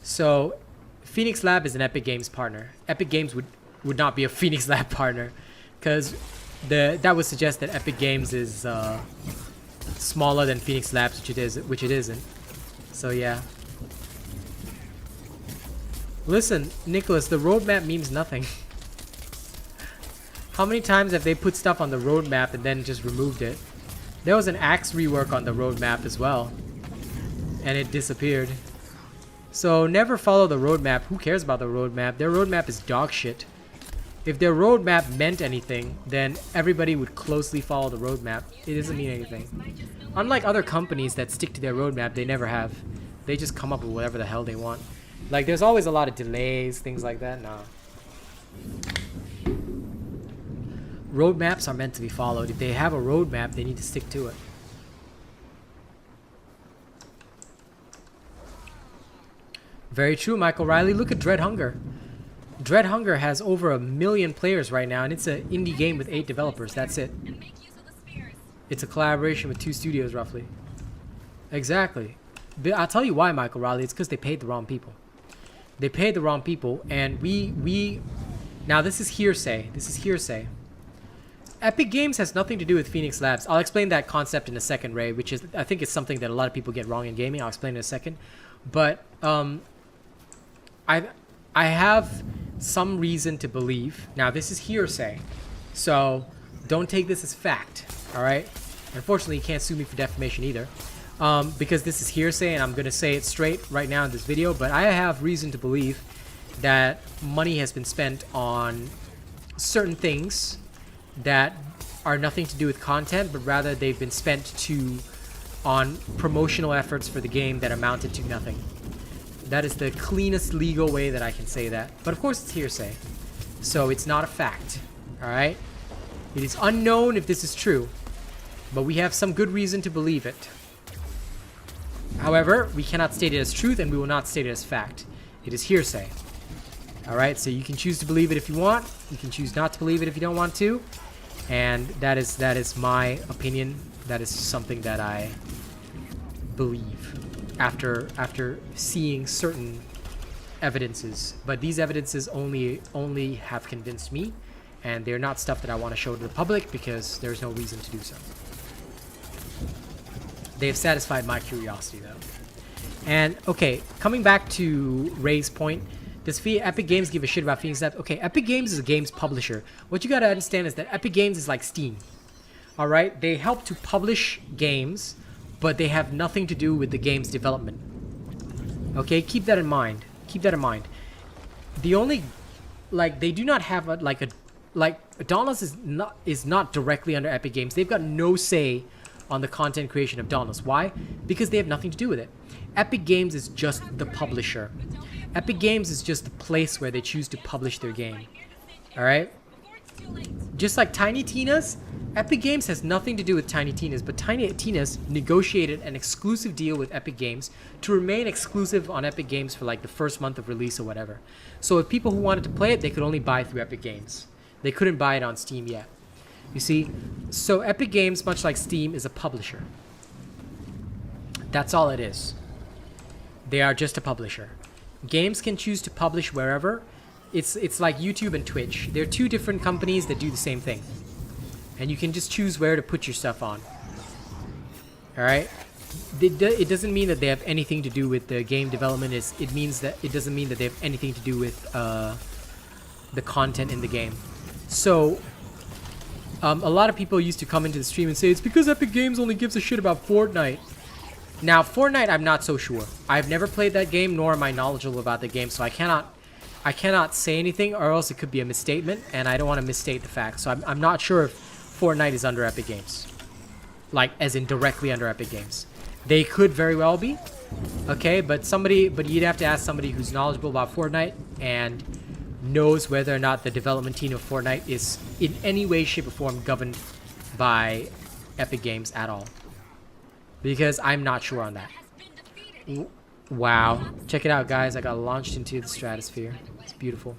So Phoenix Lab is an Epic Games partner. Epic Games would not be a Phoenix Lab partner, because that would suggest that Epic Games is smaller than Phoenix Labs, which it isn't. So yeah. Listen, Nicholas, the roadmap means nothing. How many times have they put stuff on the roadmap and then just removed it? There was an axe rework on the roadmap as well, and it disappeared. So never follow the roadmap. Who cares about the roadmap? Their roadmap is dog shit. If their roadmap meant anything, then everybody would closely follow the roadmap. It doesn't mean anything. Unlike other companies that stick to their roadmap, they never have. They just come up with whatever the hell they want. Like, there's always a lot of delays, things like that. Nah. Roadmaps are meant to be followed. If they have a roadmap, they need to stick to it. Very true, Michael Riley. Look at Dread Hunger. Dread Hunger has over 1 million players right now, and it's an indie game with 8 developers. That's it. It's a collaboration with 2 studios, roughly. Exactly. But I'll tell you why, Michael Riley. It's because they paid the wrong people. They paid the wrong people, and we... Now, this is hearsay. This is hearsay. Epic Games has nothing to do with Phoenix Labs. I'll explain that concept in a second, Ray, which is, I think it's something that a lot of people get wrong in gaming. I'll explain in a second. But I have some reason to believe. Now, this is hearsay, so don't take this as fact, all right? Unfortunately, you can't sue me for defamation either, because this is hearsay, and I'm going to say it straight right now in this video, but I have reason to believe that money has been spent on certain things that are nothing to do with content, but rather they've been spent on promotional efforts for the game that amounted to nothing. That is the cleanest legal way that I can say that. But of course it's hearsay, so it's not a fact, alright? It is unknown if this is true, but we have some good reason to believe it. However, we cannot state it as truth, and we will not state it as fact. It is hearsay. Alright, so you can choose to believe it if you want, you can choose not to believe it if you don't want to, and that is my opinion. That is something that I believe after seeing certain evidences. But these evidences only have convinced me, and they're not stuff that I want to show to the public because there's no reason to do so. They have satisfied my curiosity though. And okay, coming back to Ray's point, does Epic Games give a shit about Phoenix Labs? Okay, Epic Games is a games publisher. What you gotta understand is that Epic Games is like Steam. Alright? They help to publish games, but they have nothing to do with the game's development. Okay, keep that in mind. Keep that in mind. The only, like, they do not have Dauntless is not directly under Epic Games. They've got no say on the content creation of Dauntless. Why? Because they have nothing to do with it. Epic Games is just the publisher. Epic Games is just the place where they choose to publish their game. Alright? Just like Tiny Tina's, Epic Games has nothing to do with Tiny Tina's, but Tiny Tina's negotiated an exclusive deal with Epic Games to remain exclusive on Epic Games for like the first month of release or whatever. So if people who wanted to play it, they could only buy through Epic Games. They couldn't buy it on Steam yet. You see? So Epic Games, much like Steam, is a publisher. That's all it is. They are just a publisher. Games can choose to publish wherever. It's like YouTube and Twitch. They're 2 different companies that do the same thing. And you can just choose where to put your stuff on. Alright? It doesn't mean that they have anything to do with the game development. It doesn't mean that they have anything to do with the content in the game. So, a lot of people used to come into the stream and say, it's because Epic Games only gives a shit about Fortnite. Now, Fortnite, I'm not so sure. I've never played that game, nor am I knowledgeable about the game, so I cannot say anything, or else it could be a misstatement, and I don't want to misstate the facts. So I'm not sure if Fortnite is under Epic Games. Like, as in directly under Epic Games. They could very well be. Okay, but you'd have to ask somebody who's knowledgeable about Fortnite and knows whether or not the development team of Fortnite is in any way, shape, or form governed by Epic Games at all. Because I'm not sure on that. Wow. Check it out, guys. I got launched into the stratosphere. It's beautiful.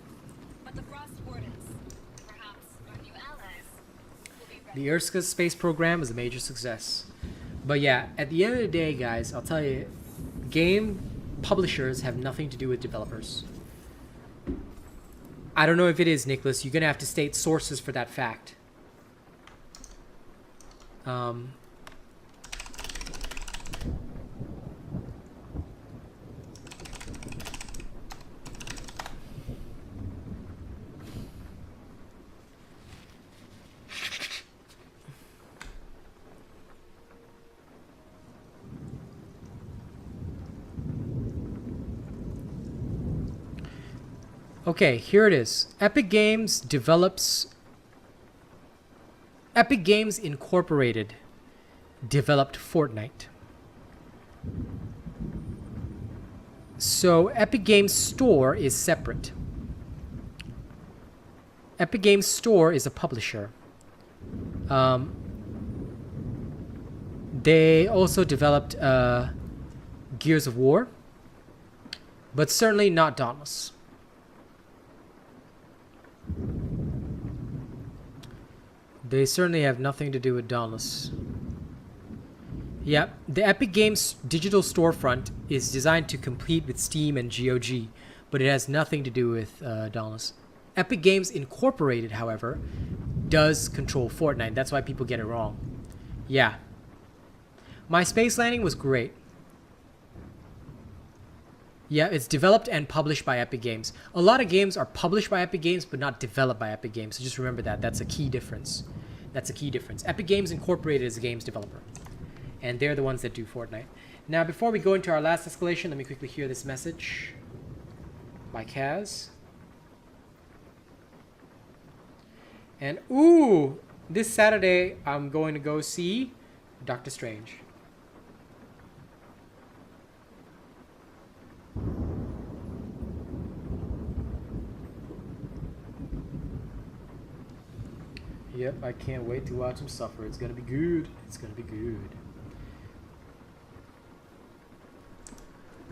The Urska space program was a major success. But yeah, at the end of the day, guys, I'll tell you, game publishers have nothing to do with developers. I don't know if it is, Nicholas. You're going to have to state sources for that fact. Okay, here it is. Epic Games Incorporated developed Fortnite. So Epic Games Store is separate. Epic Games Store is a publisher. They also developed Gears of War, but certainly not Dauntless. They certainly have nothing to do with Dauntless. Yep, the Epic Games digital storefront is designed to compete with Steam and GOG, but it has nothing to do with Dauntless. Epic Games Incorporated, however, does control Fortnite. That's why people get it wrong. Yeah. My Space Landing was great. Yeah, it's developed and published by Epic Games. A lot of games are published by Epic Games, but not developed by Epic Games. So just remember that. That's a key difference. That's a key difference. Epic Games Incorporated is a games developer. And they're the ones that do Fortnite. Now, before we go into our last escalation, let me quickly hear this message by Kaz. And, ooh, this Saturday, I'm going to go see Doctor Strange. Yep, I can't wait to watch him suffer. It's gonna be good. It's gonna be good.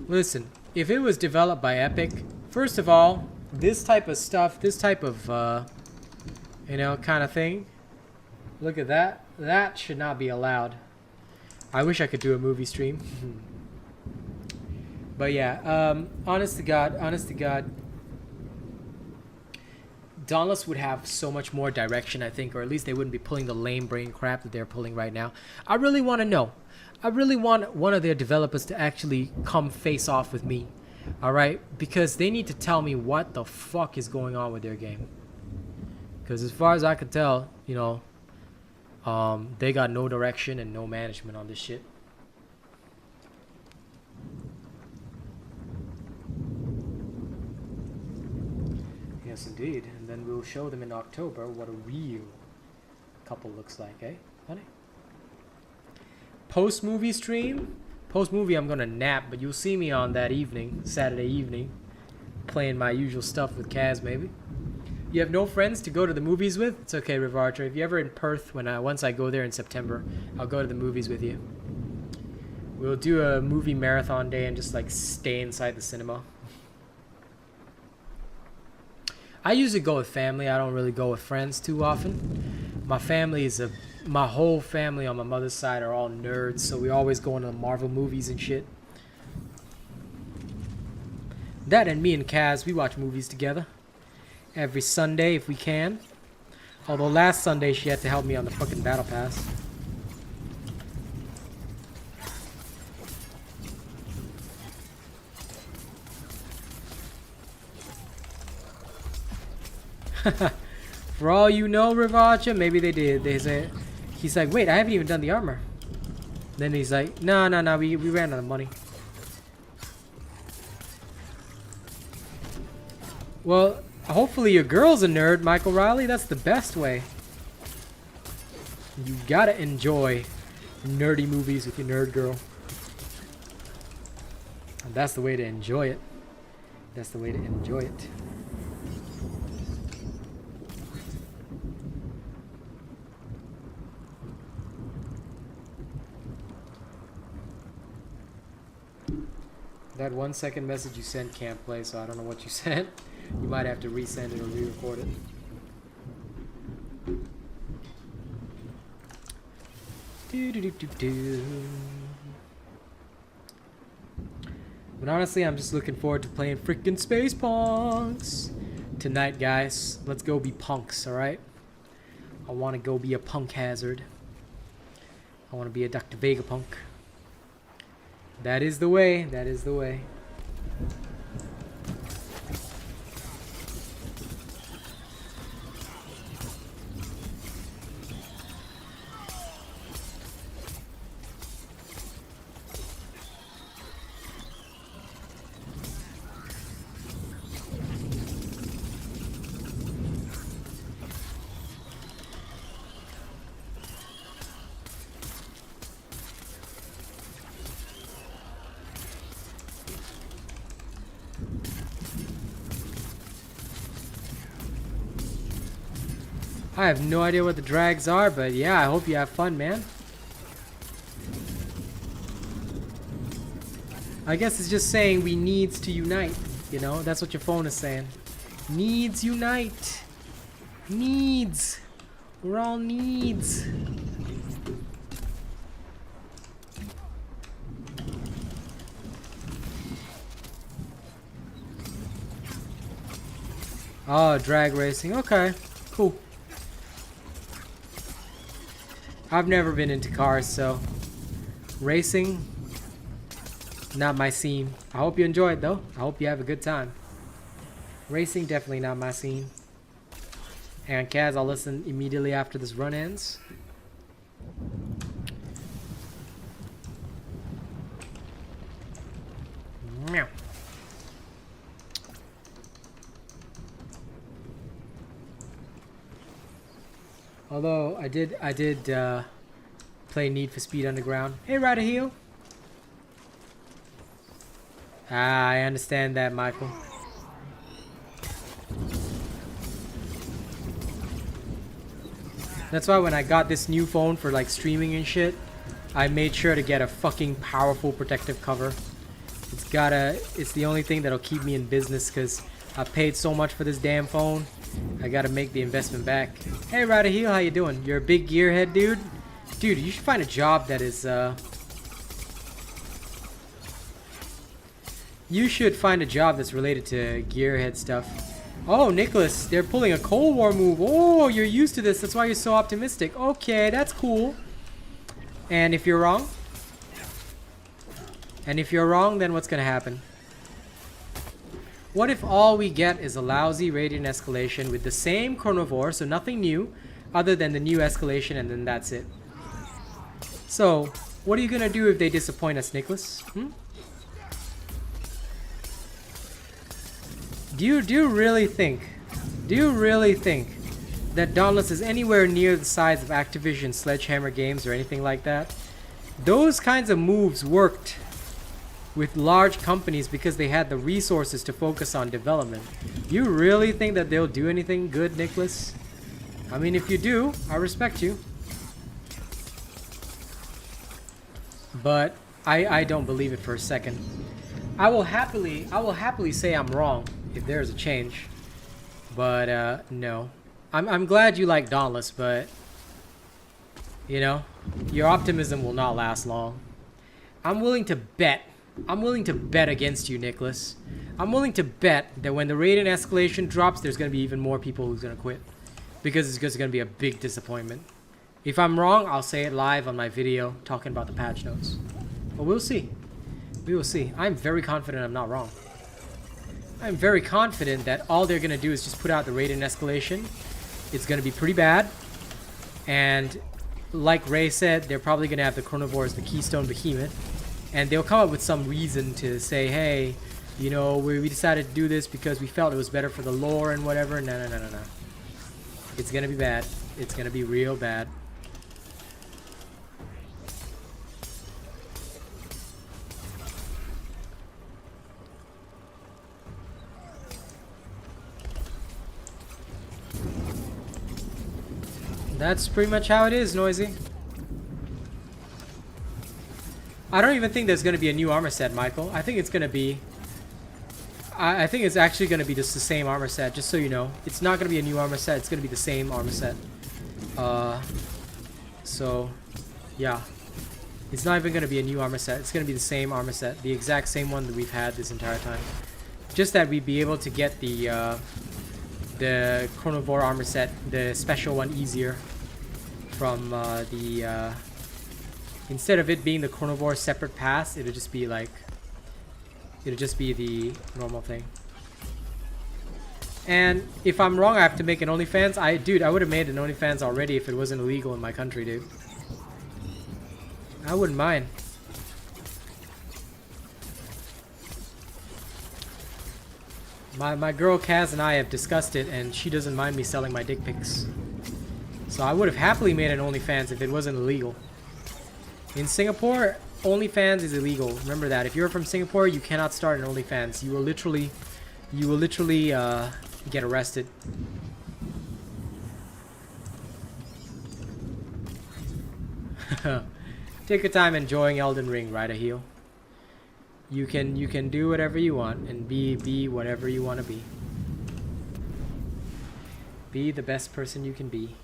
Listen, if it was developed by Epic, first of all, this type of stuff, this type of, you know, kind of thing, look at that. That should not be allowed. I wish I could do a movie stream. But yeah, honest to God, Dauntless would have so much more direction, I think, or at least they wouldn't be pulling the lame brain crap that they're pulling right now. I really want to know. I really want one of their developers to actually come face off with me, all right? Because they need to tell me what the fuck is going on with their game. Because as far as I could tell, you know, they got no direction and no management on this shit. Yes, indeed. And then we'll show them in October what a real couple looks like, eh, honey? Post-movie stream? Post-movie, I'm gonna nap, but you'll see me on that evening, Saturday evening, playing my usual stuff with Kaz, maybe. You have no friends to go to the movies with? It's okay, Rivartra. If you're ever in Perth, once I go there in September, I'll go to the movies with you. We'll do a movie marathon day and just like stay inside the cinema. I usually go with family. I don't really go with friends too often. My whole family on my mother's side are all nerds, so we always go into the Marvel movies and shit. That and me and Kaz, we watch movies together every Sunday if we can. Although last Sunday she had to help me on the fucking battle pass. For all you know, Rivacha, maybe they did. They said, he's like, wait, I haven't even done the armor. Then he's like, no, we ran out of money. Well, hopefully your girl's a nerd, Michael Riley. That's the best way. You gotta enjoy nerdy movies with your nerd girl. And that's the way to enjoy it. That's the way to enjoy it. That 1 second message you sent can't play, so I don't know what you sent. You might have to resend it or re-record it. But honestly, I'm just looking forward to playing freaking Space Punks tonight, guys. Let's go be punks, alright? I want to go be a punk hazard. I want to be a Dr. Vegapunk. That is the way. That is the way. I have no idea what the drags are, but yeah, I hope you have fun, man. I guess it's just saying we needs to unite. You know, that's what your phone is saying. Needs unite. Needs. We're all needs. Oh, drag racing. Okay, cool. I've never been into cars, so racing, not my scene. I hope you enjoy it, though. I hope you have a good time. Racing, definitely not my scene. And Kaz, I'll listen immediately after this run ends. Meow. Although I did play Need for Speed Underground. Hey, Rider Heel. Ah, I understand that, Michael. That's why when I got this new phone for like streaming and shit, I made sure to get a fucking powerful protective cover. It's the only thing that'll keep me in business because I paid so much for this damn phone. I gotta make the investment back. Hey, Rider Heel, how you doing? You're a big gearhead, dude? Dude, you should find a job that is, you should find a job that's related to gearhead stuff. Oh, Nicholas, they're pulling a Cold War move. Oh, you're used to this. That's why you're so optimistic. Okay, that's cool. And if you're wrong? And if you're wrong, then what's gonna happen? What if all we get is a lousy radiant escalation with the same chronovore, so nothing new, other than the new escalation, and then that's it? So, what are you gonna do if they disappoint us, Nicholas? Hmm? Do you really think that Dauntless is anywhere near the size of Activision Sledgehammer Games or anything like that? Those kinds of moves worked with large companies because they had the resources to focus on development. You really think that they'll do anything good, Nicholas? I mean, if you do, I respect you. But I don't believe it for a second. I will happily say I'm wrong if there's a change. But no. I'm glad you like Dauntless, but you know, your optimism will not last long. I'm willing to bet against you, Nicholas. I'm willing to bet that when the radiant escalation drops, there's going to be even more people who's going to quit. Because it's just going to be a big disappointment. If I'm wrong, I'll say it live on my video talking about the patch notes. But we'll see. We will see. I'm very confident I'm not wrong. I'm very confident that all they're going to do is just put out the radiant escalation. It's going to be pretty bad. And like Ray said, they're probably going to have the chronovore as the keystone behemoth. And they'll come up with some reason to say, hey, you know, we decided to do this because we felt it was better for the lore and whatever. No. It's going to be bad. It's going to be real bad. That's pretty much how it is, Noisy. I don't even think there's going to be a new armor set, Michael. I think it's going to be... I think it's actually going to be just the same armor set, just so you know. It's not going to be a new armor set. It's going to be the same armor set. So, yeah. It's not even going to be a new armor set. It's going to be the same armor set. The exact same one that we've had this entire time. Just that we'd be able to get the chronovore armor set, the special one, easier from instead of it being the chronovore separate pass, it'll just be like, it'll just be the normal thing. And if I'm wrong, I have to make an OnlyFans. Dude, I would have made an OnlyFans already if it wasn't illegal in my country, dude. I wouldn't mind. My girl Kaz and I have discussed it, and she doesn't mind me selling my dick pics. So I would have happily made an OnlyFans if it wasn't illegal. In Singapore, OnlyFans is illegal. Remember that. If you're from Singapore, you cannot start an OnlyFans. You will literally get arrested. Take your time enjoying Elden Ring, Rider Heel. You can do whatever you want and be whatever you want to be. Be the best person you can be.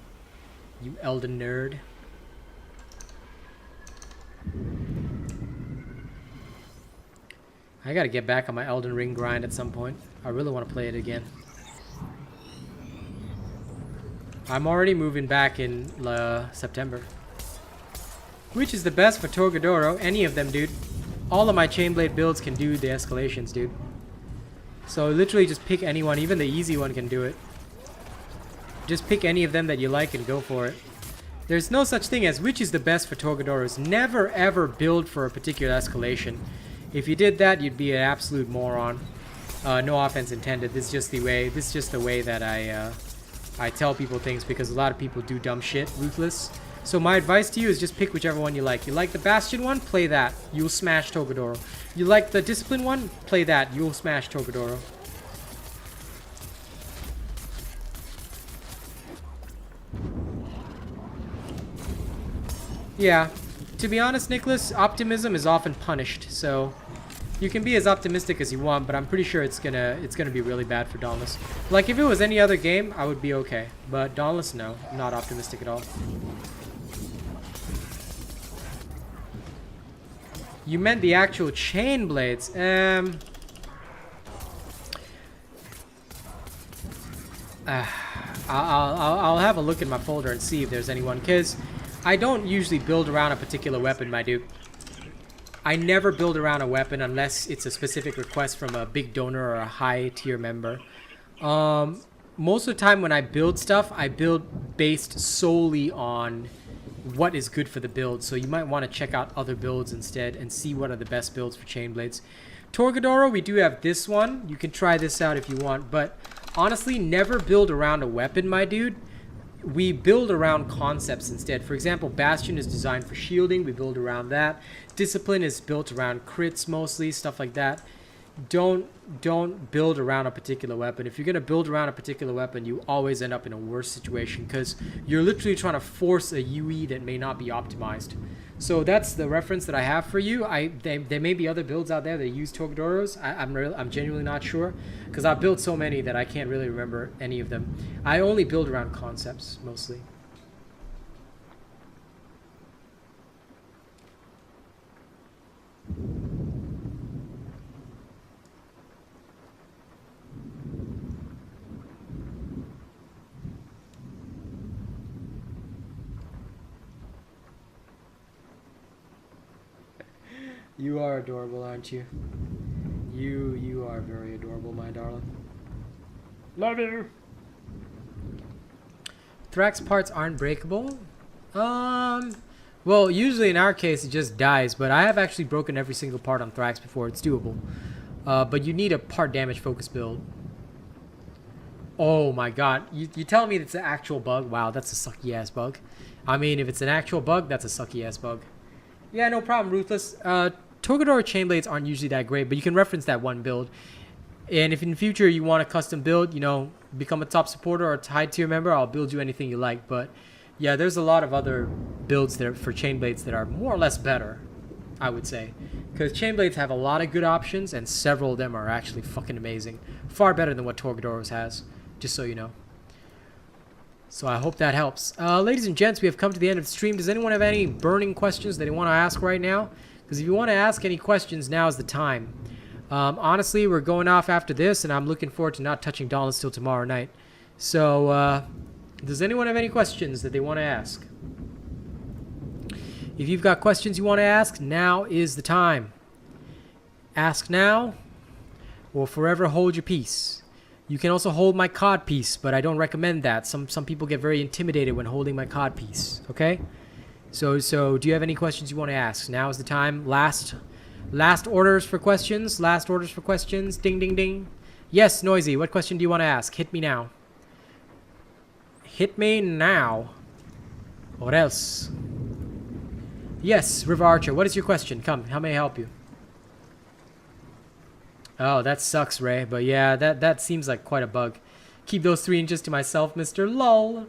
You Elden nerd. I gotta get back on my Elden Ring grind at some point. I really want to play it again. I'm already moving back in September. Which is the best for Torgadoro? Any of them, dude. All of my Chainblade builds can do the escalations, dude. So literally just pick anyone. Even the easy one can do it. Just pick any of them that you like and go for it. There's no such thing as which is the best for Torgadoros. Never ever build for a particular escalation. If you did that, you'd be an absolute moron. No offense intended. This is just the way. This is just the way that I tell people things, because a lot of people do dumb shit. Ruthless. So my advice to you is just pick whichever one you like. You like the Bastion one? Play that. You'll smash Torgadoro. You like the Discipline one? Play that. You'll smash Torgadoro. Yeah. To be honest, Nicholas, optimism is often punished. So you can be as optimistic as you want, but I'm pretty sure it's gonna be really bad for Dauntless. Like if it was any other game, I would be okay. But Dauntless, no. I'm not optimistic at all. You meant the actual chain blades. I'll have a look in my folder and see if there's anyone, because I don't usually build around a particular weapon, my dude. I never build around a weapon unless it's a specific request from a big donor or a high tier member. Most of the time when I build stuff, I build based solely on what is good for the build. So you might want to check out other builds instead and see what are the best builds for chain blades. Torgadoro, we do have this one. You can try this out if you want, but honestly, never build around a weapon, my dude. We build around concepts instead. For example, Bastion is designed for shielding. We build around that. Discipline is built around crits mostly, stuff like that. Don't build around a particular weapon. If you're going to build around a particular weapon, you always end up in a worse situation, because you're literally trying to force a UE that may not be optimized. So that's the reference that I have for you. There may be other builds out there that use Torgadoros. I'm genuinely not sure, because I've built so many that I can't really remember any of them. I only build around concepts mostly. You are adorable, aren't you? You are very adorable, my darling. Love you. Thrax parts aren't breakable. Well, usually in our case it just dies, but I have actually broken every single part on Thrax before. It's doable. But you need a part damage focus build. Oh my god. You tell me it's an actual bug? Wow, that's a sucky ass bug. I mean, if it's an actual bug, that's a sucky ass bug. Yeah, no problem, Ruthless. Torgadoro chainblades aren't usually that great, but you can reference that one build. And if in the future you want a custom build, you know, become a top supporter or a high tier member, I'll build you anything you like. But yeah, there's a lot of other builds there for chainblades that are more or less better, I would say. Because chainblades have a lot of good options, and several of them are actually fucking amazing. Far better than what Torgadoro's has, just so you know. So I hope that helps. Ladies and gents, we have come to the end of the stream. Does anyone have any burning questions that they want to ask right now? Because if you want to ask any questions, now is the time. Honestly, we're going off after this, and I'm looking forward to not touching Dauntless till tomorrow night. So, does anyone have any questions that they want to ask? If you've got questions you want to ask, now is the time. Ask now, or forever hold your peace. You can also hold my cod piece, but I don't recommend that. Some people get very intimidated when holding my cod piece. Okay? So do you have any questions you want to ask? Now is the time. Last orders for questions. Last orders for questions. Ding, ding, ding. Yes, Noisy. What question do you want to ask? Hit me now. Hit me now. What else? Yes, River Archer. What is your question? Come. How may I help you? Oh, that sucks, Ray. But yeah, that seems like quite a bug. Keep those 3 inches to myself, Mr. Lol.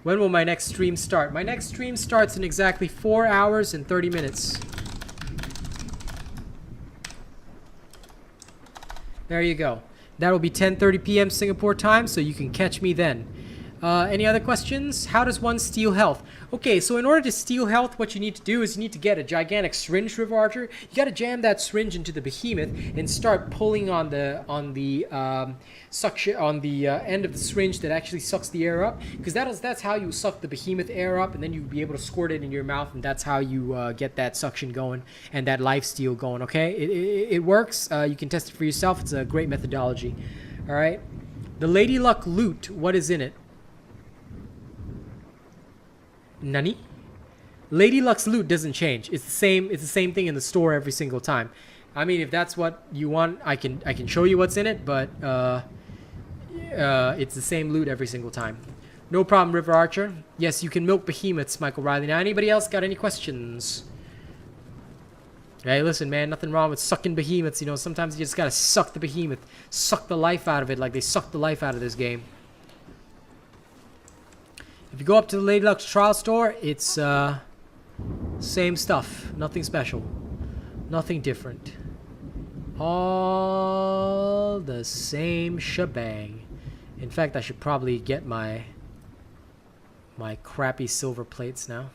When will my next stream start? My next stream starts in exactly 4 hours and 30 minutes. There you go. That will be 10:30 p.m. Singapore time, so you can catch me then. Any other questions? How does one steal health? Okay, so in order to steal health, what you need to do is you need to get a gigantic syringe, River Archer. You got to jam that syringe into the behemoth and start pulling on the suction on the end of the syringe that actually sucks the air up, because that's how you suck the behemoth air up, and then you'll be able to squirt it in your mouth, and that's how you get that suction going and that life steal going. Okay, it works. You can test it for yourself. It's a great methodology. All right, the Lady Luck loot. What is in it? Nani? Lady Luck's loot doesn't change. It's the same thing in the store every single time. I mean, if that's what you want, I can show you what's in it, but it's the same loot every single time. No problem, River Archer. Yes, you can milk behemoths, Michael Riley. Now, anybody else got any questions? Hey, listen, man, nothing wrong with sucking behemoths. You know, sometimes you just gotta suck the behemoth, suck the life out of it, like they sucked the life out of this game. If you go up to the Lady Luck's trial store, it's same stuff. Nothing special. Nothing different. All the same shebang. In fact, I should probably get my crappy silver plates now.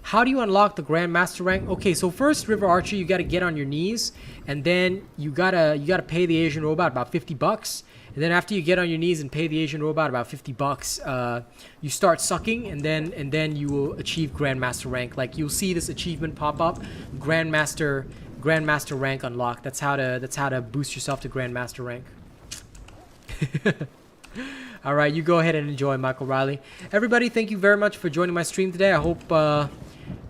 How do you unlock the Grandmaster rank? Okay, so first, River Archer, you got to get on your knees, and then you gotta pay the Asian robot about $50. And then after you get on your knees and pay the Asian robot about $50, you start sucking, and then you will achieve Grandmaster rank. Like, you'll see this achievement pop up, Grandmaster rank unlocked. That's how to boost yourself to Grandmaster rank. All right, you go ahead and enjoy, Michael Riley. Everybody, thank you very much for joining my stream today. I hope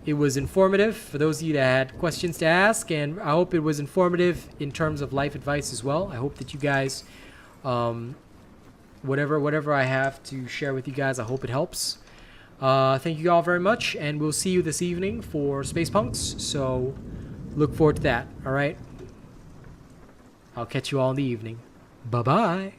it was informative for those of you that had questions to ask, and I hope it was informative in terms of life advice as well. I hope that you guys, whatever I have to share with you guys, I hope it helps. Thank you all very much, and we'll see you this evening for Space Punks. So look forward to that. All right, I'll catch you all in the evening. Bye bye.